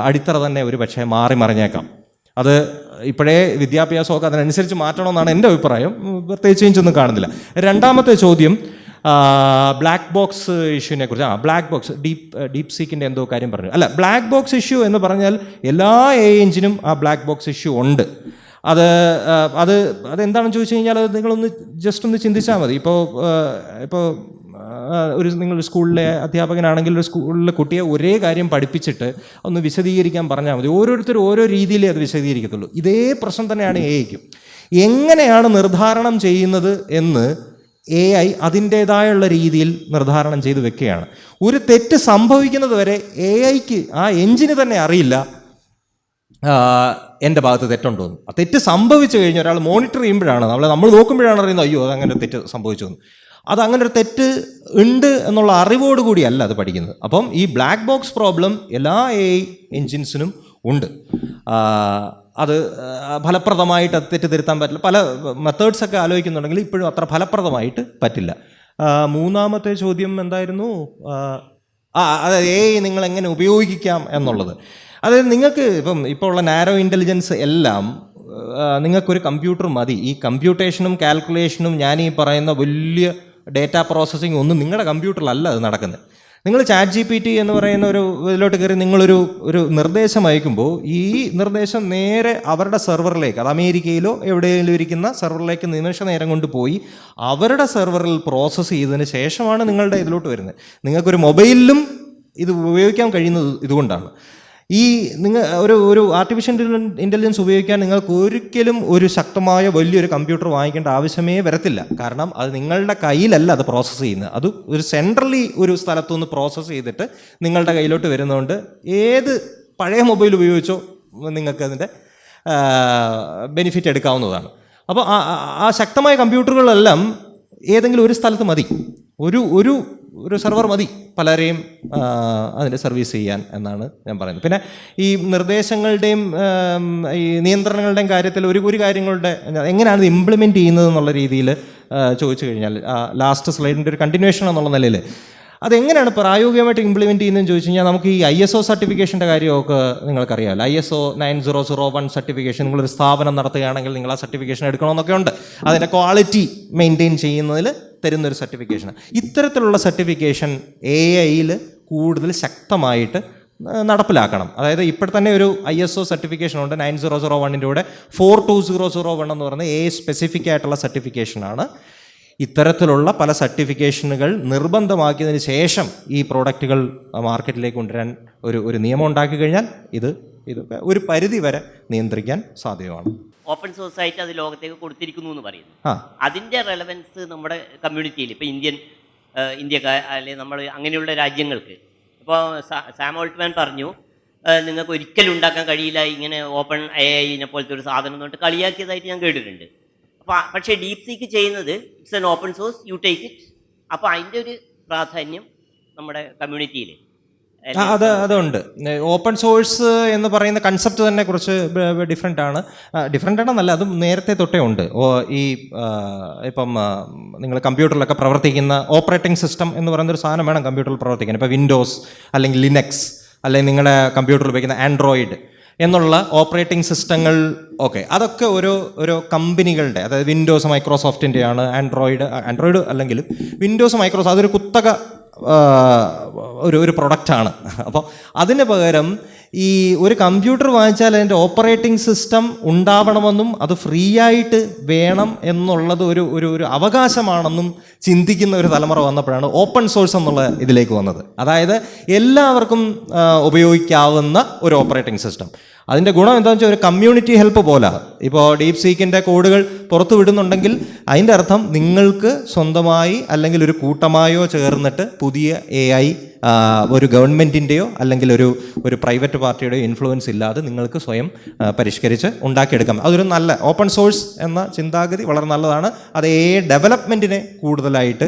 അടിത്തറ തന്നെ ഒരു പക്ഷേ മാറി മറിഞ്ഞേക്കാം. അത് ഇപ്പോഴേ വിദ്യാഭ്യാസമൊക്കെ അതിനനുസരിച്ച് മാറ്റണമെന്നാണ് എൻ്റെ അഭിപ്രായം. പ്രത്യേകിച്ച് ചേഞ്ചൊന്നും കാണുന്നില്ല. രണ്ടാമത്തെ ചോദ്യം ബ്ലാക്ക് ബോക്സ് ഇഷ്യൂവിനെ കുറിച്ച്. ബ്ലാക്ക് ബോക്സ് ഡീപ് സീക്കിൻ്റെ എന്തോ കാര്യം പറഞ്ഞു. അല്ല, ബ്ലാക്ക് ബോക്സ് ഇഷ്യൂ എന്ന് പറഞ്ഞാൽ എല്ലാ AI എഞ്ചിനും ആ ബ്ലാക്ക് ബോക്സ് ഇഷ്യൂ ഉണ്ട്. അതെന്താണെന്ന് ചോദിച്ചു കഴിഞ്ഞാൽ അത് നിങ്ങളൊന്ന് ജസ്റ്റ് ഒന്ന് ചിന്തിച്ചാൽ മതി. ഇപ്പോൾ നിങ്ങളൊരു സ്കൂളിലെ അധ്യാപകനാണെങ്കിൽ ഒരു സ്കൂളിലെ കുട്ടിയെ ഒരേ കാര്യം പഠിപ്പിച്ചിട്ട് ഒന്ന് വിശദീകരിക്കാൻ പറഞ്ഞാൽ മതി. ഓരോരുത്തരും ഓരോ രീതിയിലേ അത് വിശദീകരിക്കത്തുള്ളൂ. ഇതേ പ്രശ്നം തന്നെയാണ് AIക്കും. എങ്ങനെയാണ് നിർദ്ധാരണം ചെയ്യുന്നത് എന്ന് AI അതിൻ്റേതായുള്ള രീതിയിൽ നിർദ്ധാരണം ചെയ്ത് വെക്കുകയാണ്. ഒരു തെറ്റ് സംഭവിക്കുന്നത് വരെ AIക്ക് ആ എഞ്ചിന് തന്നെ അറിയില്ല എൻ്റെ ഭാഗത്ത് തെറ്റുണ്ടോയെന്ന്. ആ തെറ്റ് സംഭവിച്ചു കഴിഞ്ഞാൽ ഒരാൾ മോണിറ്റർ ചെയ്യുമ്പോഴാണ് നമ്മൾ നോക്കുമ്പോഴാണ് അറിയുന്നത് അയ്യോ അതങ്ങനെ തെറ്റ് സംഭവിച്ചു എന്ന്. അതങ്ങനെ ഒരു തെറ്റ് ഉണ്ട് എന്നുള്ള അറിവോടുകൂടിയല്ല അത് പഠിക്കുന്നത്. അപ്പം ഈ ബ്ലാക്ക് ബോക്സ് പ്രോബ്ലം എല്ലാ AI എഞ്ചിൻസിനും ഉണ്ട്. അത് ഫലപ്രദമായിട്ട് അത് തെറ്റ് തിരുത്താൻ പറ്റില്ല. പല മെത്തേഡ്സൊക്കെ ആലോചിക്കുന്നുണ്ടെങ്കിൽ ഇപ്പോഴും അത്ര ഫലപ്രദമായിട്ട് പറ്റില്ല. മൂന്നാമത്തെ ചോദ്യം എന്തായിരുന്നു? അതായത് AI നിങ്ങൾ എങ്ങനെ ഉപയോഗിക്കാം എന്നുള്ളത്. അതായത് നിങ്ങൾക്ക് ഇപ്പോൾ ഉള്ള നാരോ ഇൻ്റലിജൻസ് എല്ലാം നിങ്ങൾക്കൊരു കമ്പ്യൂട്ടർ മതി. ഈ കമ്പ്യൂട്ടേഷനും കാൽക്കുലേഷനും ഞാൻ ഈ പറയുന്ന വലിയ ഡേറ്റ പ്രോസസ്സിങ് ഒന്നും നിങ്ങളുടെ കമ്പ്യൂട്ടറിലല്ല അത് നടക്കുന്നത്. നിങ്ങൾ ChatGPT എന്ന് പറയുന്ന ഒരു ഇതിലോട്ട് കയറി ഒരു നിർദ്ദേശം അയക്കുമ്പോൾ ഈ നിർദ്ദേശം നേരെ അവരുടെ സെർവറിലേക്ക്, അത് അമേരിക്കയിലോ എവിടെയെങ്കിലും ഇരിക്കുന്ന സെർവറിലേക്ക് നിമിഷ നേരം കൊണ്ട് പോയി അവരുടെ സെർവറിൽ പ്രോസസ്സ് ചെയ്തതിന് ശേഷമാണ് നിങ്ങളുടെ ഇതിലോട്ട് വരുന്നത്. നിങ്ങൾക്കൊരു മൊബൈലിലും ഇത് ഉപയോഗിക്കാൻ കഴിയുന്നത് ഇതുകൊണ്ടാണ്. ഈ ഒരു ആർട്ടിഫിഷ്യൽ ഇൻ്റലിജൻസ് ഉപയോഗിക്കാൻ നിങ്ങൾക്ക് ഒരിക്കലും ഒരു ശക്തമായ വലിയൊരു കമ്പ്യൂട്ടർ വാങ്ങിക്കേണ്ട ആവശ്യമേ വരത്തില്ല. കാരണം അത് നിങ്ങളുടെ കയ്യിലല്ല അത് പ്രോസസ്സ് ചെയ്യുന്നത്. അത് ഒരു സെൻട്രലി ഒരു സ്ഥലത്തുനിന്ന് പ്രോസസ്സ് ചെയ്തിട്ട് നിങ്ങളുടെ കയ്യിലോട്ട് വരുന്നതുകൊണ്ട് ഏത് പഴയ മൊബൈൽ ഉപയോഗിച്ചോ നിങ്ങൾക്ക് അതിൻ്റെ ബെനിഫിറ്റ് എടുക്കാവുന്നതാണ്. അപ്പോൾ ആ ശക്തമായ കമ്പ്യൂട്ടറുകളെല്ലാം ഏതെങ്കിലും ഒരു സ്ഥലത്ത് മതി, ഒരു സെർവർ മതി പലരെയും അതിൻ്റെ സർവീസ് ചെയ്യാൻ എന്നാണ് ഞാൻ പറയുന്നത്. പിന്നെ ഈ നിർദ്ദേശങ്ങളുടെയും ഈ നിയന്ത്രണങ്ങളുടെയും കാര്യത്തിൽ ഒരു കാര്യങ്ങളുടെ എങ്ങനെയാണ് ഇത് ഇംപ്ലിമെൻറ്റ് ചെയ്യുന്നത് എന്നുള്ള രീതിയിൽ ചോദിച്ചു കഴിഞ്ഞാൽ, ലാസ്റ്റ് സ്ലൈഡിൻ്റെ ഒരു കണ്ടിന്യൂഷൻ എന്നുള്ള നിലയിൽ അതെങ്ങനെയാണ് പ്രായോഗികമായിട്ട് ഇംപ്ലിമെൻറ്റ് ചെയ്യുന്നതെന്ന് ചോദിച്ചു കഴിഞ്ഞാൽ, നമുക്ക് ഈ ISO സർട്ടിഫിക്കേഷൻ്റെ കാര്യമൊക്കെ നിങ്ങൾക്കറിയാമല്ലോ. ISO 9001 സർട്ടിഫിക്കേഷൻ, നിങ്ങളൊരു സ്ഥാപനം നടത്തുകയാണെങ്കിൽ നിങ്ങൾ ആ സർട്ടിഫിക്കേഷൻ എടുക്കണമെന്നൊക്കെ ഉണ്ട്. അതിൻ്റെ ക്വാളിറ്റി മെയിൻറ്റെയിൻ ചെയ്യുന്നതിൽ തരുന്നൊരു സർട്ടിഫിക്കേഷൻ. ഇത്തരത്തിലുള്ള സർട്ടിഫിക്കേഷൻ AI-യിൽ കൂടുതൽ ശക്തമായിട്ട് നടപ്പിലാക്കണം. അതായത് ഇപ്പോൾ തന്നെ ഒരു ISO സർട്ടിഫിക്കേഷൻ ഉണ്ട് 9001-ൻ്റെ കൂടെ 42001 എന്ന് പറയുന്നത് AI സ്പെസിഫിക് ആയിട്ടുള്ള സർട്ടിഫിക്കേഷനാണ്. ഇത്തരത്തിലുള്ള പല സർട്ടിഫിക്കേഷനുകൾ നിർബന്ധമാക്കിയതിന് ശേഷം ഈ പ്രോഡക്റ്റുകൾ മാർക്കറ്റിലേക്ക് കൊണ്ടുവരാൻ ഒരു നിയമം ഉണ്ടാക്കി കഴിഞ്ഞാൽ ഇത് ഒരു പരിധി വരെ നിയന്ത്രിക്കാൻ സാധ്യമാണ്. ഓപ്പൺ സോഴ്സ് ആയിട്ട് അത് ലോകത്തേക്ക് കൊടുത്തിരിക്കുന്നു എന്ന് പറയുന്നു. അതിൻ്റെ റെലവൻസ് നമ്മുടെ കമ്മ്യൂണിറ്റിയിൽ ഇപ്പോൾ ഇന്ത്യക്കാർ അല്ലെങ്കിൽ നമ്മൾ അങ്ങനെയുള്ള രാജ്യങ്ങൾക്ക്, ഇപ്പോൾ സാം ഓൾട്ട്മാൻ പറഞ്ഞു നിങ്ങൾക്ക് ഒരിക്കലും ഉണ്ടാക്കാൻ കഴിയില്ല ഇങ്ങനെ ഓപ്പൺ AI പോലത്തെ ഒരു സാധനം എന്നിട്ട് കളിയാക്കിയതായിട്ട് ഞാൻ കേട്ടിട്ടുണ്ട്. പക്ഷേ ഡീപ് സീക്ക് ചെയ്യുന്നത് it's an open source, you take it. അപ്പോൾ അതിൻ്റെ ഒരു പ്രാധാന്യം നമ്മുടെ കമ്മ്യൂണിറ്റിയിൽ അതുണ്ട്. ഓപ്പൺ സോഴ്സ് എന്ന് പറയുന്ന കൺസെപ്റ്റ് തന്നെ കുറച്ച് ഡിഫറെൻ്റ് ആണെന്നല്ല, അതും നേരത്തെ തൊട്ടേ ഉണ്ട്. ഇപ്പം നിങ്ങൾ കമ്പ്യൂട്ടറിലൊക്കെ പ്രവർത്തിക്കുന്ന ഓപ്പറേറ്റിംഗ് സിസ്റ്റം എന്ന് പറയുന്ന ഒരു സാധനം വേണം കമ്പ്യൂട്ടറിൽ പ്രവർത്തിക്കാൻ. ഇപ്പോൾ വിൻഡോസ് അല്ലെങ്കിൽ ലിനക്സ് അല്ലെങ്കിൽ നിങ്ങളുടെ കമ്പ്യൂട്ടറിൽ ഉപയോഗിക്കുന്ന ആൻഡ്രോയിഡ് എന്നുള്ള ഓപ്പറേറ്റിംഗ് സിസ്റ്റങ്ങൾ, അതൊക്കെ ഓരോ കമ്പനികളുടെ, അതായത് വിൻഡോസ് മൈക്രോസോഫ്റ്റിൻ്റെയാണ്, ആൻഡ്രോയിഡ് അല്ലെങ്കിലും വിൻഡോസ് മൈക്രോസോഫ്റ്റ് അതൊരു കുത്തക ഒരു പ്രൊഡക്റ്റാണ്. അപ്പോൾ അതിന് പകരം ഈ ഒരു കമ്പ്യൂട്ടർ വാങ്ങിച്ചാൽ അതിൻ്റെ ഓപ്പറേറ്റിംഗ് സിസ്റ്റം ഉണ്ടാവണമെന്നും അത് ഫ്രീ ആയിട്ട് വേണം എന്നുള്ളത് ഒരു അവകാശമാണെന്നും ചിന്തിക്കുന്ന ഒരു തലമുറ വന്നപ്പോഴാണ് ഓപ്പൺ സോഴ്സ് എന്നുള്ള ഇതിലേക്ക് വന്നത്. അതായത് എല്ലാവർക്കും ഉപയോഗിക്കാവുന്ന ഒരു ഓപ്പറേറ്റിംഗ് സിസ്റ്റം. അതിൻ്റെ ഗുണം എന്താണെന്ന് വെച്ചാൽ ഒരു കമ്മ്യൂണിറ്റി ഹെൽപ്പ് പോലെ. ഇപ്പോൾ ഡീപ് സീക്കിൻ്റെ കോഡുകൾ പുറത്തു വിടുന്നുണ്ടെങ്കിൽ അതിൻ്റെ അർത്ഥം നിങ്ങൾക്ക് സ്വന്തമായി അല്ലെങ്കിൽ ഒരു കൂട്ടമായോ ചേർന്നിട്ട് പുതിയ AI ഒരു ഗവൺമെൻറ്റിൻ്റെയോ അല്ലെങ്കിൽ ഒരു പ്രൈവറ്റ് പാർട്ടിയുടെയോ ഇൻഫ്ലുവൻസ് ഇല്ലാതെ നിങ്ങൾക്ക് സ്വയം പരിഷ്കരിച്ച് ഉണ്ടാക്കിയെടുക്കാം. അതൊരു നല്ല ഓപ്പൺ സോഴ്സ് എന്ന ചിന്താഗതി വളരെ നല്ലതാണ്. അത് ഡെവലപ്മെൻറ്റിനെ കൂടുതലായിട്ട്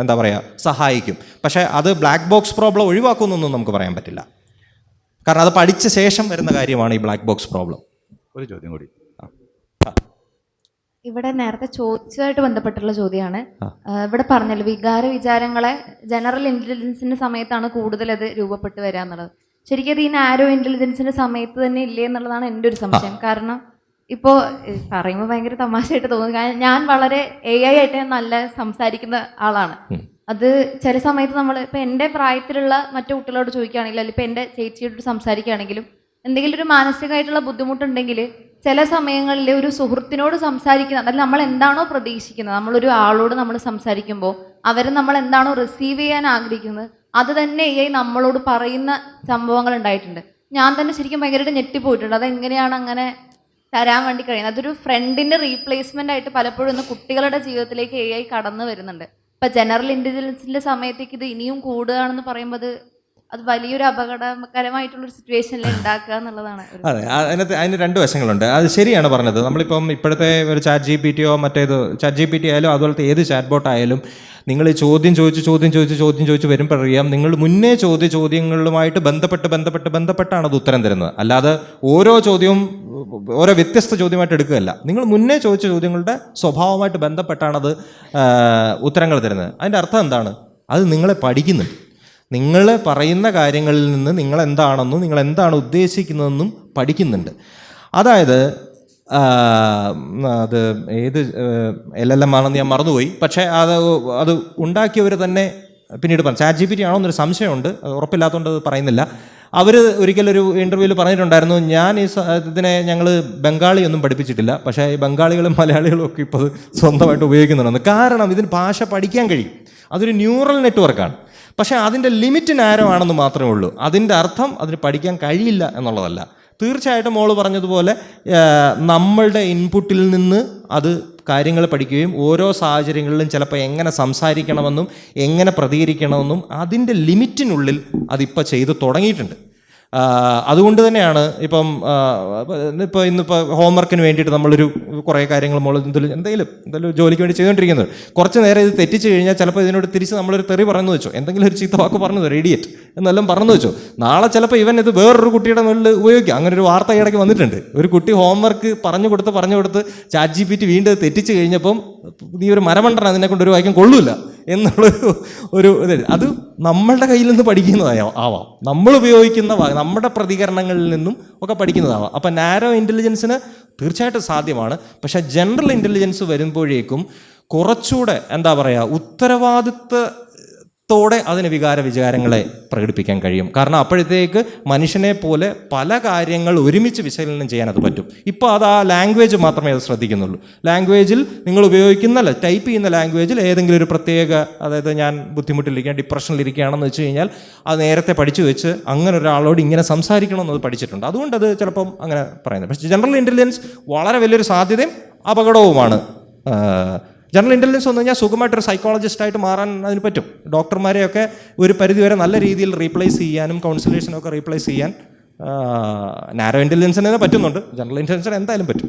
എന്താ പറയുക സഹായിക്കും. പക്ഷേ അത് ബ്ലാക്ക് ബോക്സ് പ്രോബ്ലം ഒഴിവാക്കുമെന്നൊന്നും നമുക്ക് പറയാൻ പറ്റില്ല. കാരണം അത് പഠിച്ച ശേഷം വരുന്ന കാര്യമാണ് ഈ ബ്ലാക്ക് ബോക്സ് പ്രോബ്ലം. ഒരു ചോദ്യം കൂടി ഇവിടെ നേരത്തെ ചോദിച്ചതായിട്ട് ബന്ധപ്പെട്ടുള്ള ചോദ്യമാണ്. ഇവിടെ പറഞ്ഞല്ലോ വിചാരങ്ങളെ ജനറൽ ഇന്റലിജൻസിന്റെ സമയത്താണ് കൂടുതൽ അത് രൂപപ്പെട്ട് വരിക എന്നുള്ളത്. ശരിക്കും അത് ഈ നാരോ ഇന്റലിജൻസിന്റെ സമയത്ത് തന്നെ ഇല്ലേ എന്നുള്ളതാണ് എൻ്റെ ഒരു സംശയം. കാരണം ഇപ്പോൾ പറയുമ്പോൾ ഭയങ്കര തമാശയായിട്ട് തോന്നുന്നു. കാരണം ഞാൻ വളരെ AI ആയിട്ട് നല്ല സംസാരിക്കുന്ന ആളാണ്. അത് ചില സമയത്ത് നമ്മൾ ഇപ്പം എൻ്റെ പ്രായത്തിലുള്ള മറ്റു കുട്ടികളോട് ചോദിക്കുകയാണെങ്കിൽ, അല്ലെങ്കിൽ ഇപ്പം എൻ്റെ ചേച്ചിയോട് സംസാരിക്കുകയാണെങ്കിലും എന്തെങ്കിലും ഒരു മാനസികമായിട്ടുള്ള ബുദ്ധിമുട്ടുണ്ടെങ്കിൽ ചില സമയങ്ങളിൽ ഒരു സുഹൃത്തിനോട് സംസാരിക്കുന്ന, അല്ലെങ്കിൽ നമ്മൾ എന്താണോ പ്രതീക്ഷിക്കുന്നത്, നമ്മളൊരു ആളോട് നമ്മൾ സംസാരിക്കുമ്പോൾ അവർ നമ്മൾ എന്താണോ റിസീവ് ചെയ്യാൻ ആഗ്രഹിക്കുന്നത് അത് തന്നെ AI നമ്മളോട് പറയുന്ന സംഭവങ്ങൾ ഉണ്ടായിട്ടുണ്ട്. ഞാൻ തന്നെ ശരിക്കും ഭയങ്കരമായിട്ട് ഞെട്ടിപ്പോയിട്ടുണ്ട്. അതെങ്ങനെയാണ് അങ്ങനെ തരാൻ വേണ്ടി കഴിയുന്നത്? അതൊരു ഫ്രണ്ടിൻ്റെ റീപ്ലേസ്മെൻ്റ് ആയിട്ട് പലപ്പോഴും ഇന്ന് കുട്ടികളുടെ ജീവിതത്തിലേക്ക് AI കടന്നു വരുന്നുണ്ട്. ഇപ്പം ജനറൽ ഇൻ്റലിജൻസിൻ്റെ സമയത്തേക്ക് ഇത് ഇനിയും കൂടുകയാണെന്ന് പറയുമ്പോൾ അത് വലിയൊരു അപകടകരമായിട്ടുള്ളൊരു സിറ്റുവേഷനിൽ ഉണ്ടാക്കുക എന്നുള്ളതാണ്. അതെ, അതിന് രണ്ട് വശങ്ങളുണ്ട്. അത് ശരിയാണ് പറഞ്ഞത്. നമ്മളിപ്പം ഇപ്പോഴത്തെ ഒരു ChatGPT-യോ ChatGPT ആയാലും അതുപോലത്തെ ഏത് ചാറ്റ് ബോട്ട് ആയാലും നിങ്ങൾ ചോദ്യം ചോദിച്ച് വരുമ്പോഴറിയാം നിങ്ങൾ മുന്നേ ചോദ്യങ്ങളുമായിട്ട് ബന്ധപ്പെട്ടാണ് അത് ഉത്തരം തരുന്നത്. അല്ലാതെ ഓരോ ചോദ്യവും ഓരോ വ്യത്യസ്ത ചോദ്യമായിട്ട് എടുക്കുകയല്ല. നിങ്ങൾ മുന്നേ ചോദിച്ച ചോദ്യങ്ങളുടെ സ്വഭാവമായിട്ട് ബന്ധപ്പെട്ടാണത് ഉത്തരങ്ങൾ തരുന്നത്. അതിൻ്റെ അർത്ഥം എന്താണ്? അത് നിങ്ങളെ പഠിക്കുന്നുണ്ട്. നിങ്ങൾ പറയുന്ന കാര്യങ്ങളിൽ നിന്ന് നിങ്ങൾ എന്താണ് ഉദ്ദേശിക്കുന്നതെന്നും പഠിക്കുന്നുണ്ട്. അതായത് അത് ഏത് LLM ആണെന്ന് ഞാൻ മറന്നുപോയി. പക്ഷേ അത് ഉണ്ടാക്കിയവർ തന്നെ പിന്നീട് പറഞ്ഞു, ChatGPT ആണോ എന്നൊരു സംശയമുണ്ട്, അത് ഉറപ്പില്ലാത്തതുകൊണ്ട് അത് പറയുന്നില്ല. അവർ ഒരിക്കലൊരു ഇൻ്റർവ്യൂവിൽ പറഞ്ഞിട്ടുണ്ടായിരുന്നു, ഞാൻ ഇതിനെ ഞങ്ങൾ ബംഗാളിയൊന്നും പഠിപ്പിച്ചിട്ടില്ല, പക്ഷേ ഈ ബംഗാളികളും മലയാളികളും ഒക്കെ ഇപ്പോൾ അത് സ്വന്തമായിട്ട് ഉപയോഗിക്കുന്നുണ്ടെന്ന്. കാരണം ഇതിന് ഭാഷ പഠിക്കാൻ കഴിയും, അതൊരു ന്യൂറൽ നെറ്റ്വർക്കാണ്. പക്ഷേ അതിൻ്റെ ലിമിറ്റ് നാരോ ആണെന്ന് മാത്രമേ ഉള്ളൂ. അതിൻ്റെ അർത്ഥം അതിന് പഠിക്കാൻ കഴിയില്ല എന്നുള്ളതല്ല. തീർച്ചയായിട്ടും മോള് പറഞ്ഞതുപോലെ നമ്മളുടെ ഇൻപുട്ടിൽ നിന്ന് അത് കാര്യങ്ങൾ പഠിക്കുകയും ഓരോ സാഹചര്യങ്ങളിലും ചിലപ്പോൾ എങ്ങനെ സംസാരിക്കണമെന്നും എങ്ങനെ പ്രതികരിക്കണമെന്നും അതിൻ്റെ ലിമിറ്റിനുള്ളിൽ അതിപ്പോൾ ചെയ്ത് തുടങ്ങിയിട്ടുണ്ട്. അതുകൊണ്ട് തന്നെയാണ് ഇന്നിപ്പോൾ ഹോംവർക്കിന് വേണ്ടിയിട്ട് നമ്മളൊരു കുറേ കാര്യങ്ങൾ നമ്മൾ എന്തെങ്കിലും ജോലിക്ക് വേണ്ടി ചെയ്തുകൊണ്ടിരിക്കുന്നത്, കുറച്ച് നേരം ഇത് തെറ്റിച്ച് കഴിഞ്ഞാൽ ചിലപ്പോൾ ഇതിനോട് തിരിച്ച് നമ്മളൊരു തെറി പറഞ്ഞു വെച്ചോ, എന്തെങ്കിലും ഒരു ചീത്ത വാക്ക് പറഞ്ഞു തരും, ഇഡിയറ്റ് എന്നെല്ലാം പറഞ്ഞു വെച്ചോ, നാളെ ചിലപ്പോൾ ഇവൻ ഇത് വേറൊരു കുട്ടിയുടെ മുന്നിൽ ഉപയോഗിക്കാം. അങ്ങനെ ഒരു വാർത്ത ഇടയ്ക്ക് വന്നിട്ടുണ്ട്. ഒരു കുട്ടി ഹോംവർക്ക് പറഞ്ഞു കൊടുത്ത് ChatGPT വീണ്ടും തെറ്റിച്ച് കഴിഞ്ഞപ്പം നീ ഒരു മരമണ്ടന, അതിനെ കൊണ്ട് ഒരു വായിക്കാൻ കൊള്ളൂല എന്നുള്ളൊരു അത് നമ്മളുടെ കയ്യിൽ നിന്ന് പഠിക്കുന്നതാവാം, നമ്മൾ ഉപയോഗിക്കുന്ന നമ്മുടെ പ്രതികരണങ്ങളിൽ നിന്നും ഒക്കെ പഠിക്കുന്നതാവാം. അപ്പം നാരോ ഇൻ്റലിജൻസിന് തീർച്ചയായിട്ടും സാധ്യമാണ്. പക്ഷേ ജനറൽ ഇൻ്റലിജൻസ് വരുമ്പോഴേക്കും കുറച്ചുകൂടെ എന്താ പറയുക, ഉത്തരവാദിത്വത്തോടെ അതിന് വിചാരങ്ങളെ പ്രകടിപ്പിക്കാൻ കഴിയും. കാരണം അപ്പോഴത്തേക്ക് മനുഷ്യനെ പോലെ പല കാര്യങ്ങൾ ഒരുമിച്ച് വിശകലനം ചെയ്യാൻ അത് പറ്റും. ഇപ്പോൾ അത് ആ ലാംഗ്വേജ് മാത്രമേ അത് ശ്രദ്ധിക്കുന്നുള്ളൂ. ലാംഗ്വേജിൽ നിങ്ങൾ ഉപയോഗിക്കുന്നല്ല, ടൈപ്പ് ചെയ്യുന്ന ലാംഗ്വേജിൽ ഏതെങ്കിലും ഒരു പ്രത്യേക, അതായത് ഞാൻ ബുദ്ധിമുട്ടിലിരിക്കുകയാണ്, ഡിപ്രഷനിലിരിക്കുകയാണെന്ന് വെച്ച് കഴിഞ്ഞാൽ അത് നേരത്തെ പഠിച്ചു വെച്ച് അങ്ങനെ ഒരാളോട് ഇങ്ങനെ സംസാരിക്കണമെന്നത് പഠിച്ചിട്ടുണ്ട്. അതുകൊണ്ട് അത് ചിലപ്പം അങ്ങനെ പറയുന്നത്. പക്ഷേ ജനറൽ ഇൻ്റലിജൻസ് വളരെ വലിയൊരു സാധ്യതയും അപകടവുമാണ്. ജനറൽ ഇൻ്റലിജൻസ് വന്നു കഴിഞ്ഞാൽ സുഖമായിട്ടൊരു സൈക്കോളജിസ്റ്റായിട്ട് മാറാൻ അതിന് പറ്റും. ഡോക്ടർമാരെയൊക്കെ ഒരു പരിധിവരെ നല്ല രീതിയിൽ റീപ്ലേസ് ചെയ്യാനും കൗൺസിലേഷനും ഒക്കെ റീപ്ലേസ് ചെയ്യാൻ നാരോ ഇൻ്റലിജൻസിന് പറ്റുന്നുണ്ട്. ജനറൽ ഇൻ്റലിജൻസിന് എന്തായാലും പറ്റും.